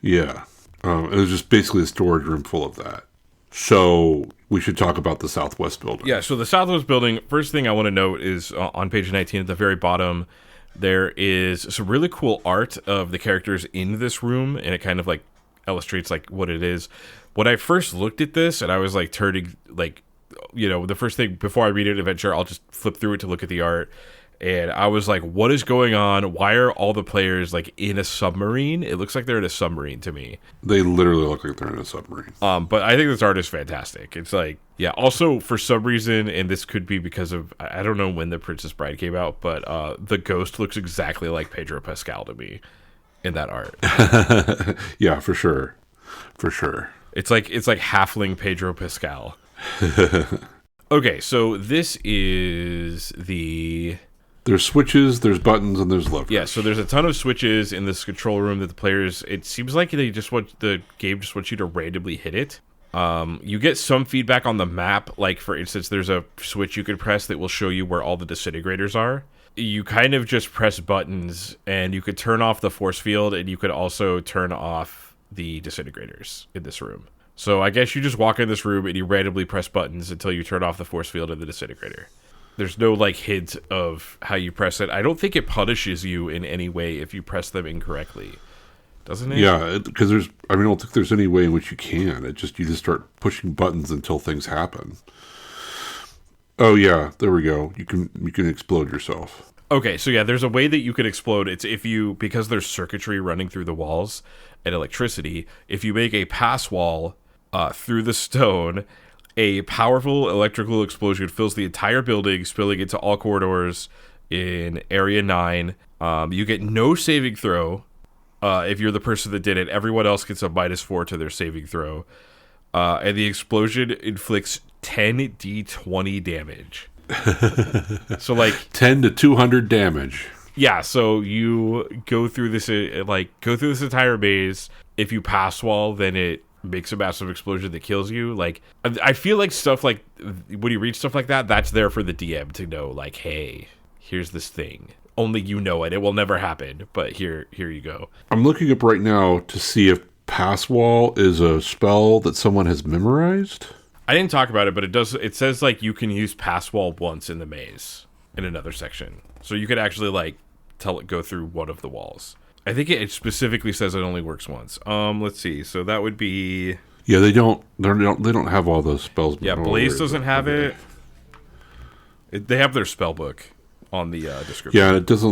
Yeah. It was just basically a storage room full of that. So we should talk about the southwest building. Yeah, so the southwest building, first thing I want to note is on page 19 at the very bottom, there is some really cool art of the characters in this room, and it kind of like illustrates like what it is. When I first looked at this and I was like turning like, the first thing before I read an adventure, I'll just flip through it to look at the art. And I was like, what is going on? Why are all the players like in a submarine? It looks like they're in a submarine to me. They literally look like they're in a submarine. But I think this art is fantastic. It's like, yeah, also for some reason, and this could be because of, I don't know when The Princess Bride came out, but the ghost looks exactly like Pedro Pascal to me in that art. Yeah, for sure. For sure. It's like halfling Pedro Pascal. Okay, so this is There's switches, there's buttons, and there's levers. Yeah, so there's a ton of switches in this control room that the players, it seems like the game just wants you to randomly hit it. You get some feedback on the map. Like, for instance, there's a switch you could press that will show you where all the disintegrators are. You kind of just press buttons, and you could turn off the force field, and you could also turn off the disintegrators in this room. So I guess you just walk in this room, and you randomly press buttons until you turn off the force field and the disintegrator. There's no, like, hint of how you press it. I don't think it punishes you in any way if you press them incorrectly. Doesn't it? Yeah, because I don't think there's any way in which you can. You just start pushing buttons until things happen. Oh yeah, there we go. You can explode yourself. Okay, so yeah, there's a way that you could explode. It's because there's circuitry running through the walls and electricity. If you make a pass wall through the stone, a powerful electrical explosion fills the entire building, spilling into all corridors in Area 9. You get no saving throw. If you're the person that did it, everyone else gets a -4 to their saving throw. And the explosion inflicts 10 d20 damage. So, like... 10 to 200 damage. Yeah, so you go through this entire maze. If you pass wall, then it makes a massive explosion that kills you. Like, I feel like stuff like... When you read stuff like that, that's there for the DM to know, like, hey, here's this thing. Only you know it. It will never happen, but here you go. I'm looking up right now to see if Pass Wall is a spell that someone has memorized. I didn't talk about it, but it does. It says like you can use Pass Wall once in the maze in another section, so you could actually like tell it go through one of the walls. I think it specifically says it only works once. Let's see. So that would be. Yeah, they don't have all those spells. Yeah, Blaze doesn't have it. They have their spell book on the description. Yeah, and it doesn't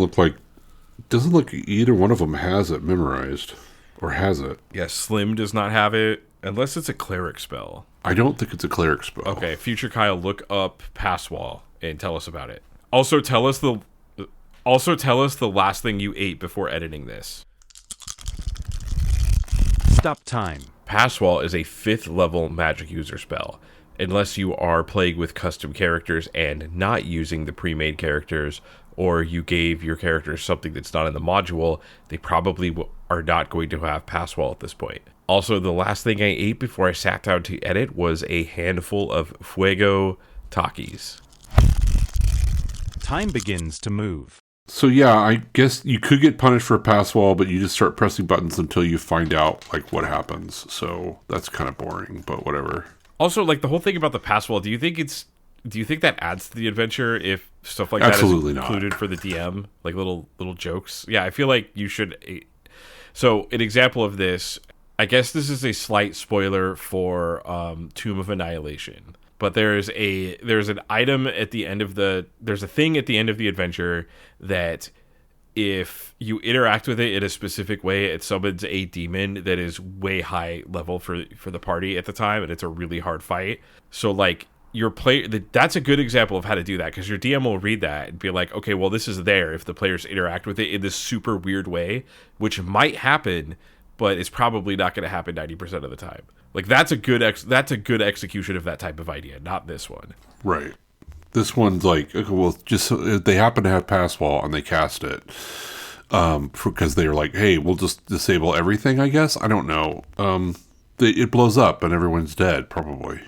look either one of them has it memorized or has it. Yeah, Slim does not have it unless it's a cleric spell. I don't think it's a cleric spell. Okay, future Kyle, look up Pass Wall and tell us about it. Also tell us the last thing you ate before editing this. Stop time. Pass Wall is a 5th level magic user spell. Unless you are playing with custom characters and not using the pre-made characters, or you gave your characters something that's not in the module, they probably are not going to have Pass Wall at this point. Also, the last thing I ate before I sat down to edit was a handful of Fuego Takis. Time begins to move. So yeah, I guess you could get punished for a Pass Wall, but you just start pressing buttons until you find out like what happens. So that's kind of boring, but whatever. Also, like the whole thing about the Pass Wall, do you think that adds to the adventure if stuff like Absolutely that is included for the DM, like little jokes? Yeah, I feel like you should. So an example of this, I guess this is a slight spoiler for Tomb of Annihilation, but there's an item at the end of there's a thing at the end of the adventure that if you interact with it in a specific way, it summons a demon that is way high level for the party at the time, and it's a really hard fight. So like your that's a good example of how to do that, because your DM will read that and be like, okay, well this is there if the players interact with it in this super weird way, which might happen, but it's probably not going to happen 90% of the time. Like that's a good execution of that type of idea, not this one. Right. This one's like, okay, well, just they happen to have Pass Wall and they cast it because they were like, hey, we'll just disable everything, I guess. I don't know. It blows up and everyone's dead, probably.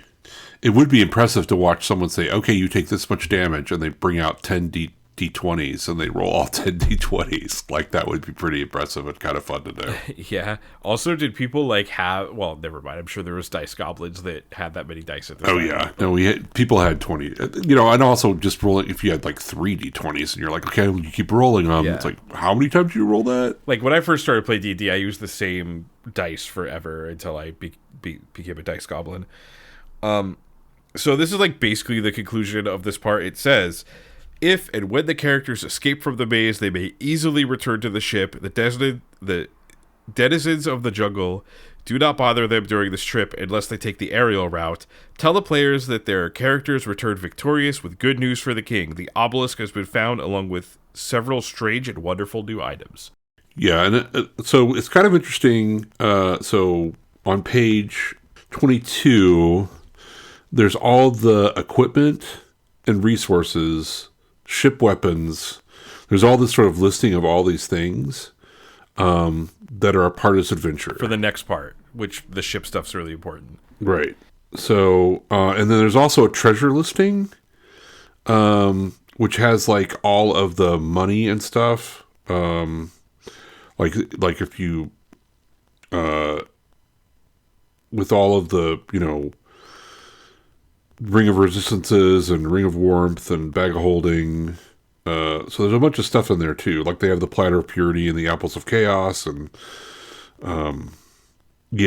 It would be impressive to watch someone say, okay, you take this much damage, and they bring out 10 D20s and they roll all 10 D20s. Like, that would be pretty impressive and kind of fun to do. Yeah. Also, did people like have, well, never mind. I'm sure there was dice goblins that had that many dice at the time. Oh, yeah. No, people had 20. And also just rolling, if you had like 3 D20s and you're like, okay, well, you keep rolling them. Yeah. It's like, how many times do you roll that? Like, when I first started playing D&D, I used the same dice forever until I became a dice goblin. So this is like basically the conclusion of this part. It says, if and when the characters escape from the maze, they may easily return to the ship. The denizens of the jungle do not bother them during this trip unless they take the aerial route. Tell the players that their characters returned victorious with good news for the king. The obelisk has been found along with several strange and wonderful new items. Yeah, and so it's kind of interesting. So on page 22, there's all the equipment and resources, ship weapons. There's all this sort of listing of all these things. that are a part of this adventure. For the next part, which the ship stuff's really important. Right. So, and then there's also a treasure listing, which has like all of the money and stuff. Like if you, with all of the, Ring of Resistances and Ring of Warmth and Bag of Holding. So there's a bunch of stuff in there too. Like they have the Platter of Purity and the Apples of Chaos and,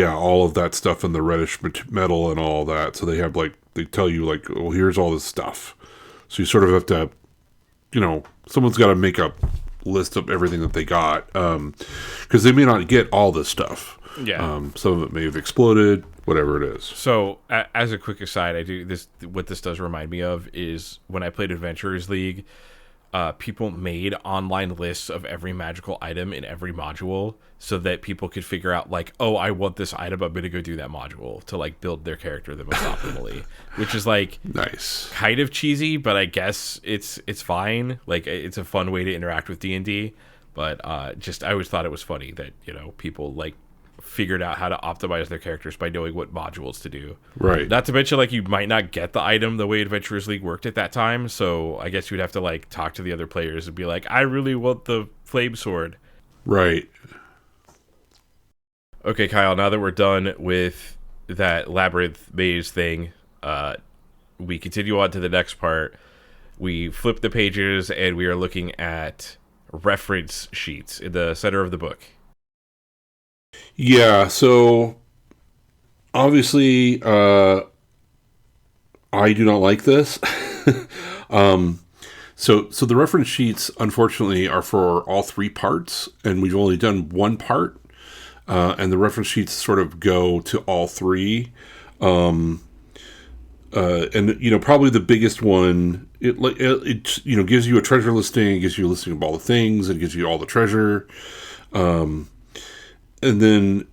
all of that stuff in the reddish metal and all that. So they have they tell you well, here's all this stuff. So you sort of have to, someone's got to make a list of everything that they got. Because they may not get all this stuff. Yeah. Some of it may have exploded, whatever it is. So as a quick aside, what this does remind me of is when I played Adventurers League, people made online lists of every magical item in every module so that people could figure out I want this item, I'm going to go do that module to build their character the most optimally, which is nice, kind of cheesy, but I guess it's fine. It's a fun way to interact with D&D, but I always thought it was funny that, people figured out how to optimize their characters by knowing what modules to do. Right. Not to mention, you might not get the item the way Adventurers League worked at that time, so I guess you'd have to, talk to the other players and be like, I really want the flame sword. Right. Okay, Kyle, now that we're done with that labyrinth maze thing, we continue on to the next part. We flip the pages, and we are looking at reference sheets in the center of the book. Yeah, so obviously I do not like this. So the reference sheets, unfortunately, are for all three parts, and we've only done one part, and the reference sheets sort of go to all three. And probably the biggest one, it gives you a treasure listing, it gives you a listing of all the things, it gives you all the treasure. And then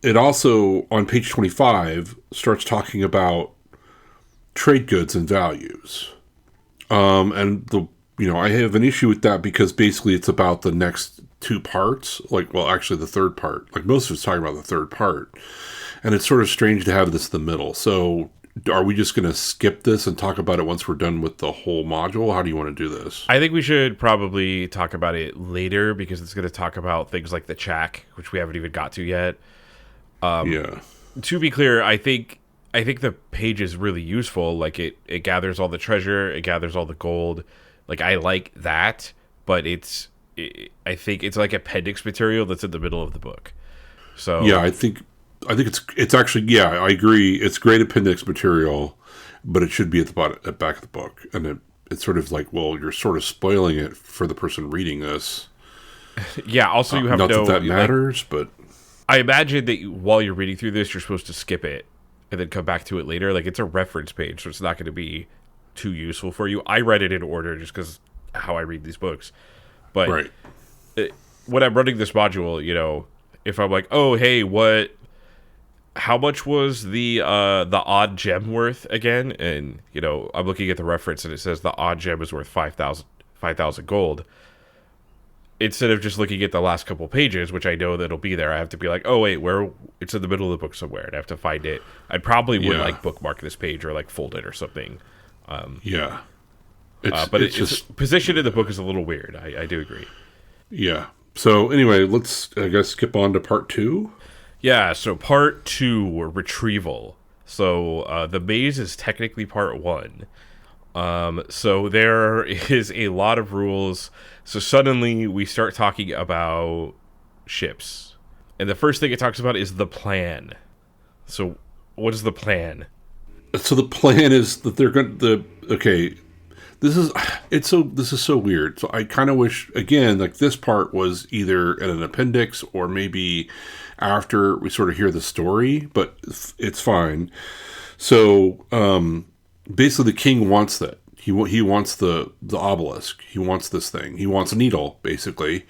it also, on page 25, starts talking about trade goods and values. And I have an issue with that because basically it's about the next two parts. Actually the third part. Most of it's talking about the third part. And it's sort of strange to have this in the middle. So are we just going to skip this and talk about it once we're done with the whole module? How do you want to do this? I think we should probably talk about it later because it's going to talk about things like the chack, which we haven't even got to yet. Yeah. To be clear, I think the page is really useful. It gathers all the treasure, it gathers all the gold. I like that, but I think it's appendix material that's in the middle of the book. So yeah, I think it's actually, I agree. It's great appendix material, but it should be at the back of the book. And it's sort of you're sort of spoiling it for the person reading this. Yeah. Also, you have not that matters, but I imagine that while you're reading through this, you're supposed to skip it and then come back to it later. It's a reference page, so it's not going to be too useful for you. I read it in order just because how I read these books. But right. When I'm running this module, if I'm like, oh, hey, how much was the odd gem worth again? And I'm looking at the reference and it says the odd gem is worth 5,000 gold. Instead of just looking at the last couple pages, which I know that'll be there, I have to be like, oh wait, where? It's in the middle of the book somewhere, and I have to find it. I probably would bookmark this page or fold it or something. Yeah, it's position in the book is a little weird. I do agree. Yeah. So anyway, let's skip on to part 2. Yeah, so part 2, retrieval. So the maze is technically part 1. So there is a lot of rules. So suddenly we start talking about ships. And the first thing it talks about is the plan. So what is the plan? So the plan is that they're going to... Okay, this is so weird. So I kind of wish, again, this part was either in an appendix or maybe after we sort of hear the story, but it's fine. So basically the king wants that. He wants the obelisk. He wants this thing. He wants a needle, basically.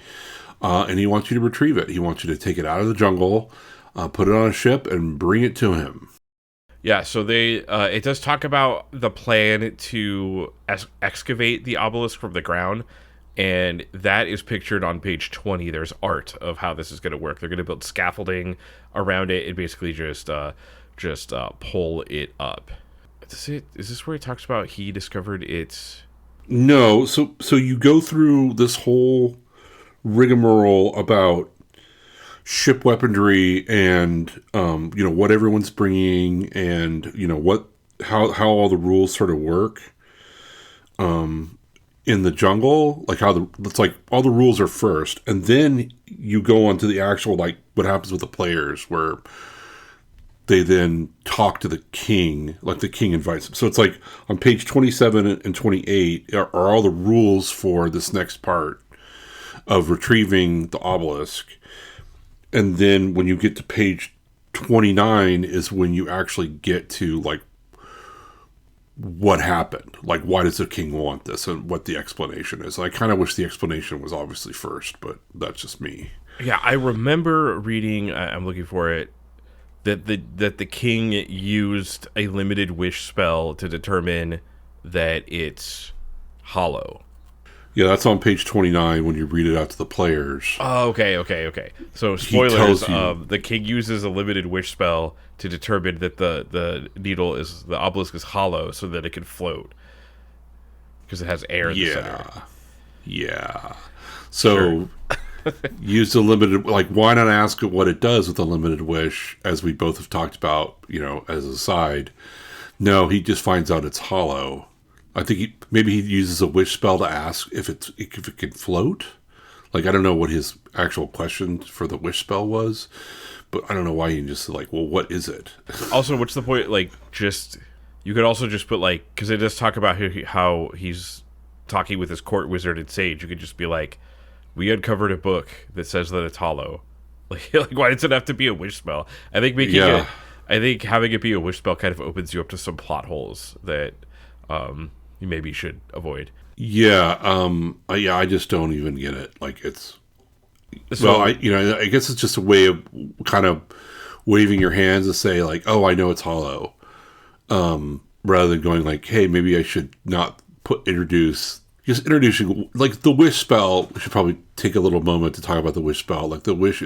And he wants you to retrieve it. He wants you to take it out of the jungle, put it on a ship, and bring it to him. Yeah, so it does talk about the plan to excavate the obelisk from the ground, And that is pictured on page 20. There's art of how this is going to work. They're going to build scaffolding around it and basically just pull it up. Is this where he talks about he discovered its... No, so you go through this whole rigmarole about ship weaponry and what everyone's bringing and how all the rules sort of work in the jungle, like it's like all the rules are first, and then you go on to the actual, like, what happens with the players, where they then talk to the king, like the king invites them. So it's like on page 27 and 28 are all the rules for this next part of retrieving the obelisk. And then when you get to page 29 is when you actually get to, like, what happened. Like, why does the king want this and what the explanation is. I kind of wish the explanation was obviously first, but that's just me. Yeah, I remember reading, I'm looking for it, that the king used a limited wish spell to determine that it's hollow. Yeah, that's on page 29 when you read it out to the players. Oh, okay. So spoilers, the king uses a limited wish spell to determine that the obelisk is hollow so that it can float. Because it has air in the center. Yeah. So use a limited, like, why not ask it what it does with a limited wish, as we both have talked about, as a side. No, he just finds out it's hollow. I think maybe he uses a wish spell to ask if it can float. Like, I don't know what his actual question for the wish spell was, but I don't know why he just like, well, what is it? Also, what's the point? Like, you could also just put, like, because it does talk about how he's talking with his court wizard and sage. You could just be like, we uncovered a book that says that it's hollow. Like why does it have to be a wish spell? I think having it be a wish spell kind of opens you up to some plot holes that you maybe should avoid. I just don't even get it. Like, it's I guess it's just a way of kind of waving your hands to say, like, oh, I know it's hollow, rather than going like, hey, maybe I should not introducing, like, the wish spell. We should probably take a little moment to talk about the wish spell. Like, the wish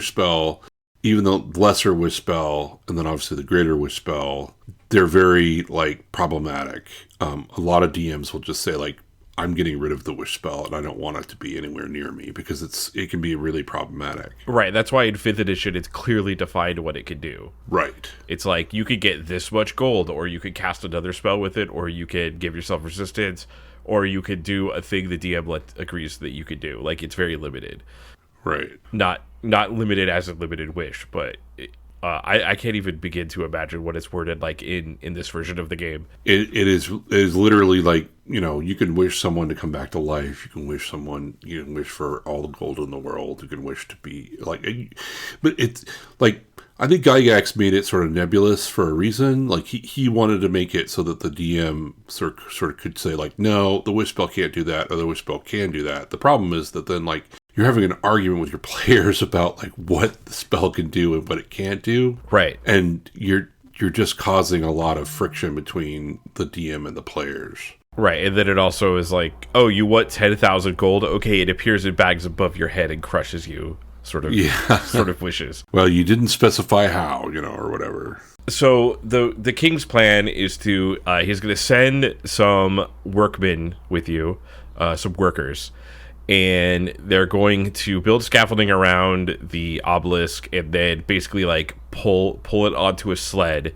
spell, even the lesser wish spell and then obviously the greater wish spell, they're very, like, problematic. A lot of DMs will just say, like, I'm getting rid of the wish spell and I don't want it to be anywhere near me, because it can be really problematic. Right, that's why in 5th edition it's clearly defined what it can do. Right. It's like, you could get this much gold, or you could cast another spell with it, or you could give yourself resistance, or you could do a thing the DM agrees that you could do. Like, it's very limited. Right. Not limited as a limited wish, but I can't even begin to imagine what it's worded like in this version of the game. It is literally like, you can wish someone to come back to life. You can wish for all the gold in the world. You can wish to be like, but it's like, I think Gygax made it sort of nebulous for a reason. Like, he wanted to make it so that the DM sort of could say, like, no, the wish spell can't do that, or the wish spell can do that. The problem is that then, like, you're having an argument with your players about, like, what the spell can do and what it can't do. Right. And you're just causing a lot of friction between the DM and the players. Right, and then it also is like, oh, you want 10,000 gold? Okay, it appears in bags above your head and crushes you. Sort of wishes. Well, you didn't specify how, or whatever. So the king's plan is to he's going to send some workmen with you, some workers, and they're going to build scaffolding around the obelisk, and then basically, like, pull it onto a sled,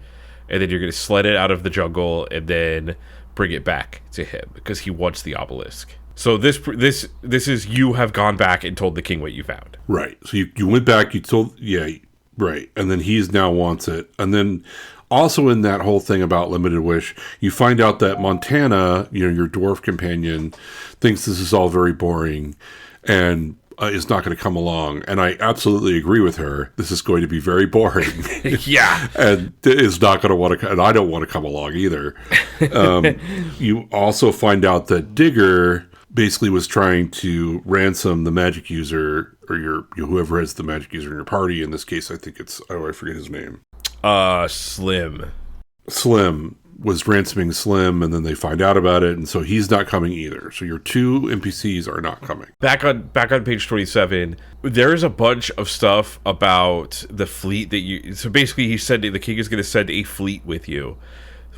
and then you're going to sled it out of the jungle, and then bring it back to him because he wants the obelisk. So this is, you have gone back and told the king what you found. Right. So you went back, you told, right. And then he's now wants it. And then also in that whole thing about limited wish, you find out that Montana, your dwarf companion, thinks this is all very boring and is not going to come along. And I absolutely agree with her. This is going to be very boring. Yeah. And is not going to want to, and I don't want to come along either. You also find out that Digger basically was trying to ransom the magic user, or whoever has the magic user in your party. In this case, I think it's, I forget his name. Slim. was ransoming Slim, and then they find out about it, and so he's not coming either. So your 2 NPCs are not coming. Back on page 27, there's a bunch of stuff about the fleet that you. So basically, he said the king is going to send a fleet with you,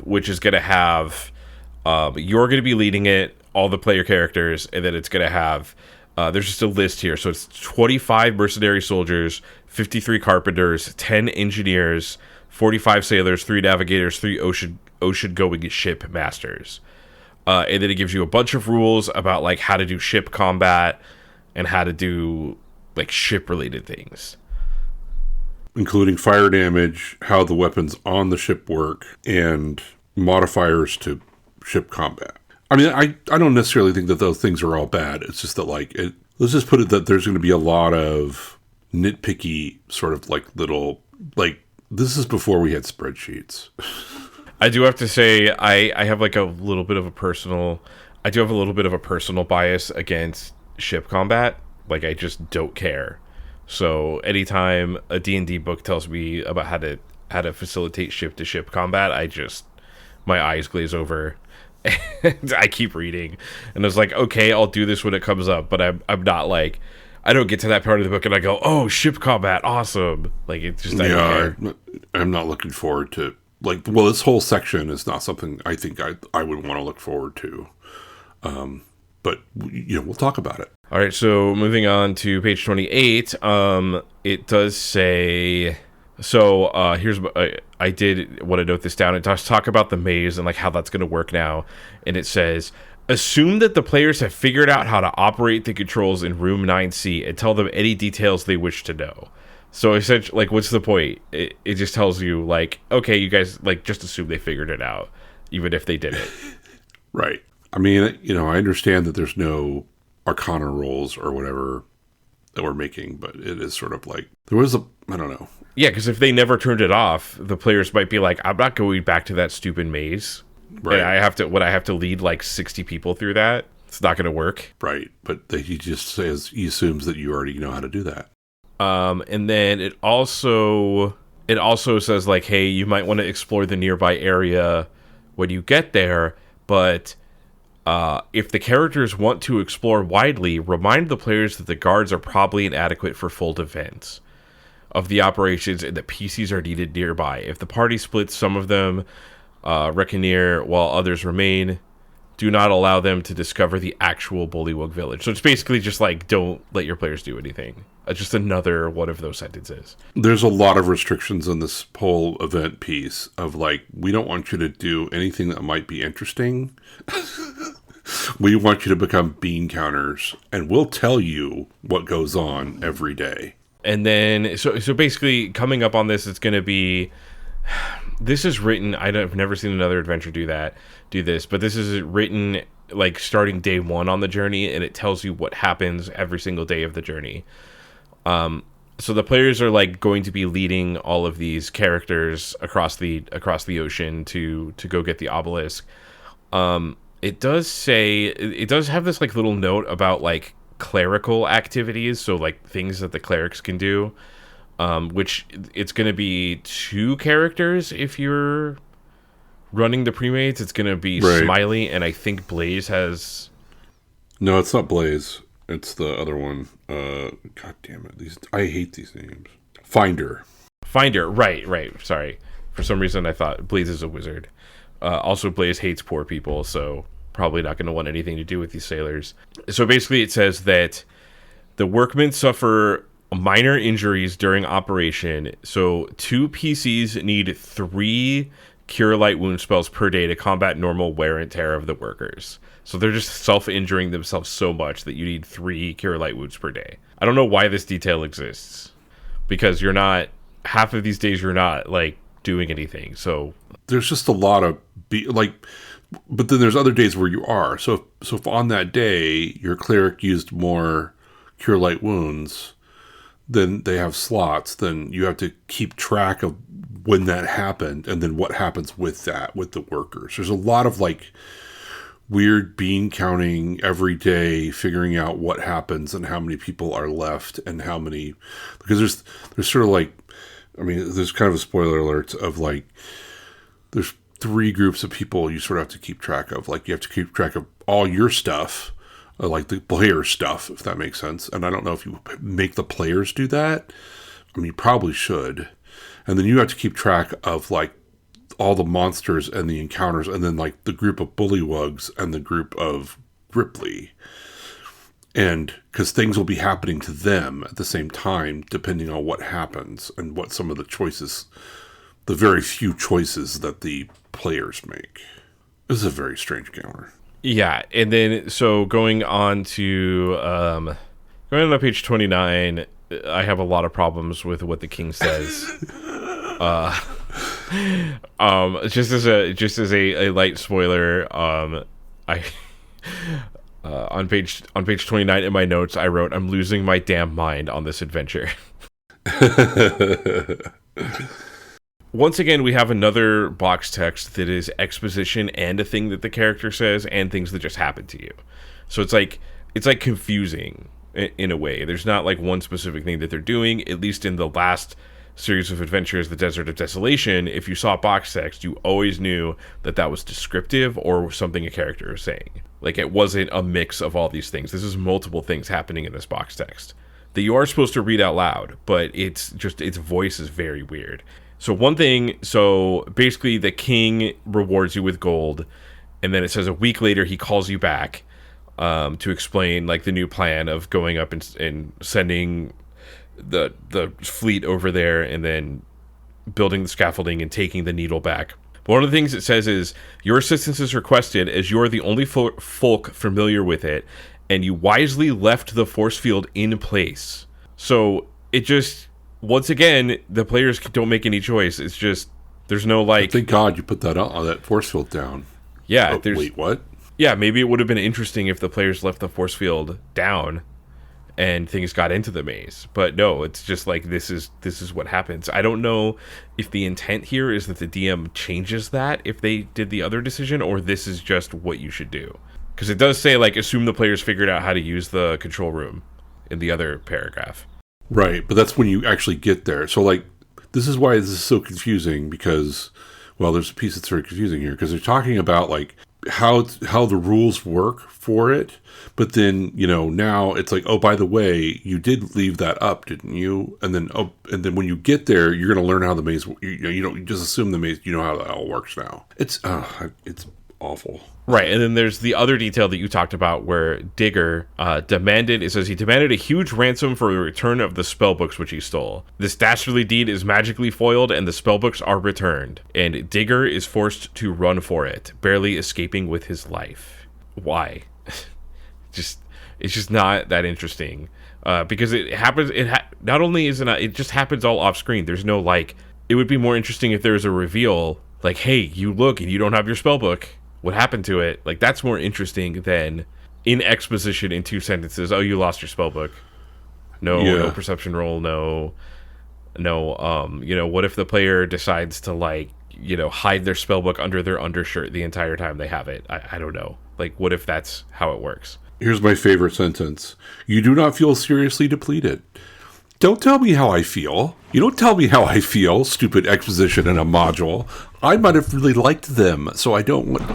which is going to have you're going to be leading it, all the player characters, and then it's going to have. There's just a list here. So it's 25 mercenary soldiers, 53 carpenters, 10 engineers, 45 sailors, 3 navigators, 3 ocean-going ship masters. And then it gives you a bunch of rules about like how to do ship combat and how to do like ship-related things. Including fire damage, how the weapons on the ship work, and modifiers to ship combat. I mean, I don't necessarily think that those things are all bad. It's just that, like, let's just put it that there's going to be a lot of nitpicky sort of, like, little, like, this is before we had spreadsheets. I do have to say, I have, like, a little bit of a personal bias against ship combat. Like, I just don't care. So, anytime a D&D book tells me about how to facilitate ship-to-ship combat, my eyes glaze over. And I keep reading, and I was like, okay, I'll do this when it comes up, but I'm not like, I don't get to that part of the book and I go, oh, ship combat, awesome. Like, it's just, I don't care. I'm not looking forward to, like, well, this whole section is not something I think I would want to look forward to. But, we'll talk about it. All right, so moving on to page 28, it does say... So here's I did want to note this down. It does talk about the maze and like how that's going to work now. And it says, assume that the players have figured out how to operate the controls in room 9C and tell them any details they wish to know. So essentially, like, what's the point? It just tells you, like, okay, you guys, like, just assume they figured it out, even if they didn't. Right. I mean, I understand that there's no Arcana rolls or whatever that we're making, but it is sort of like, I don't know. Yeah, because if they never turned it off, the players might be like, I'm not going back to that stupid maze. Right. And I have to lead like 60 people through that. It's not going to work. Right. But he just says, he assumes that you already know how to do that. And then it also says like, hey, you might want to explore the nearby area when you get there, but if the characters want to explore widely, remind the players that the guards are probably inadequate for full defense of the operations and that PCs are needed nearby. If the party splits, some of them reckoneer while others remain. Do not allow them to discover the actual Bullywug village. So it's basically just like, don't let your players do anything. Just another one of those sentences. There's a lot of restrictions on this whole event piece of like, we don't want you to do anything that might be interesting. We want you to become bean counters, and we'll tell you what goes on every day. And then, so basically, coming up on this, it's going to be... This is written... I've never seen another adventure do this, but this is written, like, starting day 1 on the journey, and it tells you what happens every single day of the journey. So the players are, like, going to be leading all of these characters across the ocean to go get the obelisk. It does have this, like, little note about, like, clerical activities, so like things that the clerics can do, which it's going to be 2 characters if you're running the premates. It's going to be right. Smiley, and I think Blaze has... No, it's not Blaze. It's the other one. God damn it. I hate these names. Finder, right. Sorry. For some reason I thought Blaze is a wizard. Also, Blaze hates poor people, so... probably not going to want anything to do with these sailors. So basically it says that the workmen suffer minor injuries during operation. So 2 PCs need 3 cure light wound spells per day to combat normal wear and tear of the workers. So they're just self-injuring themselves so much that you need 3 cure light wounds per day. I don't know why this detail exists, because half of these days you're not like doing anything. So there's just a lot of but then there's other days where you are. So if on that day your cleric used more cure light wounds, then they have slots, then you have to keep track of when that happened and then what happens with that, with the workers. There's a lot of like weird bean counting every day, figuring out what happens and how many people are left and how many, because there's sort of like, I mean, there's kind of a spoiler alert of like, there's three groups of people you sort of have to keep track of. Like, you have to keep track of all your stuff, like the player stuff, if that makes sense. And I don't know if you make the players do that. I mean, you probably should. And then you have to keep track of, like, all the monsters and the encounters, and then, like, the group of bullywugs and the group of Gripply. And because things will be happening to them at the same time, depending on what happens and what some of the choices, the very few choices that the players make. This is a very strange counter. Yeah, and then so going on to page 29, I have a lot of problems with what the king says. Just as a light spoiler, I on page 29 in my notes I wrote, "I'm losing my damn mind on this adventure." Once again, we have another box text that is exposition and a thing that the character says and things that just happen to you. So it's like confusing in a way. There's not like one specific thing that they're doing. At least in the last series of adventures, the Desert of Desolation, if you saw box text, you always knew that was descriptive or something a character is saying. Like, it wasn't a mix of all these things. This is multiple things happening in this box text that you are supposed to read out loud, but its voice is very weird. So basically the king rewards you with gold, and then it says a week later he calls you back to explain like the new plan of going up and sending the fleet over there and then building the scaffolding and taking the needle back. But one of the things it says is, your assistance is requested as you're the only folk familiar with it, and you wisely left the force field in place. So it just... Once again, the players don't make any choice. It's just, there's no like... Thank God you put that force field down. Yeah. Wait, what? Yeah, maybe it would have been interesting if the players left the force field down and things got into the maze. But no, it's just like, this is what happens. I don't know if the intent here is that the DM changes that if they did the other decision, or this is just what you should do. Because it does say, like, assume the players figured out how to use the control room in the other paragraph. Right, but that's when you actually get there. So, like, this is why this is so confusing, because, well, there's a piece that's very confusing here, because they're talking about, like, how the rules work for it, but then, you know, now it's like, oh, by the way, you did leave that up, didn't you? And then when you get there, you're going to learn how the maze, you don't just assume the maze, you know how that all works now. It's awful. Right, and then there's the other detail that you talked about where Digger demanded a huge ransom for the return of the spellbooks which he stole. This dastardly deed is magically foiled and the spellbooks are returned, and Digger is forced to run for it, barely escaping with his life. Why? It's just not that interesting. Because it happens, not only is it just happens all off screen. There's no, like, it would be more interesting if there was a reveal, like, hey, you look and you don't have your spellbook. What happened to it? Like, that's more interesting than in exposition in 2 sentences. Oh, you lost your spellbook. No perception roll. No. You know, what if the player decides to, like, you know, hide their spellbook under their undershirt the entire time they have it? I don't know. Like, what if that's how it works? Here's my favorite sentence. You do not feel seriously depleted. Don't tell me how I feel. You don't tell me how I feel, stupid exposition in a module. I might have really liked them, so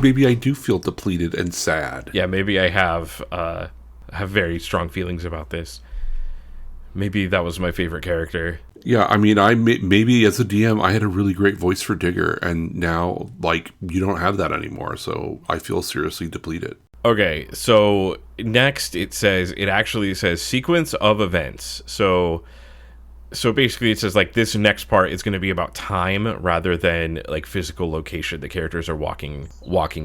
maybe I do feel depleted and sad. Yeah, maybe I have very strong feelings about this. Maybe that was my favorite character. Yeah, I mean, maybe as a DM, I had a really great voice for Digger, and now, like, you don't have that anymore, so I feel seriously depleted. Okay, so next it actually says sequence of events. So basically it says, like, this next part is going to be about time rather than, like, physical location the characters are walking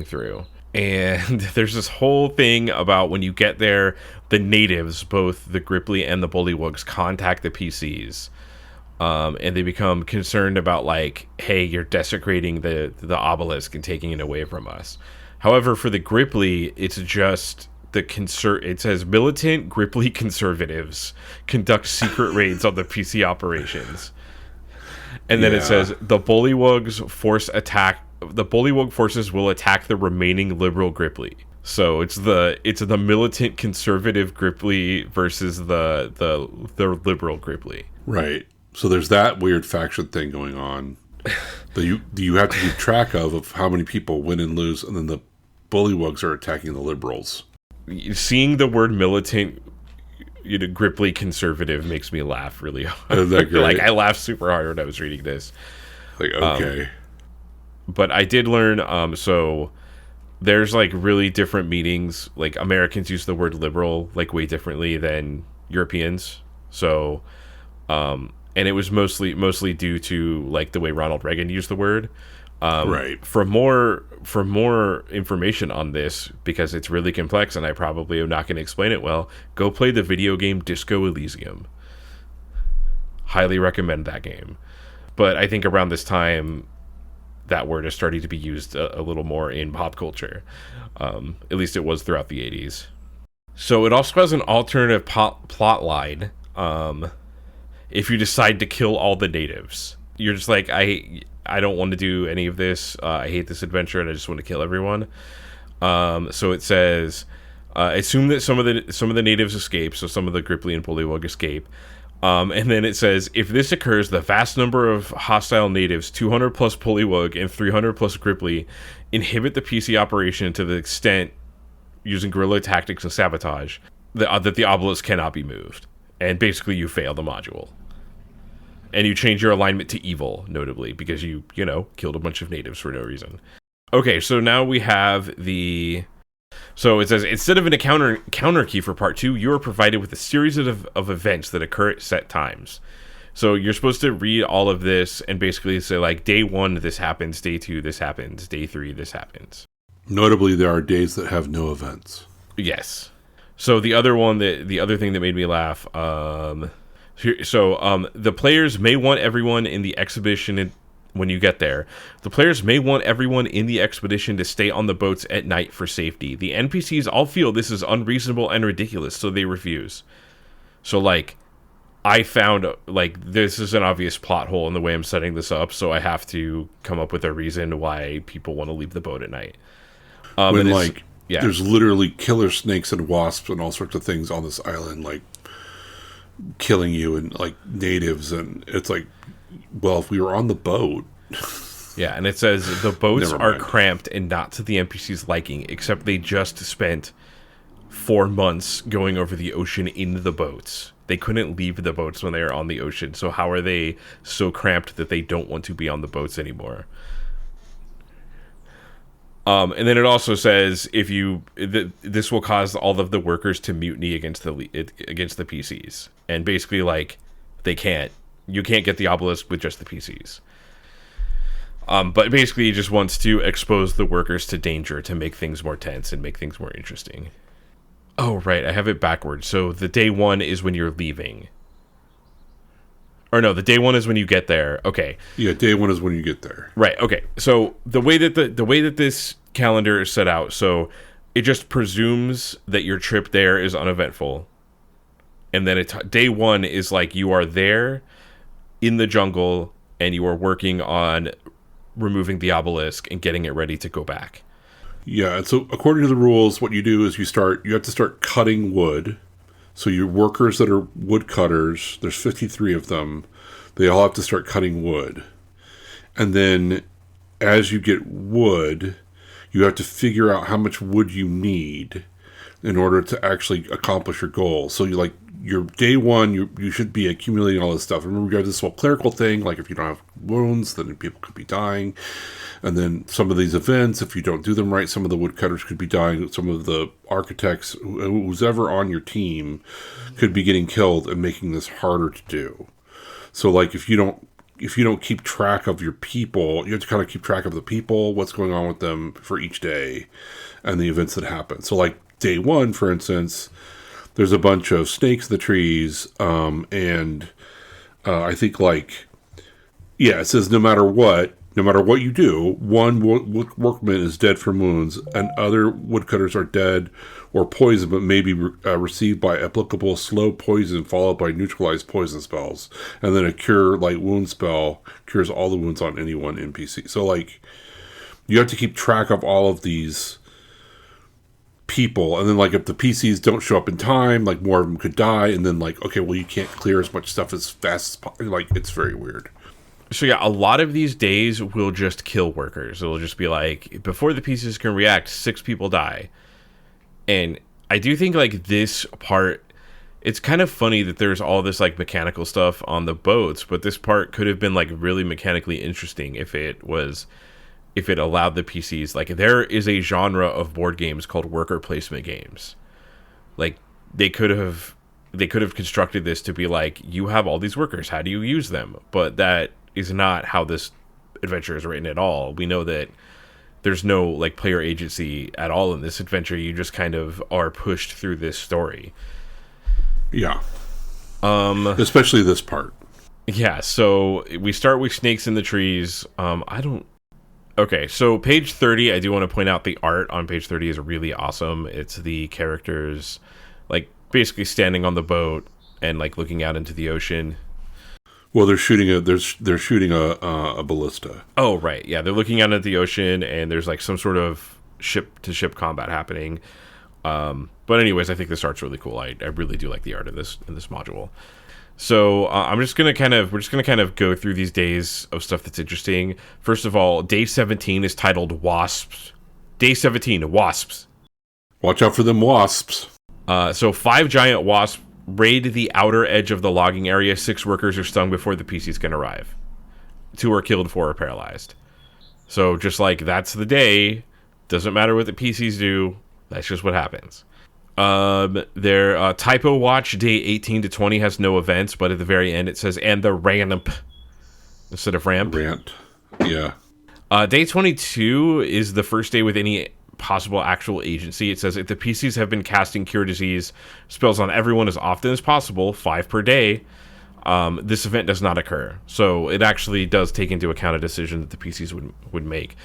through. And there's this whole thing about when you get there, the natives, both the Gripply and the Bullywugs, contact the PCs. And they become concerned about, like, hey, you're desecrating the obelisk and taking it away from us. However, for the Gripply, it's just it says militant Gripply conservatives conduct secret raids on the PC operations. And then it says the Bullywug forces will attack the remaining liberal Gripply. So it's the militant conservative Gripply versus the liberal Gripply. Right. So there's that weird faction thing going on. You have to keep track of how many people win and lose, and then the bullywugs are attacking the liberals. Seeing the word militant, gripply conservative makes me laugh really hard. Isn't that great? Like, I laughed super hard when I was reading this. Like, okay. But I did learn, so there's like really different meanings. Like, Americans use the word liberal like way differently than Europeans. So, and it was mostly due to like the way Ronald Reagan used the word. Right. For more information on this, because it's really complex and I probably am not going to explain it well, go play the video game Disco Elysium. Highly recommend that game. But I think around this time, that word is starting to be used a little more in pop culture. At least it was throughout the 80s. So it also has an alternative plot line. If you decide to kill all the natives, you're just like, I don't want to do any of this. I hate this adventure, and I just want to kill everyone. So it says, assume that some of the natives escape. So some of the Gripply and Bullywug escape. And then it says, if this occurs, the vast number of hostile natives, 200 plus Bullywug and 300 plus Gripply, inhibit the PC operation to the extent, using guerrilla tactics and sabotage, that the obelisk cannot be moved. And basically you fail the module. And you change your alignment to evil, notably, because you killed a bunch of natives for no reason. Okay, so now we have the... So it says, instead of an counter key for part 2, you are provided with a series of events that occur at set times. So you're supposed to read all of this and basically say, like, day 1, this happens, day 2, this happens, day 3, this happens. Notably, there are days that have no events. Yes. So the other thing that made me laugh... the players may want everyone in the expedition when you get there. The players may want everyone in the expedition to stay on the boats at night for safety. The NPCs all feel this is unreasonable and ridiculous, so they refuse. So, like, I found, like, this is an obvious plot hole in the way I'm setting this up, so I have to come up with a reason why people want to leave the boat at night. There's literally killer snakes and wasps and all sorts of things on this island, like, killing you and like natives, and it's like, well, if we were on the boat. Yeah, and it says the boats are cramped and not to the NPC's liking, except they just spent 4 months going over the ocean in the boats. They couldn't leave the boats when they were on the ocean, so how are they so cramped that they don't want to be on the boats anymore? And then it also says this will cause all of the workers to mutiny against the PCs, and basically, like, you can't get the obelisk with just the PCs. But basically, he just wants to expose the workers to danger to make things more tense and make things more interesting. Oh, right, I have it backwards. So the day 1 is when you're leaving. Or no, the day 1 is when you get there. Okay. Yeah, day 1 is when you get there. Right. Okay. So the way that this calendar is set out, so it just presumes that your trip there is uneventful, and then day 1 is like you are there in the jungle and you are working on removing the obelisk and getting it ready to go back. Yeah. And so according to the rules, what you do is you have to start cutting wood. So your workers that are woodcutters, there's 53 of them, they all have to start cutting wood. And then as you get wood, you have to figure out how much wood you need in order to actually accomplish your goal. So your day 1, you should be accumulating all this stuff. Remember, you have this whole clerical thing, like if you don't have wounds, then people could be dying. And then some of these events, if you don't do them right, some of the woodcutters could be dying. Some of the architects, who's ever on your team, could be getting killed and making this harder to do. So, like, if you don't keep track of your people, you have to kind of keep track of the people, what's going on with them for each day, and the events that happen. So, like, day 1, for instance, there's a bunch of snakes in the trees, and I think, like, yeah, it says no matter what you do, one workman is dead from wounds, and other woodcutters are dead or poisoned, but may be received by applicable slow poison followed by neutralized poison spells. And then a cure light wound spell cures all the wounds on any one NPC. So, like, you have to keep track of all of these people, and then, like, if the PCs don't show up in time, like, more of them could die, and then, like, okay, well, you can't clear as much stuff as fast as possible. Like, it's very weird. So yeah, a lot of these days will just kill workers. It'll just be like, before the PCs can react, 6 people die. And I do think like this part, it's kind of funny that there's all this like mechanical stuff on the boats, but this part could have been like really mechanically interesting if it allowed the PCs, like there is a genre of board games called worker placement games. Like they could have constructed this to be like, you have all these workers, how do you use them? But that is not how this adventure is written at all. We know that there's no like player agency at all in this adventure. You just kind of are pushed through this story. Yeah. Especially this part. Yeah, so we start with snakes in the trees. Okay, so page 30, I do want to point out the art on page 30 is really awesome. It's the characters like basically standing on the boat and like looking out into the ocean. Well, they're shooting a ballista. Oh, right. Yeah, they're looking out at the ocean and there's like some sort of ship to ship combat happening. But anyways, I think this art's really cool. I really do like the art of this in this module. So we're just gonna kind of go through these days of stuff that's interesting. First of all, day 17 is titled Wasps. Day 17, Wasps. Watch out for them wasps. So 5 giant wasps raid the outer edge of the logging area. 6 workers are stung before the PCs can arrive. 2 are killed, 4 are paralyzed. So just like that's the day. Doesn't matter what the PCs do. That's just what happens. Their typo watch day 18 to 20 has no events, but at the very end it says and the ramp instead of ramp. Rant. Yeah. Day 22 is the first day with any possible actual agency. It says if the PCs have been casting cure disease spells on everyone as often as possible, 5 per day, this event does not occur. So it actually does take into account a decision that the PCs would make.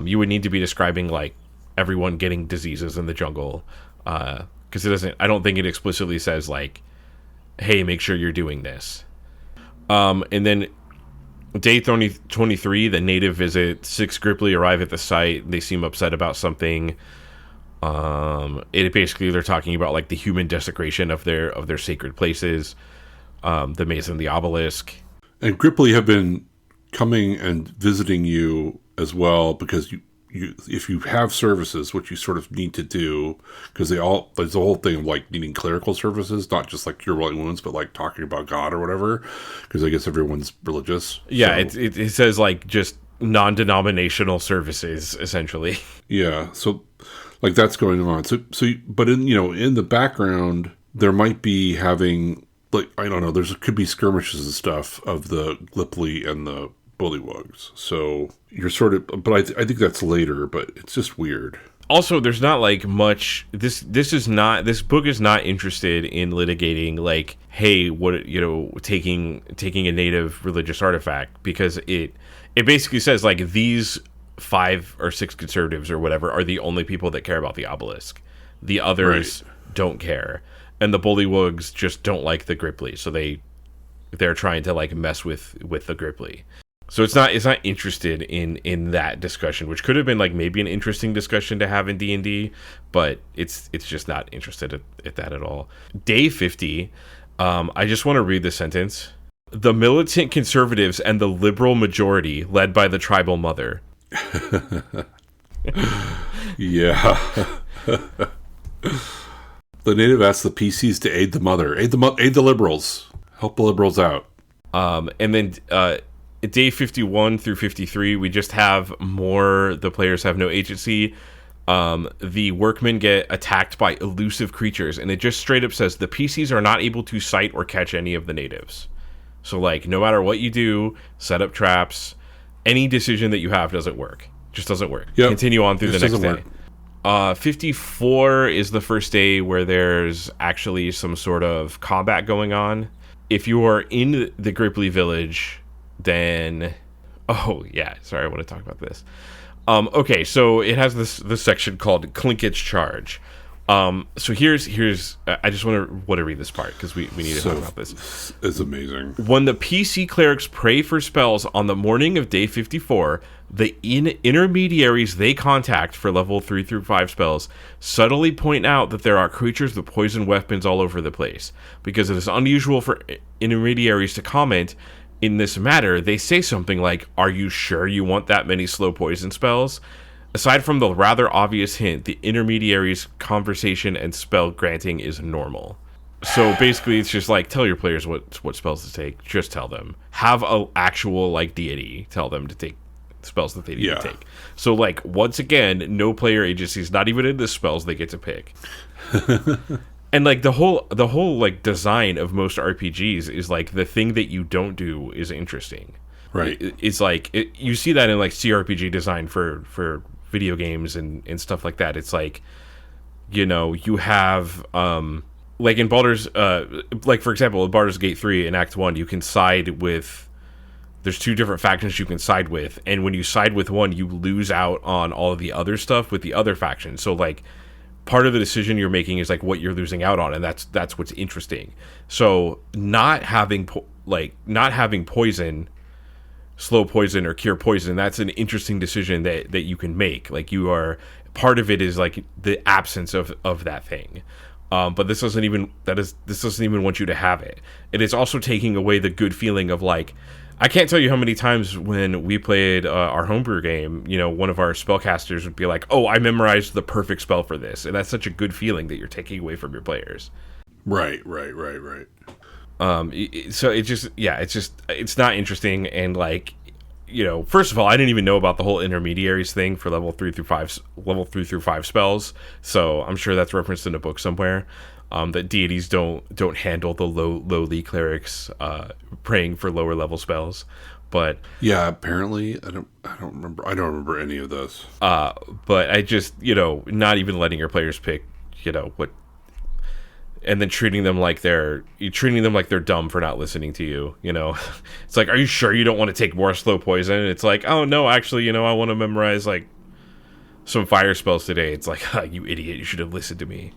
You would need to be describing like everyone getting diseases in the jungle, because I don't think it explicitly says like, hey, make sure you're doing this. And then day 23, the native visit. 6 Gripply arrive at the site. They seem upset about something. It basically they're talking about like the human desecration of their sacred places, the maze and the obelisk. And Gripply have been coming and visiting you as well because you if you have services, which you sort of need to do, because there's a whole thing of like needing clerical services, not just like cure wounds, but like talking about God or whatever, because I guess everyone's religious. Yeah, so. it says like just non-denominational services essentially. Yeah, so like that's going on. So but in the background there might be having like I don't know. Could be skirmishes and stuff of the Glipply and the bullywugs. So you're sort of, but I think that's later. But it's just weird. Also, there's not like much. This book is not interested in litigating like, hey, what taking a native religious artifact, because it basically says like these 5 or 6 conservatives or whatever are the only people that care about the obelisk. The others don't care, and the bullywugs just don't like the Gripply, so they're trying to like mess with the Gripply. So it's not interested in that discussion, which could have been like maybe an interesting discussion to have in D&D, but it's just not interested at that at all. Day 50, I just want to read the sentence. The militant conservatives and the liberal majority, led by the tribal mother. Yeah. The native asks the PCs to aid the mother, aid the liberals, help the liberals out. And then day 51 through 53, we just have the players have no agency. The workmen get attacked by elusive creatures, and it just straight up says the PCs are not able to sight or catch any of the natives. So like no matter what you do, set up traps, any decision that you have doesn't work. Just doesn't work. Yep. Continue on through the next day. Work. 54 is the first day where there's actually some sort of combat going on. If you are in the Gripply village, then I want to talk about this. Okay, so it has this section called Clinkage Charge. So here's I just want to read this part because we need to talk about this. It's amazing. When the PC clerics pray for spells on the morning of day 54, the intermediaries they contact for level 3 through 5 spells subtly point out that there are creatures with poison weapons all over the place. Because it is unusual for intermediaries to comment, in this matter, they say something like, "Are you sure you want that many slow poison spells?" Aside from the rather obvious hint, the intermediary's conversation and spell granting is normal. So basically, it's just like, tell your players what spells to take. Just tell them. Have a actual like deity tell them to take spells that they need to take. So like, once again, no player agency is not even in the spells they get to pick. And like the whole like design of most RPGs is like the thing that you don't do is interesting. Right. It's like you see that in like CRPG design for video games and stuff like that. It's like, you know, you have like in Baldur's like for example, in Baldur's Gate 3 in Act 1, you can side with, there's 2 different factions you can side with, and when you side with one, you lose out on all of the other stuff with the other faction. So like part of the decision you're making is like what you're losing out on, and that's what's interesting. So not having poison, slow poison or cure poison, that's an interesting decision that you can make. Like you are, part of it is like the absence of that thing. But this doesn't even want you to have it. It is also taking away the good feeling of like, I can't tell you how many times when we played our homebrew game, you know, one of our spellcasters would be like, "Oh, I memorized the perfect spell for this," and that's such a good feeling that you're taking away from your players. Right. So it's not interesting, and like, you know, first of all, I didn't even know about the whole intermediaries thing for level 3 through 5 spells. So I'm sure that's referenced in a book somewhere. That deities don't handle the lowly clerics praying for lower level spells, but yeah, apparently I don't remember any of this. But I just, you know, not even letting your players pick, you know, what, and then treating them like they're dumb for not listening to you. You know, it's like, are you sure you don't want to take more slow poison? It's like, oh no, actually, you know, I want to memorize like some fire spells today. It's like, you idiot, you should have listened to me.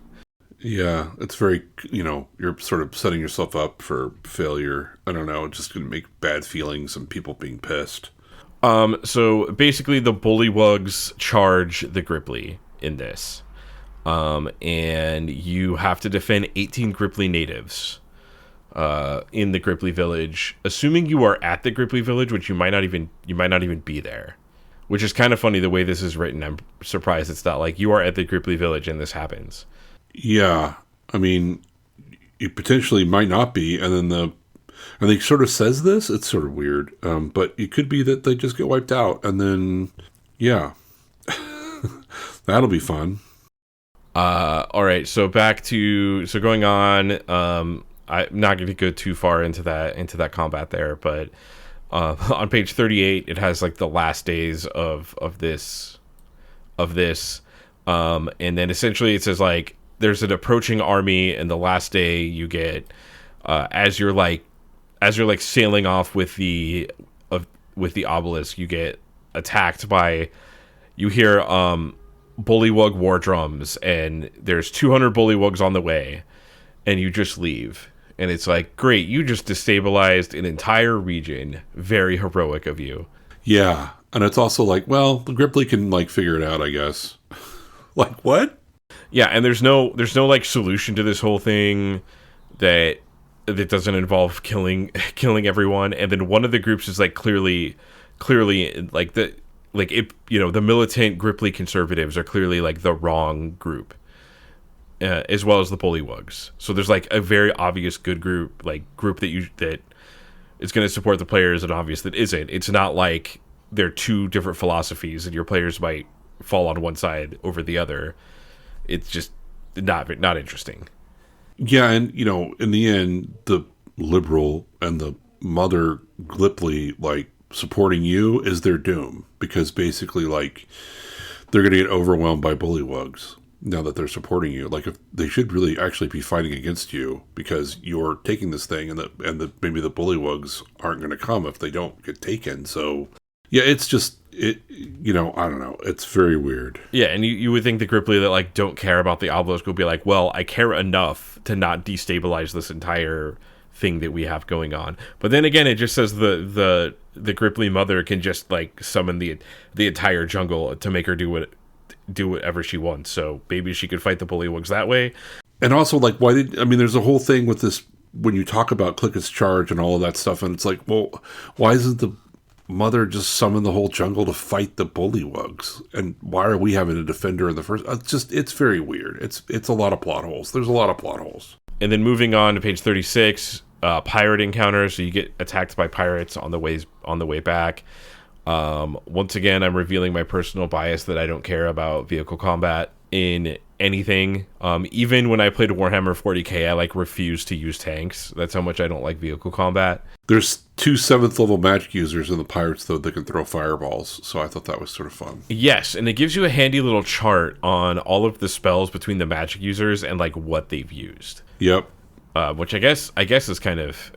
Yeah, it's very, you know, you're sort of setting yourself up for failure. I don't know, it's just going to make bad feelings and people being pissed. So basically the bullywugs charge the Gripply in this. And you have to defend 18 Gripply natives in the Gripply village, assuming you are at the Gripply village, which you might not even be there. Which is kind of funny the way this is written. I'm surprised it's not like you are at the Gripply village and this happens. Yeah, I mean, you potentially might not be, and they sort of says this. It's sort of weird, but it could be that they just get wiped out, and then yeah, that'll be fun. All right, so going on. I'm not going to go too far into that combat there, but on page 38, it has like the last days of this, and then essentially it says like, there's an approaching army, and the last day you get, as you're sailing off with the obelisk, you get attacked by, you hear bullywug war drums, and there's 200 bullywugs on the way, and you just leave, and it's like, great, you just destabilized an entire region. Very heroic of you. Yeah, and it's also like, well, the Gripply can like figure it out, I guess. Like what? Yeah, and there's no like solution to this whole thing that doesn't involve killing everyone. And then one of the groups is like clearly like the militant Gripply conservatives are clearly like the wrong group, as well as the bullywugs. So there's like a very obvious good group that is going to support the players, and obvious that isn't. It's not like they're 2 different philosophies and your players might fall on one side over the other. It's just not interesting. Yeah, and you know, in the end, the liberal and the mother Gripply like supporting you is their doom, because basically like they're going to get overwhelmed by bullywugs now that they're supporting you. Like, if they should really actually be fighting against you because you're taking this thing, and maybe the bullywugs aren't going to come if they don't get taken. So yeah, it's just you know, I don't know. It's very weird. Yeah, and you would think the Gripply that like don't care about the obelisk will be like, well, I care enough to not destabilize this entire thing that we have going on. But then again, it just says the Gripply mother can just like summon the entire jungle to make her do whatever she wants. So maybe she could fight the bullywugs that way. And also, like, there's a whole thing with this when you talk about Clicket's charge and all of that stuff, and it's like, well, why isn't the mother just summon the whole jungle to fight the bullywugs? And why are we having a defender in the first? It's very weird. It's a lot of plot holes. There's a lot of plot holes. And then moving on to page 36, pirate encounters. So you get attacked by pirates on the way back. Once again, I'm revealing my personal bias that I don't care about vehicle combat in anything. Even when I played Warhammer 40k, I refused to use tanks. That's how much I don't like vehicle combat. There's 2 7th level magic users in the pirates, though, that can throw fireballs, so I thought that was sort of fun. Yes, and it gives you a handy little chart on all of the spells between the magic users and what they've used. Yep. Which I guess is kind of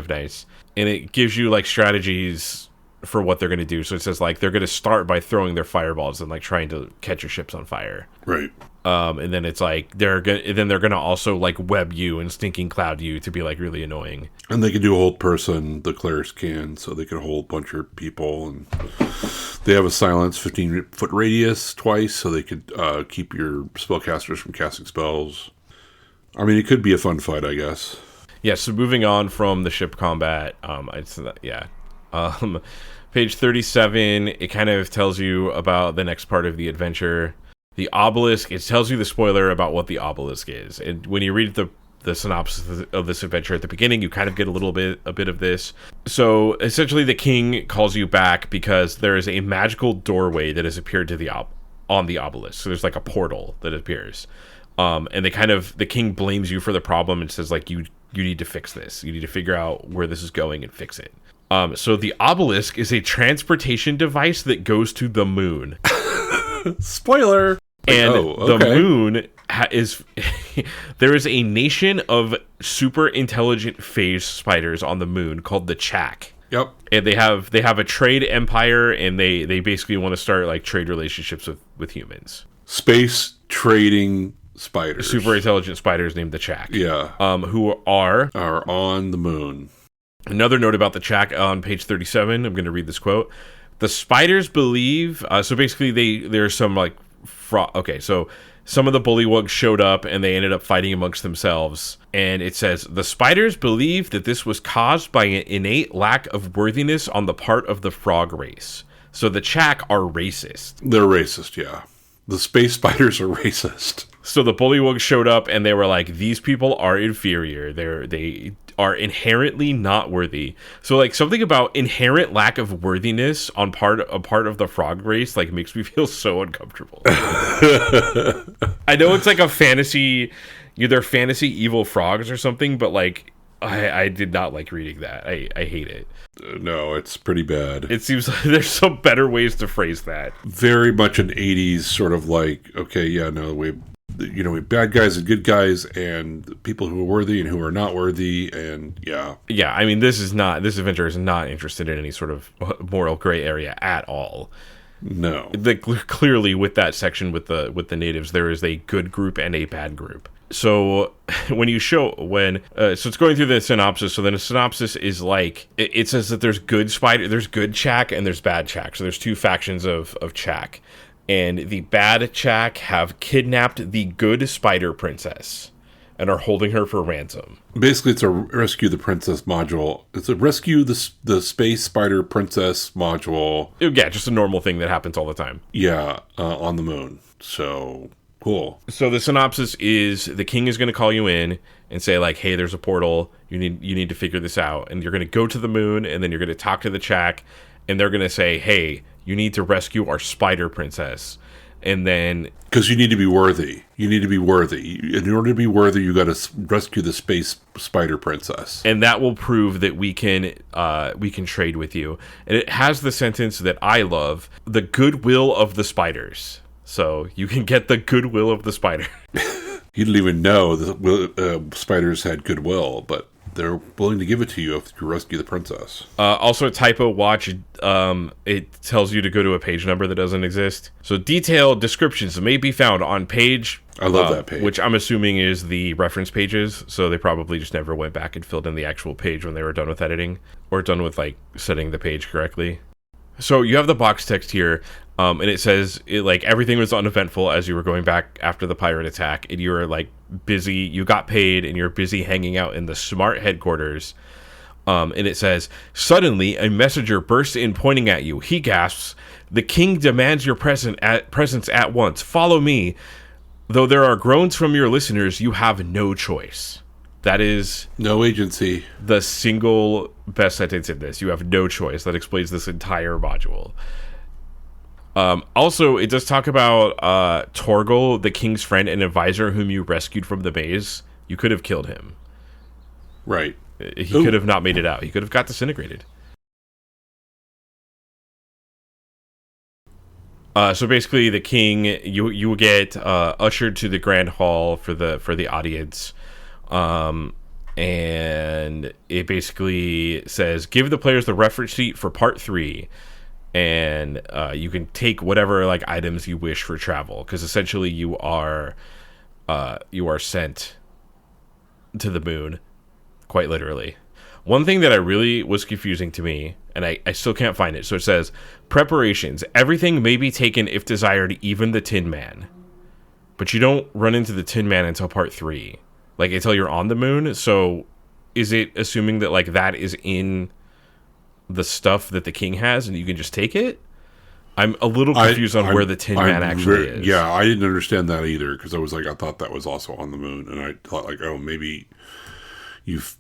nice, and it gives you strategies for what they're going to do. So it says they're going to start by throwing their fireballs and trying to catch your ships on fire. Right. And then it's they're gonna also web you and stinking cloud you to be really annoying. And they can do hold person, the clerics can, so they can hold a bunch of people, and they have a silence 15-foot radius twice, so they could keep your spellcasters from casting spells. I mean, it could be a fun fight, I guess. Yeah. So moving on from the ship combat, page 37, it kind of tells you about the next part of the adventure. The obelisk, it tells you the spoiler about what the obelisk is. And when you read the synopsis of this adventure at the beginning, you kind of get a bit of this. So essentially the king calls you back because there is a magical doorway that has appeared to on the obelisk. So there's a portal that appears. And the king blames you for the problem and says you need to fix this. You need to figure out where this is going and fix it. So the obelisk is a transportation device that goes to the moon. Spoiler! And the moon is... there is a nation of super intelligent phage spiders on the moon called the Chak. Yep. And they have a trade empire, and they basically want to start trade relationships with humans. Space trading spiders. Super intelligent spiders named the Chak. Yeah. Who are on the moon. Another note about the Chak on page 37. I'm going to read this quote. The spiders believe... so basically, there's some, okay, so some of the bullywugs showed up, and they ended up fighting amongst themselves. And it says, the spiders believe that this was caused by an innate lack of worthiness on the part of the frog race. So the Chak are racist. They're racist, yeah. The space spiders are racist. So the bullywugs showed up, and they were these people are inferior. They are inherently not worthy. So something about inherent lack of worthiness on a part of the frog race makes me feel so uncomfortable. I know it's a fantasy, either fantasy evil frogs or something, but I did not like reading that. I hate it. No, it's pretty bad. It seems there's some better ways to phrase that. Very much an 80s sort of okay, yeah, no, we have bad guys and good guys, and people who are worthy and who are not worthy, and yeah. Yeah, I mean, this adventure is not interested in any sort of moral gray area at all. No. Clearly, with that section with the natives, there is a good group and a bad group. So so it's going through the synopsis. So then the synopsis is it says that there's good Chak and there's bad Chak. So there's 2 factions of Chak. And the bad Chak have kidnapped the good spider princess and are holding her for ransom. Basically, it's a rescue the princess module. It's a rescue the space spider princess module. Yeah, just a normal thing that happens all the time. Yeah, on the moon. So, cool. So the synopsis is the king is going to call you in and say hey, there's a portal. You need to figure this out. And you're going to go to the moon, and then you're going to talk to the Chak, and they're going to say, hey, you need to rescue our spider princess. And then... Because you need to be worthy. You need to be worthy. In order to be worthy, you got to rescue the space spider princess. And that will prove that we can trade with you. And it has the sentence that I love, the goodwill of the spiders. So you can get the goodwill of the spider. You didn't even know that spiders had goodwill, but they're willing to give it to you if you rescue the princess. Also, a typo watch, it tells you to go to a page number that doesn't exist. So detailed descriptions may be found on page... I love that page. Which I'm assuming is the reference pages. So they probably just never went back and filled in the actual page when they were done with editing. Or done with, setting the page correctly. So you have the box text here. And it says everything was uneventful as you were going back after the pirate attack, and you were busy, you got paid, and you're busy hanging out in the smart headquarters. And it says, suddenly a messenger bursts in pointing at you. He gasps, "The king demands your presence at once. Follow me. Though there are groans from your listeners, you have no choice." That is no agency. The single best sentence in this. You have no choice. That explains this entire module. Also, it does talk about Torgal, the king's friend and advisor whom you rescued from the maze. You could have killed him. Right. He could have not made it out. He could have got disintegrated. So basically, the king, you will get ushered to the grand hall for the audience, and it basically says, "Give the players the reference sheet for part 3, and you can take whatever like items you wish for travel, because essentially you are sent to the moon, quite literally." One thing that I really was confusing to me, and I still can't find it. So it says, preparations. Everything may be taken if desired, even the Tin Man. But you don't run into the Tin Man until part 3. Like, until you're on the moon. So is it assuming that, like, that is in the stuff that the king has and you can just take it? I'm a little confused on where the Tin Man actually is. Yeah, I didn't understand that either, because I was like, I thought that was also on the moon. And I thought, like, oh, maybe...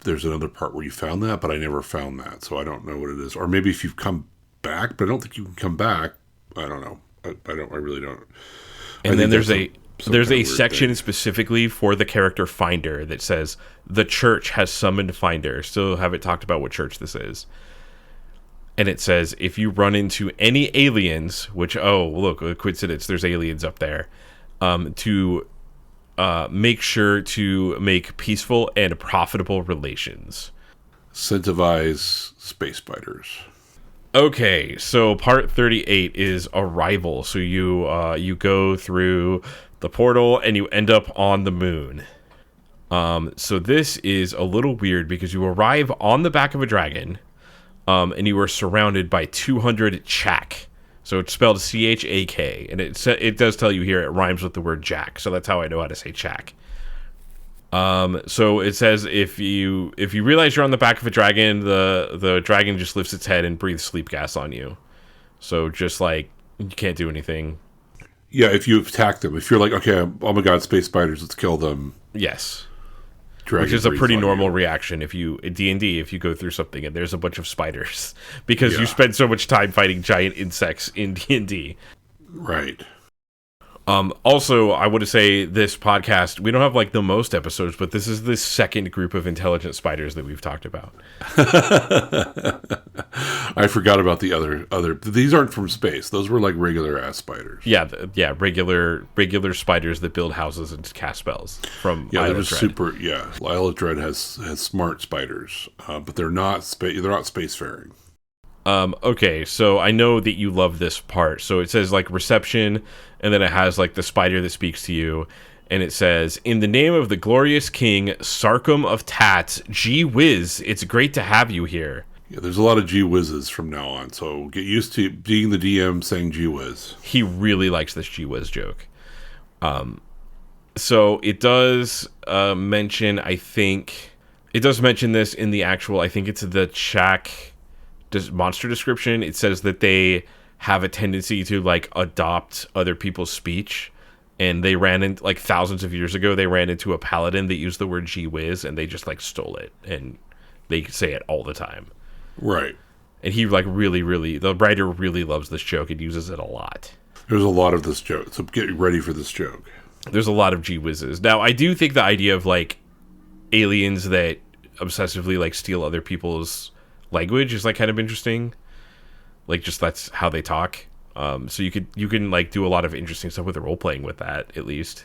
there's another part where you found that, but I never found that, so I don't know what it is. Or maybe if you've come back, but I don't think you can come back. I don't know. I really don't. And then there's a section specifically for the character Finder that says the church has summoned Finder. Still haven't talked about what church this is. And it says if you run into any aliens, which look, a coincidence. There's aliens up there. To make sure to make peaceful and profitable relations. Incentivize space spiders. Okay, so part 38 is Arrival. So you go through the portal and you end up on the moon. So this is a little weird because you arrive on the back of a dragon, and you are surrounded by 200 Chak. So it's spelled C-H-A-K, and it does tell you here it rhymes with the word Jack, so that's how I know how to say Chak. So it says if you realize you're on the back of a dragon, the dragon just lifts its head and breathes sleep gas on you. So just like you can't do anything. Yeah, if you attack them, if you're like, okay, oh my god, space spiders, let's kill them. Yes. Dragon which is a pretty normal you. reaction if you in D&D if you go through something and there's a bunch of spiders because you spend so much time fighting giant insects in D&D. Right. Also, I want to say this podcast, we don't have like the most episodes, but this is the second group of intelligent spiders that we've talked about. I forgot about the other. These aren't from space. Those were like regular ass spiders. Yeah, regular spiders that build houses and cast spells from Isle of was Dread. super. Yeah, Isle of Dread has smart spiders, but they're not spacefaring. Okay, so I know that you love this part. So it says like reception, and then it has like the spider that speaks to you, and it says, "In the name of the glorious king, Sarkum of Tats, gee whiz, it's great to have you here." Yeah, there's a lot of gee whizzes from now on, so get used to being the DM saying gee whiz. He really likes this gee whiz joke. So it does mention, I think, this in the actual, I think it's the Chak monster description. It says that they have a tendency to like adopt other people's speech, and they ran in like thousands of years ago they ran into a paladin that used the word gee whiz, and they just like stole it and they say it all the time. Right. And he like really the writer really loves this joke and uses it a lot. There's a lot of this joke, so get ready for this joke. There's a lot of gee whizzes. Now I do think the idea of like aliens that obsessively like steal other people's language is like kind of interesting. Like just that's how they talk. So you can like do a lot of interesting stuff with the role playing with that, at least.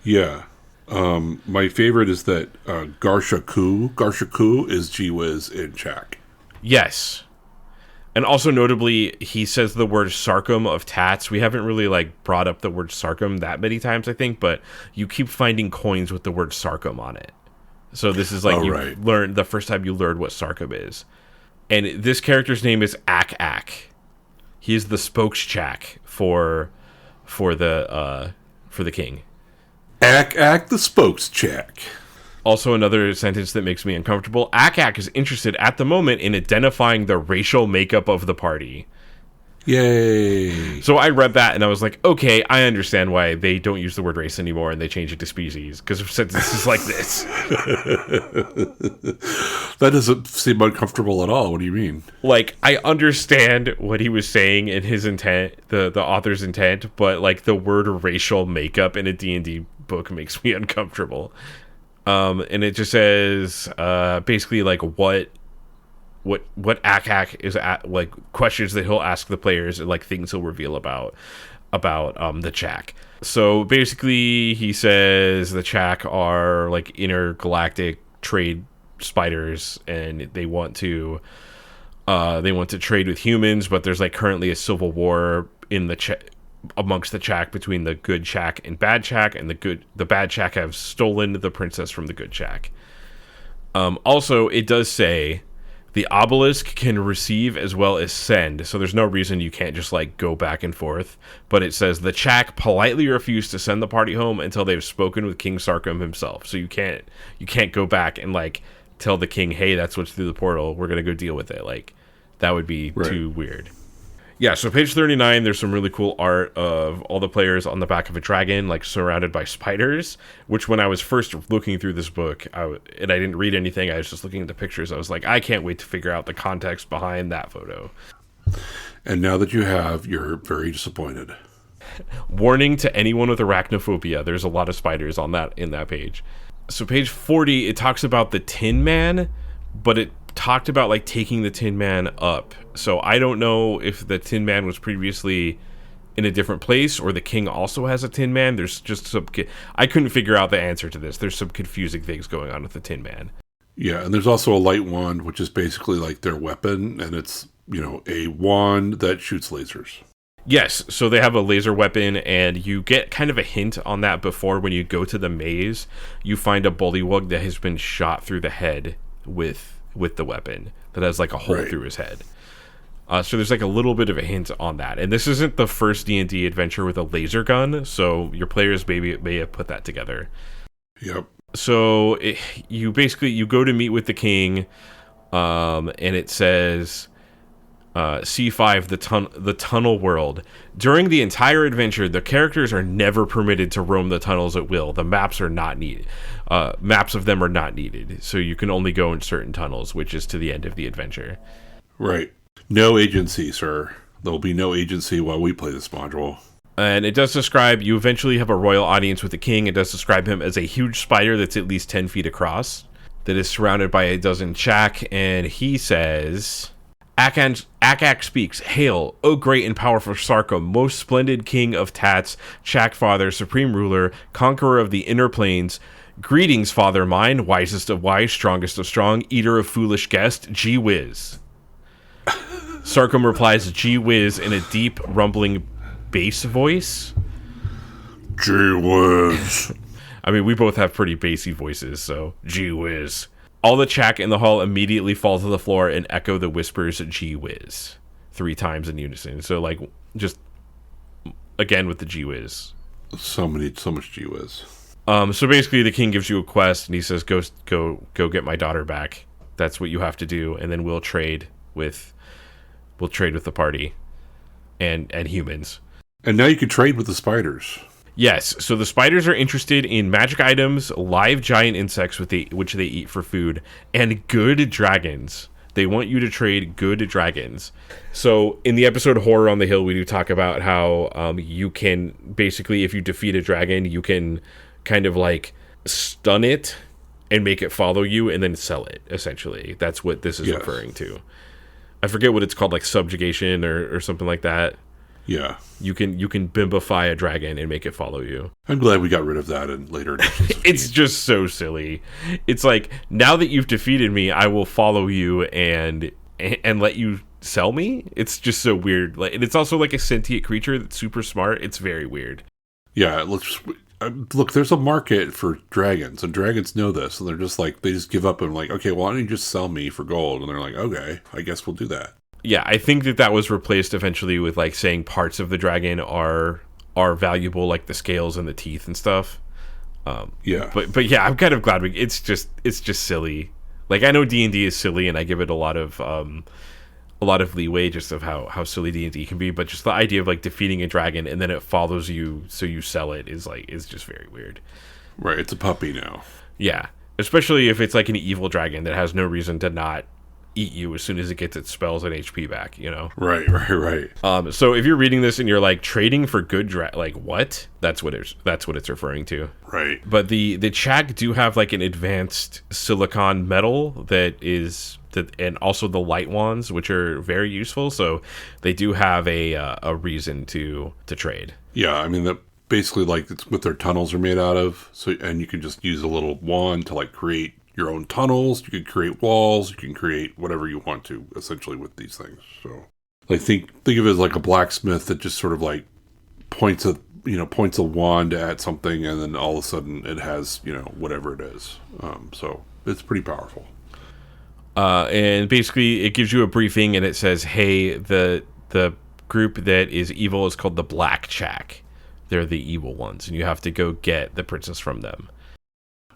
Yeah. My favorite is that Garshaku is gee whiz in Chak. Yes. And also notably, he says the word Sarkum of Tats. We haven't really like brought up the word Sarkum that many times, I think, but you keep finding coins with the word Sarkum on it. So this is like learned the first time you learned what Sarkum is. And this character's name is Ak. He is the spokes Chak for the king. Ack the spokes check. Also, another sentence that makes me uncomfortable. Ak is interested at the moment in identifying the racial makeup of the party. Yay. So I read that and I was like, okay, I understand why they don't use the word race anymore and they change it to species. Because sentences like this. That doesn't seem uncomfortable at all. What do you mean? Like, I understand what he was saying and his intent, the author's intent, but like the word racial makeup in a D&D book makes me uncomfortable. And it just says basically like what Ak is at, like questions that he'll ask the players and like things he'll reveal about the Chak. So basically he says the Chak are like intergalactic trade spiders and they want to trade with humans, but there's like currently a civil war in the amongst the Chak between the good Chak and bad Chak, and the bad Chak have stolen the princess from the good Chak. Also, it does say the obelisk can receive as well as send, so there's no reason you can't just like go back and forth. But it says the Chak politely refuse to send the party home until they've spoken with King Sarkum himself. So you can't go back and like tell the king, hey, that's what's through the portal. We're gonna go deal with it. Like that would be too weird. Yeah, so page 39, there's some really cool art of all the players on the back of a dragon, like surrounded by spiders, which when I was first looking through this book, and I didn't read anything, I was just looking at the pictures, I was like, I can't wait to figure out the context behind that photo. And now that you have, you're very disappointed. Warning to anyone with arachnophobia, there's a lot of spiders in that page. So page 40, it talks about the Tin Man, but it talked about like taking the Tin Man up. So I don't know if the Tin Man was previously in a different place or the king also has a Tin Man. There's just some I couldn't figure out the answer to this. There's some confusing things going on with the Tin Man. Yeah, and there's also a light wand, which is basically like their weapon, and it's, you know, a wand that shoots lasers. Yes, so they have a laser weapon, and you get kind of a hint on that before when you go to the maze. You find a bullywug that has been shot through the head with the weapon that has like a hole through his head. So there's like a little bit of a hint on that. And this isn't the first D&D adventure with a laser gun, so your players may have put that together. Yep. So you go to meet with the king, and it says C5, the tunnel world. During the entire adventure, the characters are never permitted to roam the tunnels at will. The maps are not needed. Maps of them are not needed, so you can only go in certain tunnels, which is to the end of the adventure. Right. No agency, sir. There will be no agency while we play this module. And it does describe, you eventually have a royal audience with the king. It does describe him as a huge spider that's at least 10 feet across, that is surrounded by a dozen Chak, and he says, Ak speaks, "Hail, O great and powerful Sarkum, most splendid king of Tats, Chak father, supreme ruler, conqueror of the inner planes. Greetings, father mine, wisest of wise, strongest of strong, eater of foolish guest, gee whiz." Sarkum replies, "Gee whiz," in a deep, rumbling bass voice. Gee whiz. I mean, we both have pretty bassy voices, so gee whiz. All the Chak in the hall immediately fall to the floor and echo the whispers, "Gee whiz," 3 times in unison. So, like, just again with the gee whiz. So much gee whiz. So basically, the king gives you a quest, and he says, "Go get my daughter back. That's what you have to do, and then we'll trade with the party and humans." And now you can trade with the spiders. Yes, so the spiders are interested in magic items, live giant insects which they eat for food, and good dragons. They want you to trade good dragons. So in the episode Horror on the Hill, we do talk about how you can, basically, if you defeat a dragon, you can kind of like stun it and make it follow you and then sell it, essentially. That's what this is referring to. I forget what it's called, like subjugation or something like that. Yeah. You can bimbify a dragon and make it follow you. I'm glad we got rid of that in later editions. It's just so silly. It's like, now that you've defeated me, I will follow you and let you sell me? It's just so weird. Like, and it's also like a sentient creature that's super smart. It's very weird. Yeah, look, there's a market for dragons, and dragons know this, and they're just like, they just give up and like, okay, why don't you just sell me for gold? And they're like, okay, I guess we'll do that. Yeah, I think that was replaced eventually with like saying parts of the dragon are valuable, like the scales and the teeth and stuff. Yeah. But yeah, I'm kind of glad it's just silly. Like, I know D&D is silly, and I give it a lot of leeway just of how silly D&D can be, but just the idea of like defeating a dragon and then it follows you, so you sell it is just very weird. Right, it's a puppy now. Yeah, especially if it's like an evil dragon that has no reason to not eat you as soon as it gets its spells and HP back, you know? Right. So if you're reading this and you're like trading for good like what? That's what it's referring to. Right. But the Chak do have like an advanced silicon metal and also the light wands, which are very useful. So they do have a reason to trade. Yeah, I mean that basically like it's what their tunnels are made out of. So and you can just use a little wand to like create your own tunnels. You can create walls. You can create whatever you want to essentially with these things. So like think of it as like a blacksmith that just sort of like points a wand at something and then all of a sudden it has whatever it is. So it's pretty powerful. And basically it gives you a briefing and it says, hey, the group that is evil is called the Black Chak. They're the evil ones, and you have to go get the princess from them.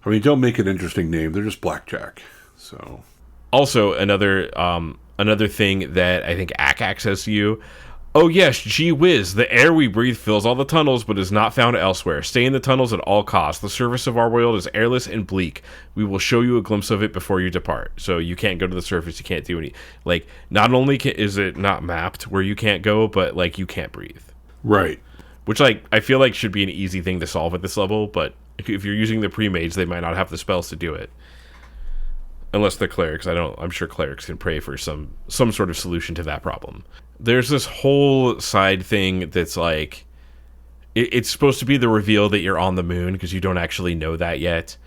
I mean, don't make an interesting name. They're just blackjack. So, also another thing that I think Gygax says to you. Oh yes, gee whiz, the air we breathe fills all the tunnels, but is not found elsewhere. Stay in the tunnels at all costs. The surface of our world is airless and bleak. We will show you a glimpse of it before you depart. So you can't go to the surface. You can't do any. Like, not only is it not mapped where you can't go, but like you can't breathe. Right. Which like I feel like should be an easy thing to solve at this level, but if you're using the pre-mage, they might not have the spells to do it. Unless they're clerics. I'm sure clerics can pray for some sort of solution to that problem. There's this whole side thing that's like, it's supposed to be the reveal that you're on the moon, because you don't actually know that yet.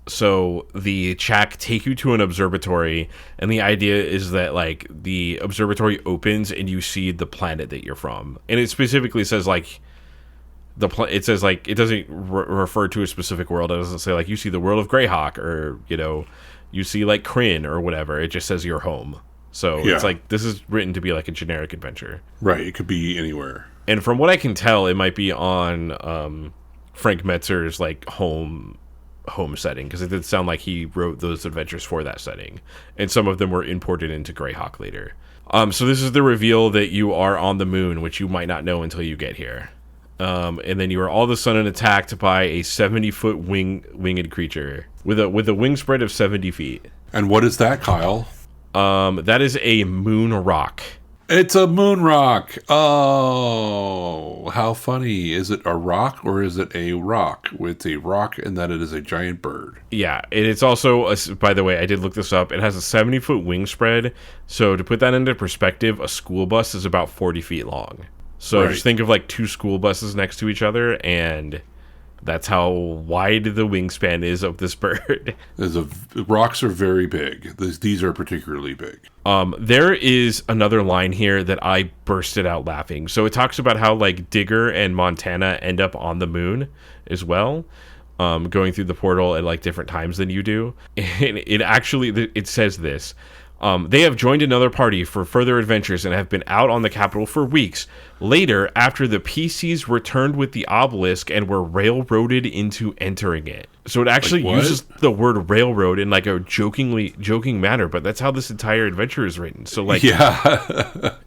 So the Chak take you to an observatory, and the idea is that like the observatory opens and you see the planet that you're from, and it specifically says like it says like it doesn't refer to a specific world. It doesn't say like you see the world of Greyhawk or you see like Kryn or whatever. It just says your home. So It's like this is written to be like a generic adventure. Right. It could be anywhere. And from what I can tell, it might be on Frank Mentzer's like home setting, because it did sound like he wrote those adventures for that setting, and some of them were imported into Greyhawk later. So this is the reveal that you are on the moon, which you might not know until you get here. And then you are all of a sudden attacked by a 70-foot winged creature with a wing spread of 70 feet. And what is that, Kyle? That is a moon rock. It's a moon rock. Oh, how funny. Is it a rock or is it a rock? It's a rock in that it is a giant bird. Yeah, it's also, by the way, I did look this up. It has a 70-foot wingspread. So to put that into perspective, a school bus is about 40 feet long. So Just think of like two school buses next to each other, and that's how wide the wingspan is of this bird. Rocks are very big. These are particularly big. There is another line here that I bursted out laughing. So it talks about how like Digger and Montana end up on the moon as well, going through the portal at like different times than you do. And it says this. They have joined another party for further adventures and have been out on the capital for weeks. Later, after the PCs returned with the obelisk and were railroaded into entering it. So it actually uses the word railroad in like a joking manner, but that's how this entire adventure is written. So like,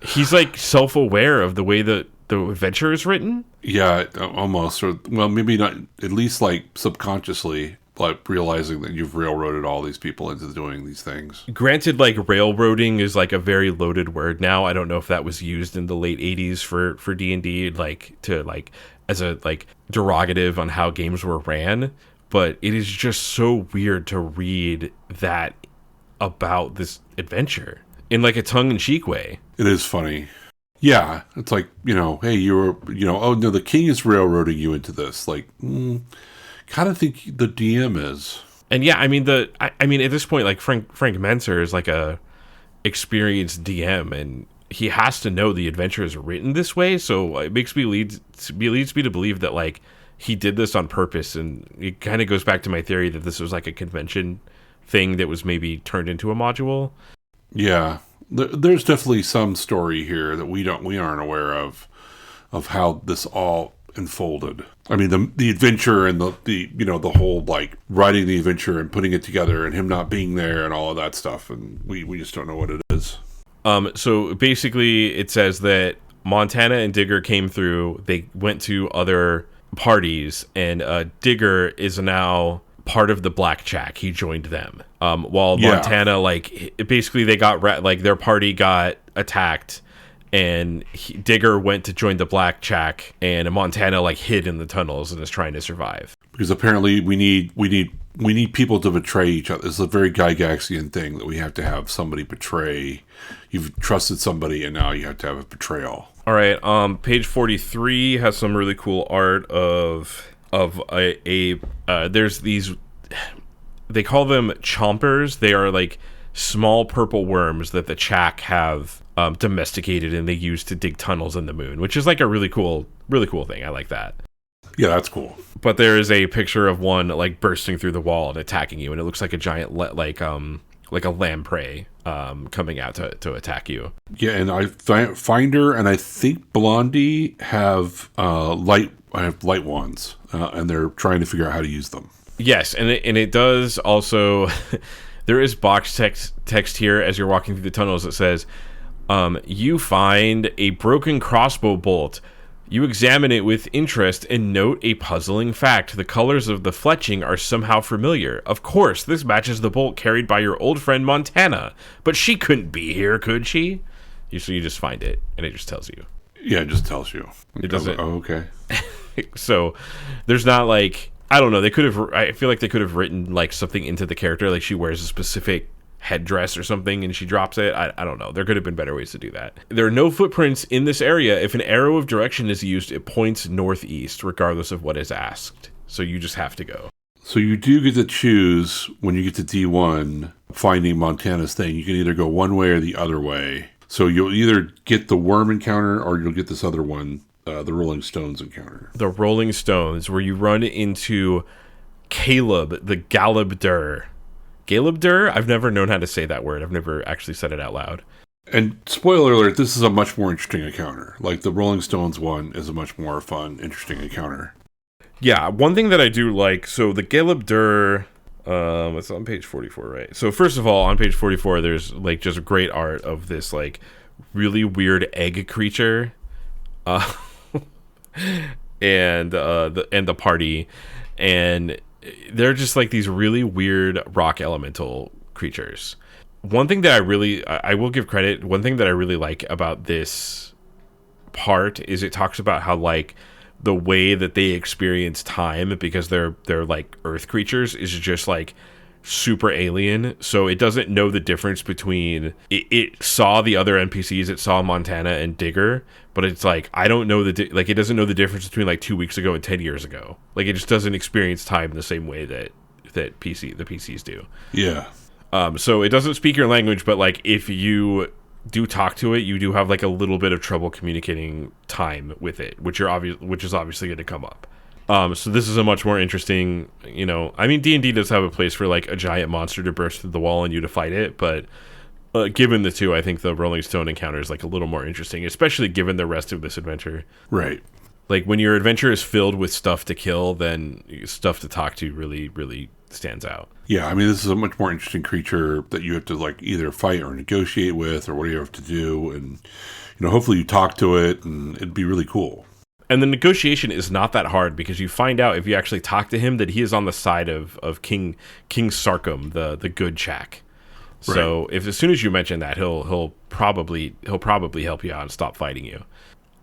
he's like self-aware of the way that the adventure is written. Yeah, almost. Or well, maybe not. At least like subconsciously. Like realizing that you've railroaded all these people into doing these things. Granted, like railroading is like a very loaded word now. I don't know if that was used in the late 80s for D&D, like to like as a like derogative on how games were ran. But it is just so weird to read that about this adventure in like a tongue-in-cheek way. It is funny. Yeah, it's like, hey, oh no, the king is railroading you into this. Like, kind of think the DM is. And yeah, I mean at this point, like Frank Mentzer is like a experienced DM, and he has to know the adventure is written this way. So it leads me to believe that like he did this on purpose, and it kind of goes back to my theory that this was like a convention thing that was maybe turned into a module. Yeah, there's definitely some story here that we aren't aware of how this all unfolded. I mean, the adventure and the the whole, like, writing the adventure and putting it together and him not being there and all of that stuff. And we just don't know what it is. So basically it says that Montana and Digger came through. They went to other parties, and Digger is now part of the Blackjack. He joined them. While Montana, like, basically they got their party got attacked, and Digger went to join the Blackjack, and Montana, like, hid in the tunnels and is trying to survive. Because apparently we need people to betray each other. It's a very Gygaxian thing that we have to have somebody betray. You've trusted somebody, and now you have to have a betrayal. All right. Page 43 has some really cool art of there's these, they call them chompers. They are like small purple worms that the Chak have domesticated, and they use to dig tunnels in the moon, which is like a really cool thing. I like that. Yeah, that's cool. But there is a picture of one like bursting through the wall and attacking you, and it looks like a giant like a lamprey coming out to attack you. Yeah, and Finder and I think Blondie have light wands, and they're trying to figure out how to use them. Yes, and it does also. There is box text here as you're walking through the tunnels that says, "You find a broken crossbow bolt. You examine it with interest and note a puzzling fact. The colors of the fletching are somehow familiar. Of course, this matches the bolt carried by your old friend Montana. But she couldn't be here, could she?" So you just find it, and it just tells you. Yeah, it just tells you. It doesn't. Oh, okay. So there's not like, I don't know. I feel like they could have written like something into the character, like she wears a specific headdress or something and she drops it. I don't know. There could have been better ways to do that. There are no footprints in this area. If an arrow of direction is used, it points northeast regardless of what is asked. So you just have to go. So you do get to choose when you get to D1 finding Montana's thing. You can either go one way or the other way. So you'll either get the worm encounter or you'll get this other one, the Rolling Stones encounter. The Rolling Stones, where you run into Caleb the Galabdur. Galabdur? I've never known how to say that word. I've never actually said it out loud. And spoiler alert, this is a much more interesting encounter. Like the Rolling Stones one is a much more fun, interesting encounter. Yeah, one thing that I do like, so the Galabdur, it's on page 44, right? So first of all, on page 44, there's like just great art of this like really weird egg creature, and the party, and they're just like these really weird rock elemental creatures. One thing that I will give credit, one thing that I really like about this part is it talks about how like the way that they experience time, because they're like earth creatures, is just like super alien. So it doesn't know the difference between it saw the other NPCs, it saw Montana and Digger, but it's like I don't know it doesn't know the difference between like 2 weeks ago and 10 years ago. Like it just doesn't experience time the same way that the PCs do. Yeah. So it doesn't speak your language, but like if you do talk to it, you do have like a little bit of trouble communicating time with it, which is obviously going to come up. So this is a much more interesting, I mean, D&D does have a place for like a giant monster to burst through the wall and you to fight it, but given the two, I think the Rolling Stone encounter is like a little more interesting, especially given the rest of this adventure. Right. Like when your adventure is filled with stuff to kill, then stuff to talk to really, really stands out. Yeah, I mean, this is a much more interesting creature that you have to like either fight or negotiate with, or what do you have to do, and hopefully you talk to it, and it'd be really cool. And the negotiation is not that hard because you find out if you actually talk to him that he is on the side of King Sarkum, the good Chak. So if as soon as you mention that, he'll probably help you out and stop fighting you.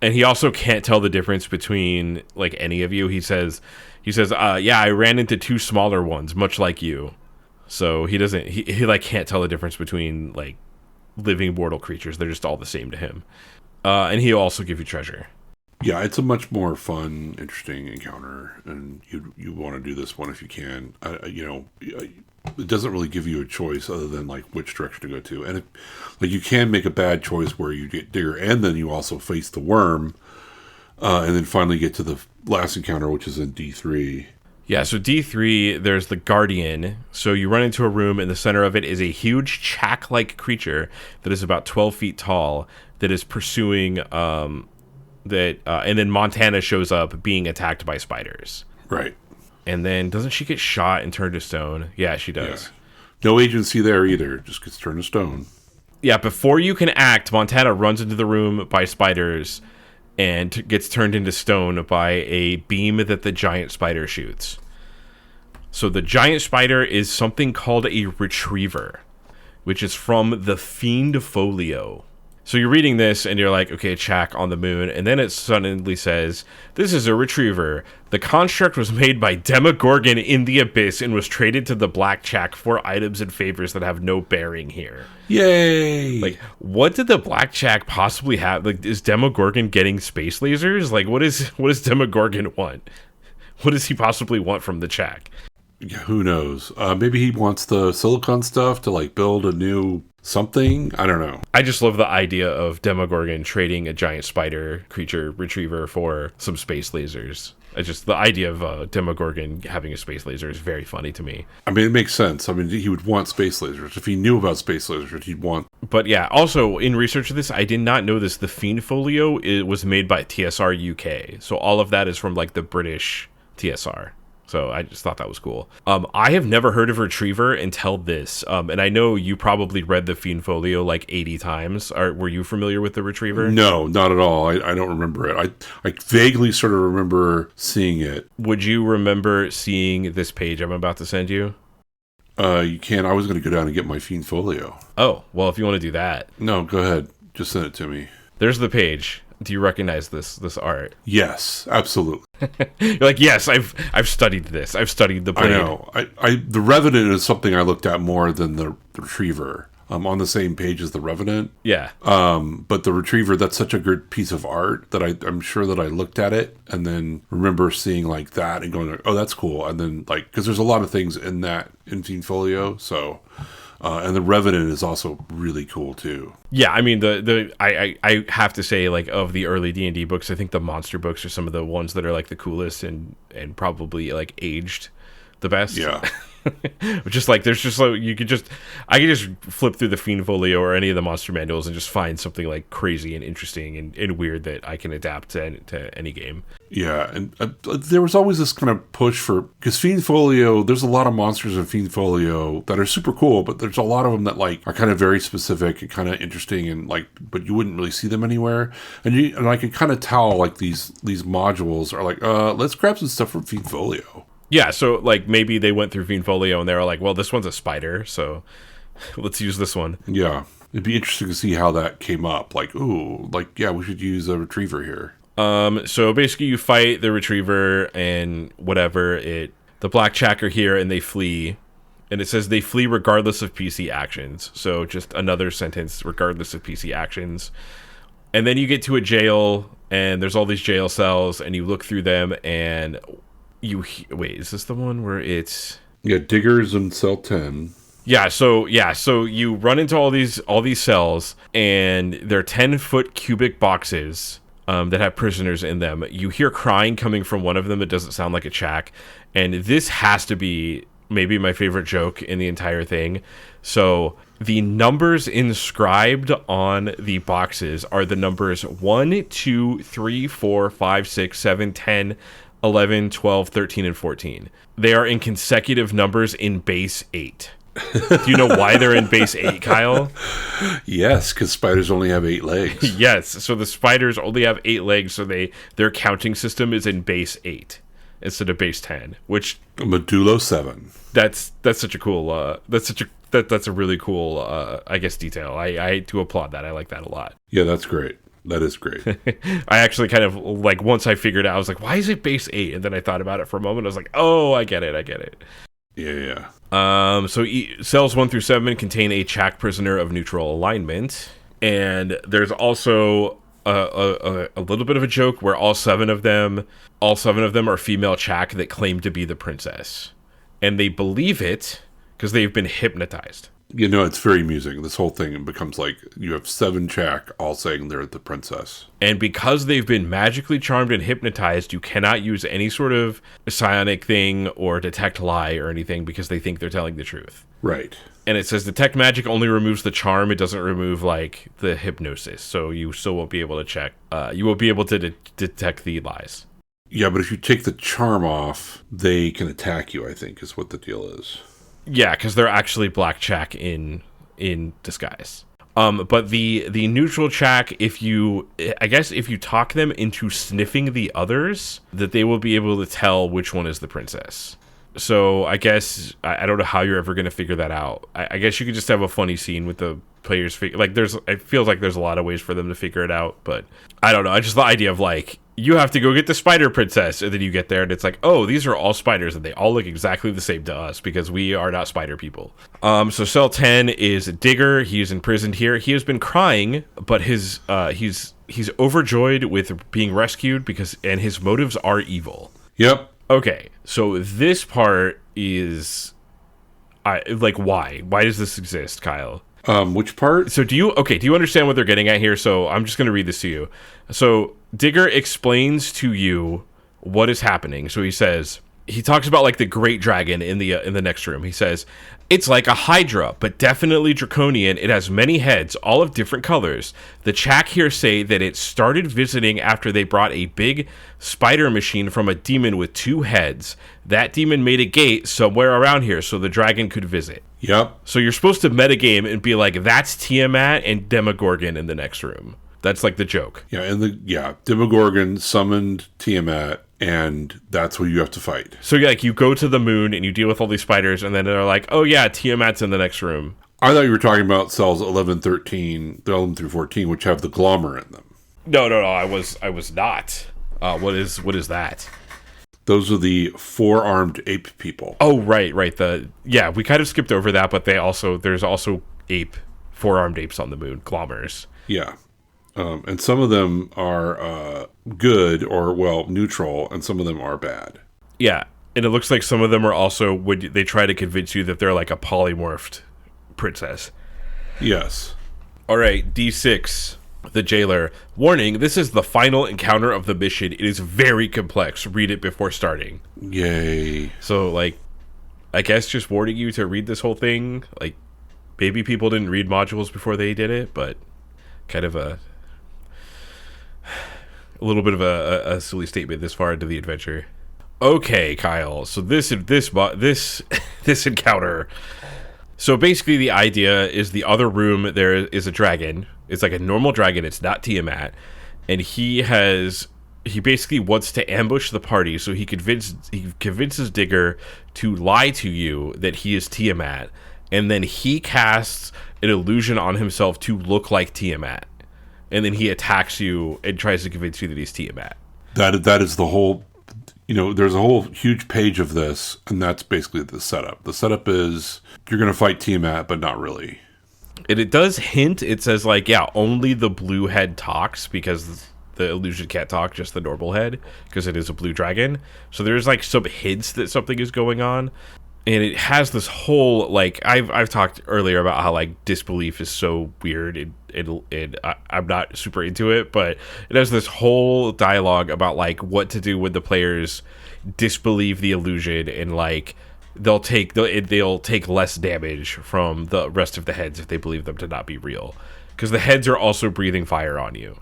And he also can't tell the difference between like any of you. He says, yeah, I ran into two smaller ones, much like you. So he like can't tell the difference between like living mortal creatures. They're just all the same to him. And he'll also give you treasure. Yeah, it's a much more fun, interesting encounter, and you want to do this one if you can. It doesn't really give you a choice other than like which direction to go to, and you can make a bad choice where you get Digger, and then you also face the worm, and then finally get to the last encounter, which is in D3. Yeah, so D3, there's the Guardian. So you run into a room, in the center of it is a huge Chak-like creature that is about 12 feet tall that is pursuing and then Montana shows up being attacked by spiders. Right. And then doesn't she get shot and turned to stone? Yeah, she does. Yeah. No agency there either. Just gets turned to stone. Yeah, before you can act, Montana runs into the room by spiders and gets turned into stone by a beam that the giant spider shoots. So the giant spider is something called a retriever, which is from the Fiend Folio. So you're reading this and you're like, okay, Chak on the moon. And then it suddenly says, this is a retriever. The construct was made by Demogorgon in the Abyss and was traded to the Black Chak for items and favors that have no bearing here. Yay! Like, what did the Black Chak possibly have? Like, is Demogorgon getting space lasers? Like, what does Demogorgon want? What does he possibly want from the Chak? Yeah, who knows? Maybe he wants the silicon stuff to like build a new something. I don't know. I just love the idea of Demogorgon trading a giant spider creature retriever for some space lasers. The idea of Demogorgon having a space laser is very funny to me. I mean, it makes sense. I mean, he would want space lasers. If he knew about space lasers, he'd want... But yeah, also, in research of this, I did not know this. The Fiend Folio was made by TSR UK. So all of that is from, like, the British TSR. So I just thought that was cool. I have never heard of Retriever until this. And I know you probably read the Fiend Folio like 80 times. Were you familiar with the Retriever? No, not at all. I don't remember it. I vaguely sort of remember seeing it. Would you remember seeing this page I'm about to send you? You can. I was going to go down and get my Fiend Folio. Oh, well, if you want to do that. No, go ahead. Just send it to me. There's the page. Do you recognize this art? Yes, absolutely. You're like, yes, I've studied this. I've studied the blade. I know. The Revenant is something I looked at more than the Retriever. I'm on the same page as the Revenant. Yeah. But the Retriever, that's such a good piece of art that I'm sure that I looked at it and then remember seeing like that and going, oh, that's cool. And then like, because there's a lot of things in that in Fiend Folio, so... and the Revenant is also really cool too. Yeah, I mean I have to say, like, of the early D&D books, I think the monster books are some of the ones that are like the coolest and probably like aged the best. Yeah. Just like there's just like I could just flip through the Fiend Folio or any of the monster manuals and just find something like crazy and interesting and weird that I can adapt to any game. Yeah, and there was always this kind of push for, because Fiend Folio, there's a lot of monsters in Fiend Folio that are super cool, but there's a lot of them that like are kind of very specific and kind of interesting and like, but you wouldn't really see them anywhere. And I can kind of tell like these modules are like, let's grab some stuff from Fiend Folio. Yeah, so like maybe they went through Fiend Folio and they were like, well, this one's a spider, so let's use this one. Yeah, it'd be interesting to see how that came up. Like, ooh, like, yeah, we should use a Retriever here. So basically you fight the Retriever and whatever, the Black Chak are here and they flee. And it says they flee regardless of PC actions. So just another sentence, regardless of PC actions. And then you get to a jail and there's all these jail cells and you look through them and wait, is this the one where it's... Yeah, Diggers in cell 10. So you run into all these cells and they're 10-foot cubic boxes that have prisoners in them. You hear crying coming from one of them. It doesn't sound like a Chak. And this has to be maybe my favorite joke in the entire thing. So the numbers inscribed on the boxes are the numbers 1, 2, 3, 4, 5, 6, 7, 10, 11, 12, 13, and 14. They are in consecutive numbers in base 8. Do you know why they're in base 8, Kyle? Yes, because spiders only have 8 legs. Yes, so the spiders only have 8 legs, so their counting system is in base 8 instead of base 10, which... Medulo 7. That's such a cool... That's a really cool, I guess, detail. I do applaud that. I like that a lot. Yeah, that's great. That is great. I actually kind of, like, once I figured out, I was like, why is it base 8? And then I thought about it for a moment. I was like, oh, I get it. Yeah. So cells 1 through 7 contain a Chak prisoner of neutral alignment. And there's also a little bit of a joke where all seven of them are female Chak that claim to be the princess. And they believe it because they've been hypnotized. You know, it's very amusing. This whole thing becomes like you have 7 Chak all saying they're the princess. And because they've been magically charmed and hypnotized, you cannot use any sort of psionic thing or detect lie or anything because they think they're telling the truth. Right. And it says detect magic only removes the charm. It doesn't remove, like, the hypnosis. So you still won't be able to check. You won't be able to detect the lies. Yeah, but if you take the charm off, they can attack you, I think, is what the deal is. Yeah, because they're actually black Chak in disguise. But the neutral Chak, if you talk them into sniffing the others, that they will be able to tell which one is the princess. So I guess I don't know how you're ever going to figure that out. I guess you could just have a funny scene with the players. It feels like there's a lot of ways for them to figure it out, but I don't know. I just the idea of like you have to go get the spider princess, and then you get there, and it's like, oh, these are all spiders, and they all look exactly the same to us because we are not spider people. So cell 10 is Digger. He's imprisoned here. He has been crying, but he's overjoyed with being rescued and his motives are evil. Yep. Okay, so this part is, why? Why does this exist, Kyle? Which part? So do you understand what they're getting at here? So I'm just going to read this to you. So Digger explains to you what is happening. So he talks about like the great dragon in the next room. He says, it's like a hydra, but definitely draconian. It has many heads, all of different colors. The Chak here say that it started visiting after they brought a big spider machine from a demon with 2 heads. That demon made a gate somewhere around here so the dragon could visit. Yep. So you're supposed to metagame and be like, that's Tiamat and Demogorgon in the next room. That's like the joke. Yeah, Demogorgon summoned Tiamat, and that's what you have to fight. So you go to the moon and you deal with all these spiders, and then they're like, oh yeah, Tiamat's in the next room. I thought you were talking about cells 11 through 14, which have the glommer in them. No, I was not. What is that? Those are the 4-armed ape people. Oh, right. We kind of skipped over that, but there's also 4-armed apes on the moon, glommers. Yeah. And some of them are good or, neutral, and some of them are bad. Yeah, and it looks like some of them are also, they try to convince you that they're like a polymorphed princess. Yes. All right, D6, the jailer. Warning, this is the final encounter of the mission. It is very complex. Read it before starting. Yay. So, I guess just warning you to read this whole thing. Maybe people didn't read modules before they did it, but kind of a little bit of a silly statement this far into the adventure. Okay, Kyle. So this encounter. So basically, the idea is the other room there is a dragon. It's like a normal dragon. It's not Tiamat, and he basically wants to ambush the party. So he convinces Digger to lie to you that he is Tiamat, and then he casts an illusion on himself to look like Tiamat. And then he attacks you and tries to convince you that he's Tiamat. That is the whole, there's a whole huge page of this, and that's basically the setup. The setup is you're going to fight Tiamat, but not really. And it does hint, it says only the blue head talks because the illusion can't talk, just the normal head, because it is a blue dragon. So there's some hints that something is going on. And it has this whole, I've talked earlier about how, disbelief is so weird, and I'm not super into it, but it has this whole dialogue about, what to do when the players disbelieve the illusion, and, they'll take less damage from the rest of the heads if they believe them to not be real. Because the heads are also breathing fire on you.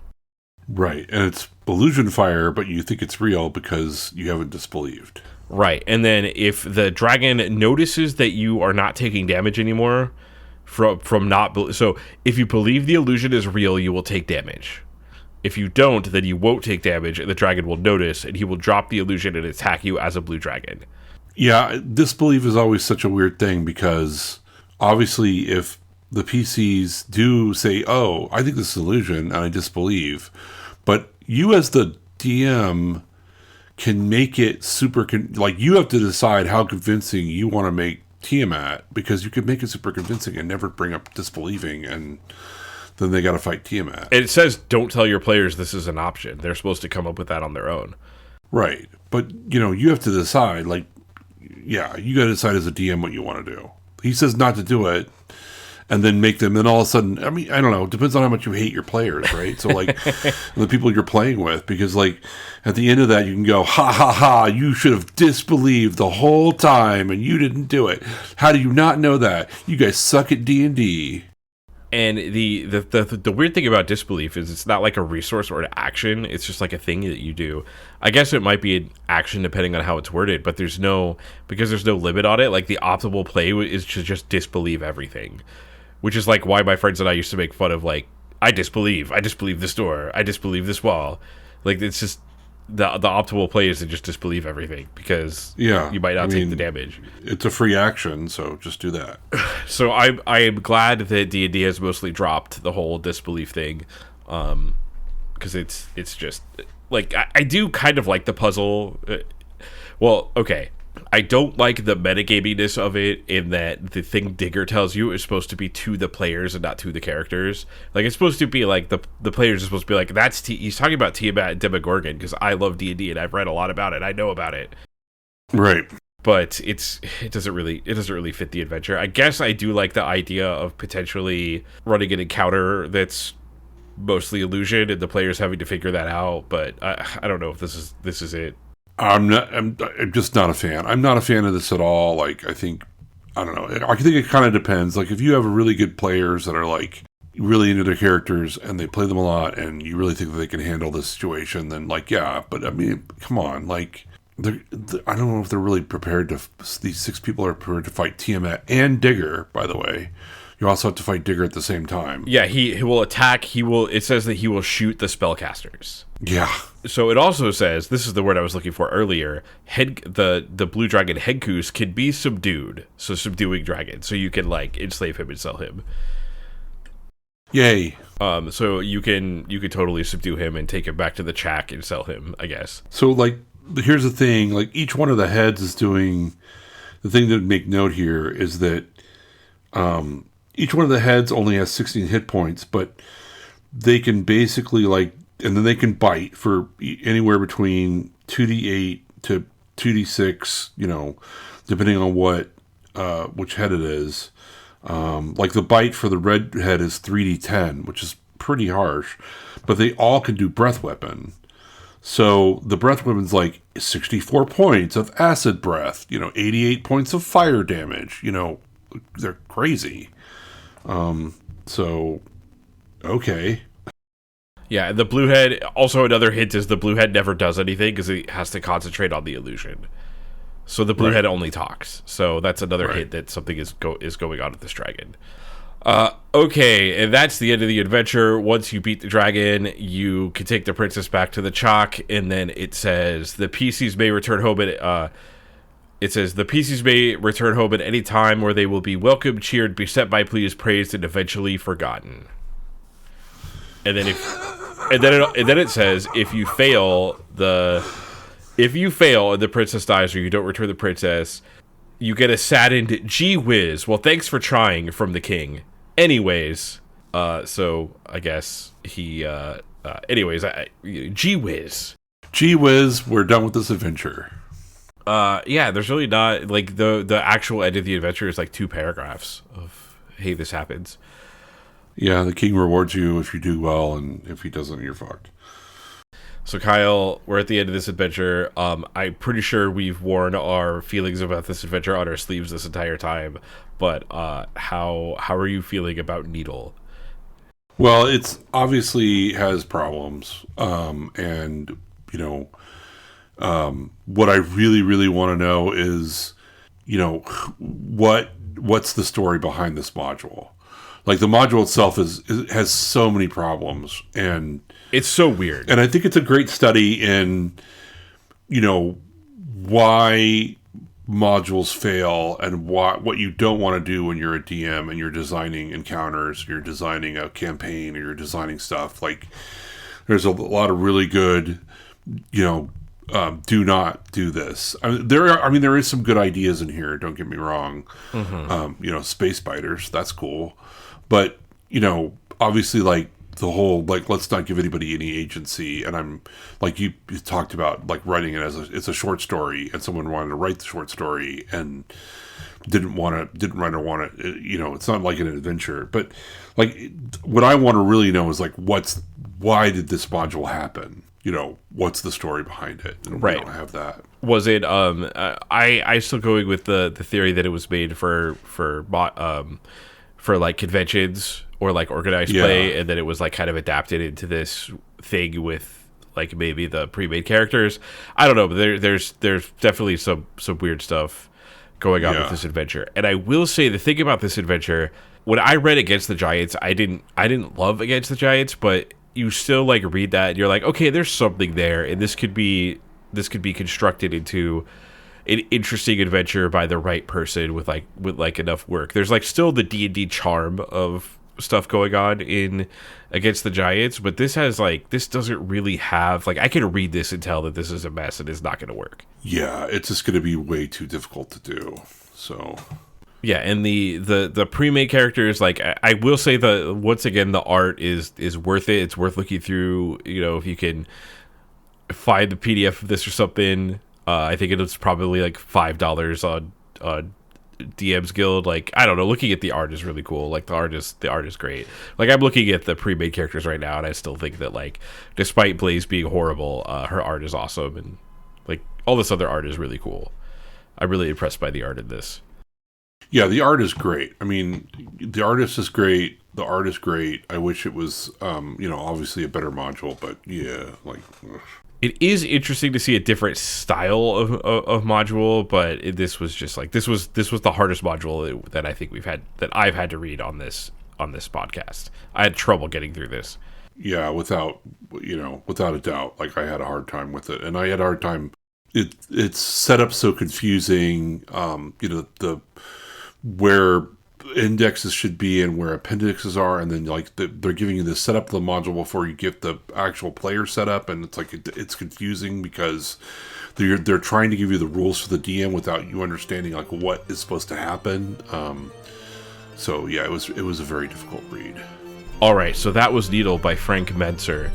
Right, and it's illusion fire, but you think it's real because you haven't disbelieved. Right, and then if the dragon notices that you are not taking damage anymore from not... So if you believe the illusion is real, you will take damage. If you don't, then you won't take damage, and the dragon will notice, and he will drop the illusion and attack you as a blue dragon. Yeah, disbelief is always such a weird thing, because obviously if the PCs do say, oh, I think this is illusion, and I disbelieve, but you as the DM can make it super... you have to decide how convincing you want to make Tiamat, because you could make it super convincing and never bring up disbelieving, and then they got to fight Tiamat. And it says, don't tell your players this is an option. They're supposed to come up with that on their own. Right. But, you have to decide, you got to decide as a DM what you want to do. He says not to do it, and then make them, then all of a sudden, I mean, I don't know, it depends on how much you hate your players, right? So like the people you're playing with, because like at the end of that you can go, ha ha ha, you should have disbelieved the whole time and you didn't do it. How do you not know that? You guys suck at D&D. And the weird thing about disbelief is it's not like a resource or an action. It's just like a thing that you do. I guess it might be an action depending on how it's worded, but because there's no limit on it, like the optimal play is to just disbelieve everything. Which is like why my friends and I used to make fun of like, I disbelieve this door, I disbelieve this wall. Like it's just the optimal play is to just disbelieve everything because you might not take the damage. It's a free action, so just do that. So I am glad that D&D has mostly dropped the whole disbelief thing, because it's just like I do kind of like the puzzle. Well, okay. I don't like the metagaminess of it in that the thing Digger tells you is supposed to be to the players and not to the characters. Like, it's supposed to be like the players are supposed to be like, he's talking about Tiamat and Demogorgon because I love D&D and I've read a lot about it. I know about it. Right. But it doesn't really fit the adventure. I guess I do like the idea of potentially running an encounter that's mostly illusion and the players having to figure that out, but I don't know if this is it. I'm just not a fan. I'm not a fan of this at all. Like, I don't know. I think it kind of depends. Like, if you have really good players that are, like, really into their characters and they play them a lot and you really think that they can handle this situation, then, like, yeah. But, I mean, come on. Like, I don't know if they're really prepared to... These 6 people are prepared to fight Tiamat and Digger, by the way. You also have to fight Digger at the same time. Yeah, he will attack. It says that he will shoot the spellcasters. Yeah. So it also says, this is the word I was looking for earlier, the blue dragon Headgoose can be subdued. So subduing dragon. So you can like enslave him and sell him. Yay. So you can totally subdue him and take him back to the shack and sell him, I guess. So like here's the thing, like each one of the heads is doing the thing to make note here is that each one of the heads only has 16 hit points, but they can basically like, and then they can bite for anywhere between 2d8 to 2d6, you know, depending on which head it is. Like the bite for the red head is 3d10, which is pretty harsh, but they all can do breath weapon. So the breath weapon's like 64 points of acid breath, 88 points of fire damage, they're crazy. So, okay. Yeah, the blue head, also another hint is the blue head never does anything because it has to concentrate on the illusion. So the blue head only talks. So that's another hint that something is going on with this dragon. Okay, and that's the end of the adventure. Once you beat the dragon, you can take the princess back to the chalk, and then it says the PCs may return home at any time where they will be welcomed, cheered, beset by pleas, praised, and eventually forgotten. And then it says if you fail and the princess dies or you don't return the princess, you get a saddened "gee whiz, well thanks for trying" from the king. Anyways, so I guess he gee whiz. Gee whiz, we're done with this adventure. Yeah, there's really not like the actual end of the adventure is like 2 paragraphs of hey, this happens. Yeah, the king rewards you if you do well, and if he doesn't, you're fucked. So Kyle, we're at the end of this adventure. I'm pretty sure we've worn our feelings about this adventure on our sleeves this entire time. But how are you feeling about Needle? Well, it's obviously has problems, and what I really, really want to know is, what's the story behind this module? Like the module itself has so many problems, and it's so weird. And I think it's a great study in, why modules fail and what you don't want to do when you're a DM and you're designing encounters, you're designing a campaign, or you're designing stuff. Like, there's a lot of really good, do not do this. There is some good ideas in here. Don't get me wrong. Mm-hmm. Space spiders, that's cool. But, obviously, like, the whole, like, let's not give anybody any agency. And I'm like, you talked about like writing it as it's a short story, and someone wanted to write the short story and didn't write or want it. You know, it's not like an adventure, but like what I want to really know is like, why did this module happen? You know, what's the story behind it? And right. We don't have that. Was it? I still going with the theory that it was made for like conventions or like organized play, and then it was like kind of adapted into this thing with like maybe the pre-made characters. I don't know, but there's definitely some weird stuff going on with this adventure. And I will say the thing about this adventure, when I read Against the Giants, I didn't love Against the Giants, but you still like read that and you're like, okay, there's something there, and this could be constructed into an interesting adventure by the right person with enough work. There's like still the D&D charm of stuff going on in Against the Giants, but this doesn't really have, like, I can read this and tell that this is a mess and it's not going to work. Yeah, it's just going to be way too difficult to do. So yeah, and the pre-made characters, like, I will say once again the art is worth it. It's worth looking through. You know, if you can find the PDF of this or something. I think it's probably like $5 on DM's Guild. Like, I don't know, looking at the art is really cool. Like, the art is great. Like, I'm looking at the pre-made characters right now, and I still think that, like, despite Blaze being horrible, her art is awesome, and like all this other art is really cool. I'm really impressed by the art in this. Yeah, the art is great. I mean, the artist is great. The art is great. I wish it was, obviously a better module, but yeah, like. Ugh. It is interesting to see a different style of module, but this was just like this was the hardest module that I think I've had to read on this podcast. I had trouble getting through this. Yeah, without a doubt. Like, I had a hard time with it, and I had a hard time. It's set up so confusing. The where indexes should be and where appendixes are, and then like they're giving you the setup of the module before you get the actual player setup, and it's like it's confusing because they're trying to give you the rules for the DM without you understanding like what is supposed to happen. So yeah, it was a very difficult read. All right, so that was Needle by Frank Mentzer.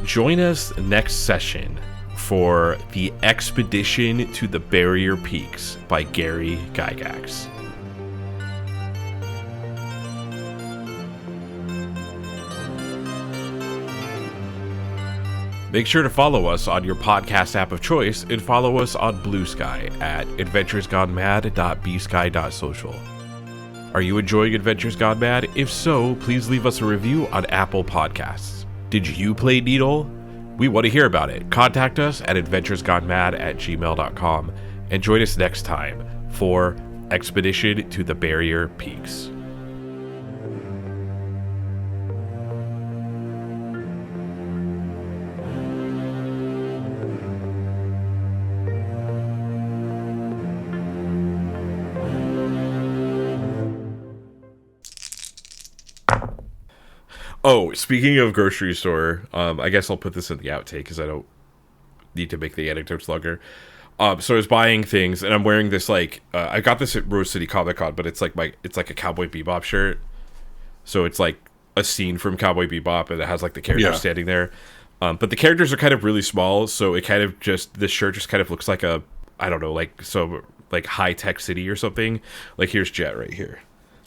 Join us next session for The Expedition to the Barrier Peaks by Gary Gygax. Make sure to follow us on your podcast app of choice and follow us on Blue Sky at adventuresgonemad.bsky.social. Are you enjoying Adventures Gone Mad? If so, please leave us a review on Apple Podcasts. Did you play Needle? We want to hear about it. Contact us at adventuresgonemad@gmail.com and join us next time for Expedition to the Barrier Peaks. Oh, speaking of grocery store, I guess I'll put this in the outtake because I don't need to make the anecdotes longer. So I was buying things, and I'm wearing this like I got this at Rose City Comic Con, but it's like a Cowboy Bebop shirt. So it's like a scene from Cowboy Bebop, and it has like the characters standing there. But the characters are kind of really small, so it kind of this shirt just kind of looks like a, I don't know, like high tech city or something. Like, here's Jet right here.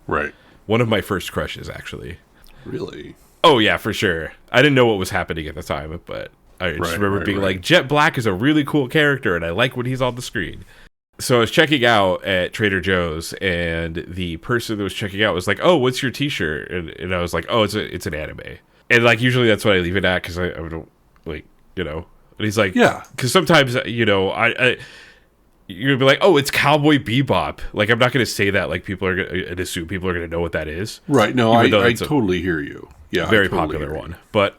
Right. One of my first crushes, actually. Really? Oh, yeah, for sure. I didn't know what was happening at the time, but I just remember being like, Jet Black is a really cool character, and I like when he's on the screen. So I was checking out at Trader Joe's, and the person that was checking out was like, oh, what's your t-shirt? And I was like, oh, it's an anime. And, like, usually that's what I leave it at, because I don't, like, And he's like, yeah. Because sometimes, you're going to be like, oh, it's Cowboy Bebop. Like, I'm not going to say that, like, people are going to assume people are going to know what that is. Right. No, I totally hear you. Yeah, very popular one. But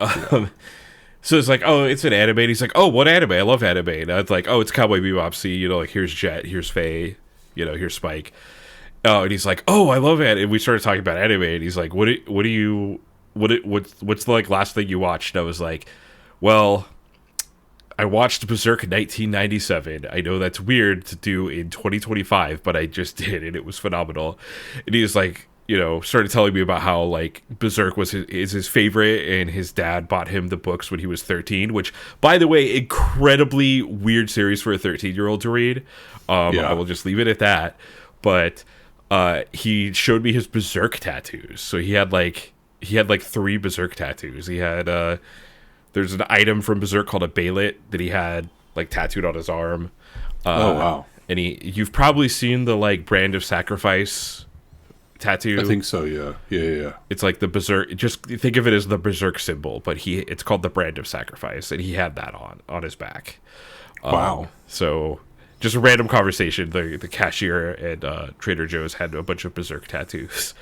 so it's like, oh, it's an anime. And he's like, oh, what anime? I love anime. And it's like, oh, it's Cowboy Bebop. See, like, here's Jet, here's Faye, here's Spike. And he's like, oh, I love anime. And we started talking about anime. And he's like, what's the like last thing you watched? And I was like, well, I watched Berserk in 1997. I know that's weird to do in 2025, but I just did, and it was phenomenal. And he was like, started telling me about how like Berserk is his favorite, and his dad bought him the books when he was 13, which, by the way, incredibly weird series for a 13-year-old to read. I will just leave it at that. But he showed me his Berserk tattoos. So he had like 3 Berserk tattoos. He had there's an item from Berserk called a Balet that he had like tattooed on his arm. Oh wow. And you've probably seen the like Brand of Sacrifice tattoo. I think so, yeah. It's like the Berserk, just think of it as the Berserk symbol, but it's called the Brand of Sacrifice, and he had that on his back. Wow. So just a random conversation. The cashier at Trader Joe's had a bunch of Berserk tattoos.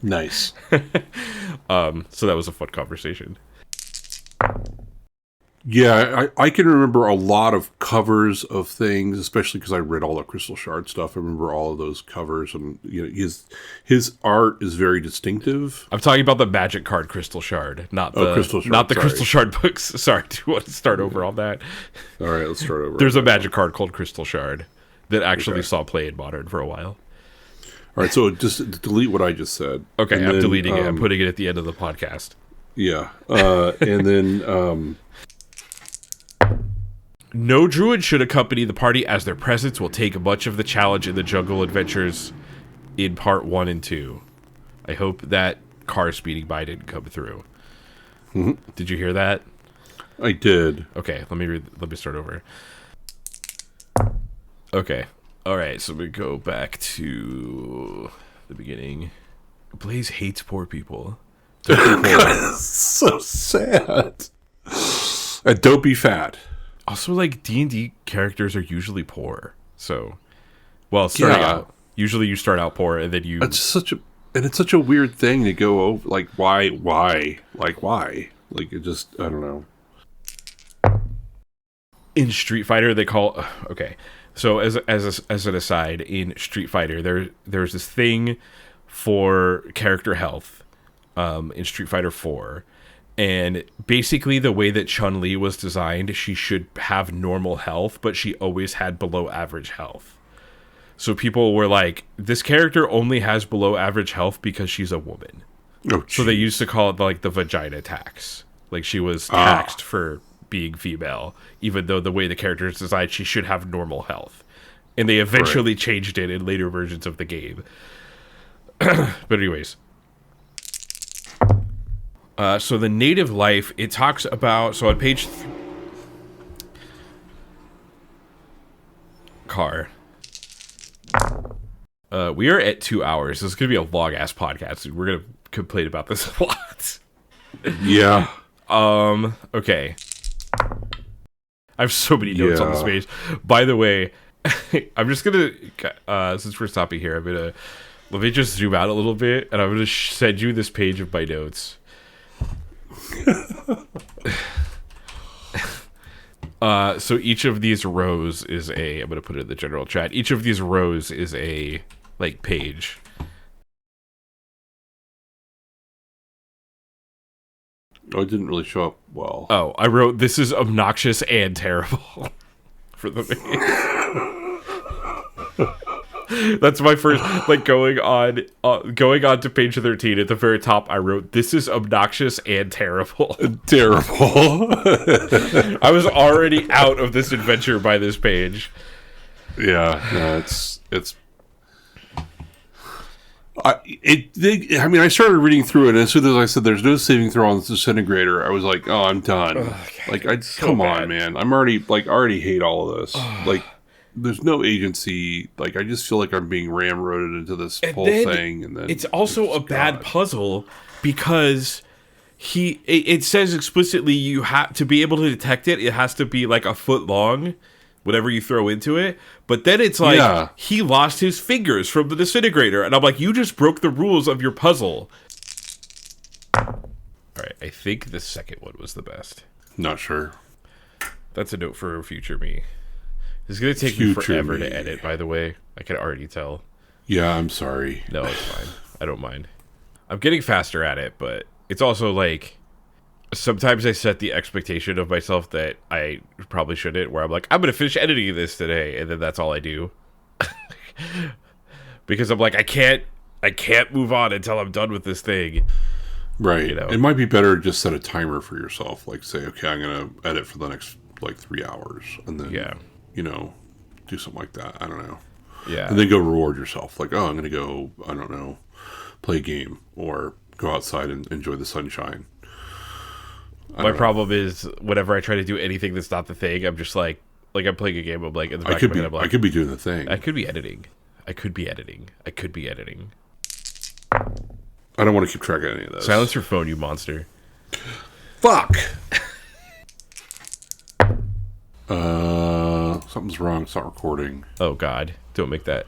Nice. So that was a fun conversation. Yeah, I can remember a lot of covers of things, especially because I read all the Crystal Shard stuff. I remember all of those covers, and his art is very distinctive. I'm talking about the Magic card Crystal Shard, not the Crystal Shard books. Sorry, do you want to start over on that? All right, let's start over. There's a Magic card called Crystal Shard that actually saw play in Modern for a while. All right, so just delete what I just said. Okay, I'm deleting it. I'm putting it at the end of the podcast. Yeah, and then. No druid should accompany the party, as their presence will take much of the challenge in the jungle adventures in part 1 and 2. I hope that car speeding by didn't come through. Mm-hmm. Did you hear that? I did. Okay, let me start over. Okay. All right, so we go back to the beginning. Blaze hates poor people. So sad. And don't be fat. Also, like, D&D characters are usually poor. So, well, starting out. Usually you start out poor, and then you... It's such a weird thing to go over. Like, why? Like, why? Like, it just... I don't know. In Street Fighter, they call... Okay. So, as an aside, in Street Fighter, there's this thing for character health in Street Fighter 4. And basically the way that Chun-Li was designed, she should have normal health, but she always had below average health. So people were like, this character only has below average health because she's a woman. Oh, so they used to call it like the vagina tax. Like she was taxed for being female, even though the way the character is designed, she should have normal health. And they eventually changed it in later versions of the game. But anyways... so the native life, it talks about, so on page car, we are at 2 hours. This is going to be a long ass podcast. We're going to complain about this a lot. Yeah. Okay. I have so many notes on this page. By the way, I'm just going to, since we're stopping here, let me just zoom out a little bit, and I'm going to send you this page of my notes. So each of these rows is I'm gonna put it in the general chat. Each of these rows is a like page. Oh, it didn't really show up well. Oh, I wrote this is obnoxious and terrible for the page. That's my first, like, going on to page 13 at the very top. I wrote, "This is obnoxious and terrible." Terrible. I was already out of this adventure by this page. Yeah, no, it's. I started reading through it, and as soon as I said there's no saving throw on the disintegrator, I was like, "Oh, I'm done." Come on, man. I'm already hate all of this. Like. There's no agency. Like, I just feel like I'm being ramroded into this whole thing. And then it's also a bad puzzle because it says explicitly you have to be able to detect it. It has to be like a foot long, whatever you throw into it. But then it's like he lost his fingers from the disintegrator, and I'm like, you just broke the rules of your puzzle. All right, I think the second one was the best. Not sure. That's a note for future me. It's going to take me forever to edit, by the way. I can already tell. Yeah, I'm sorry. No, it's fine. I don't mind. I'm getting faster at it, but it's also like... Sometimes I set the expectation of myself that I probably shouldn't, where I'm like, I'm going to finish editing this today, and then that's all I do. Because I'm like, I can't I can't move on until I'm done with this thing. Right. You know? It might be better to just set a timer for yourself. Like say, okay, I'm going to edit for the next like 3 hours, and then do something like that. I don't know. Yeah. And then go reward yourself. Like, oh, I'm going to go, I don't know, play a game or go outside and enjoy the sunshine. My problem is whenever I try to do anything that's not the thing, I'm just like I'm playing a game. I'm like in the back of my head, I'm like, I could be doing the thing. I could be editing. I could be editing. I could be editing. I don't want to keep track of any of this. Silence your phone, you monster. Fuck. Something's wrong. It's not recording. Oh God! Don't make that.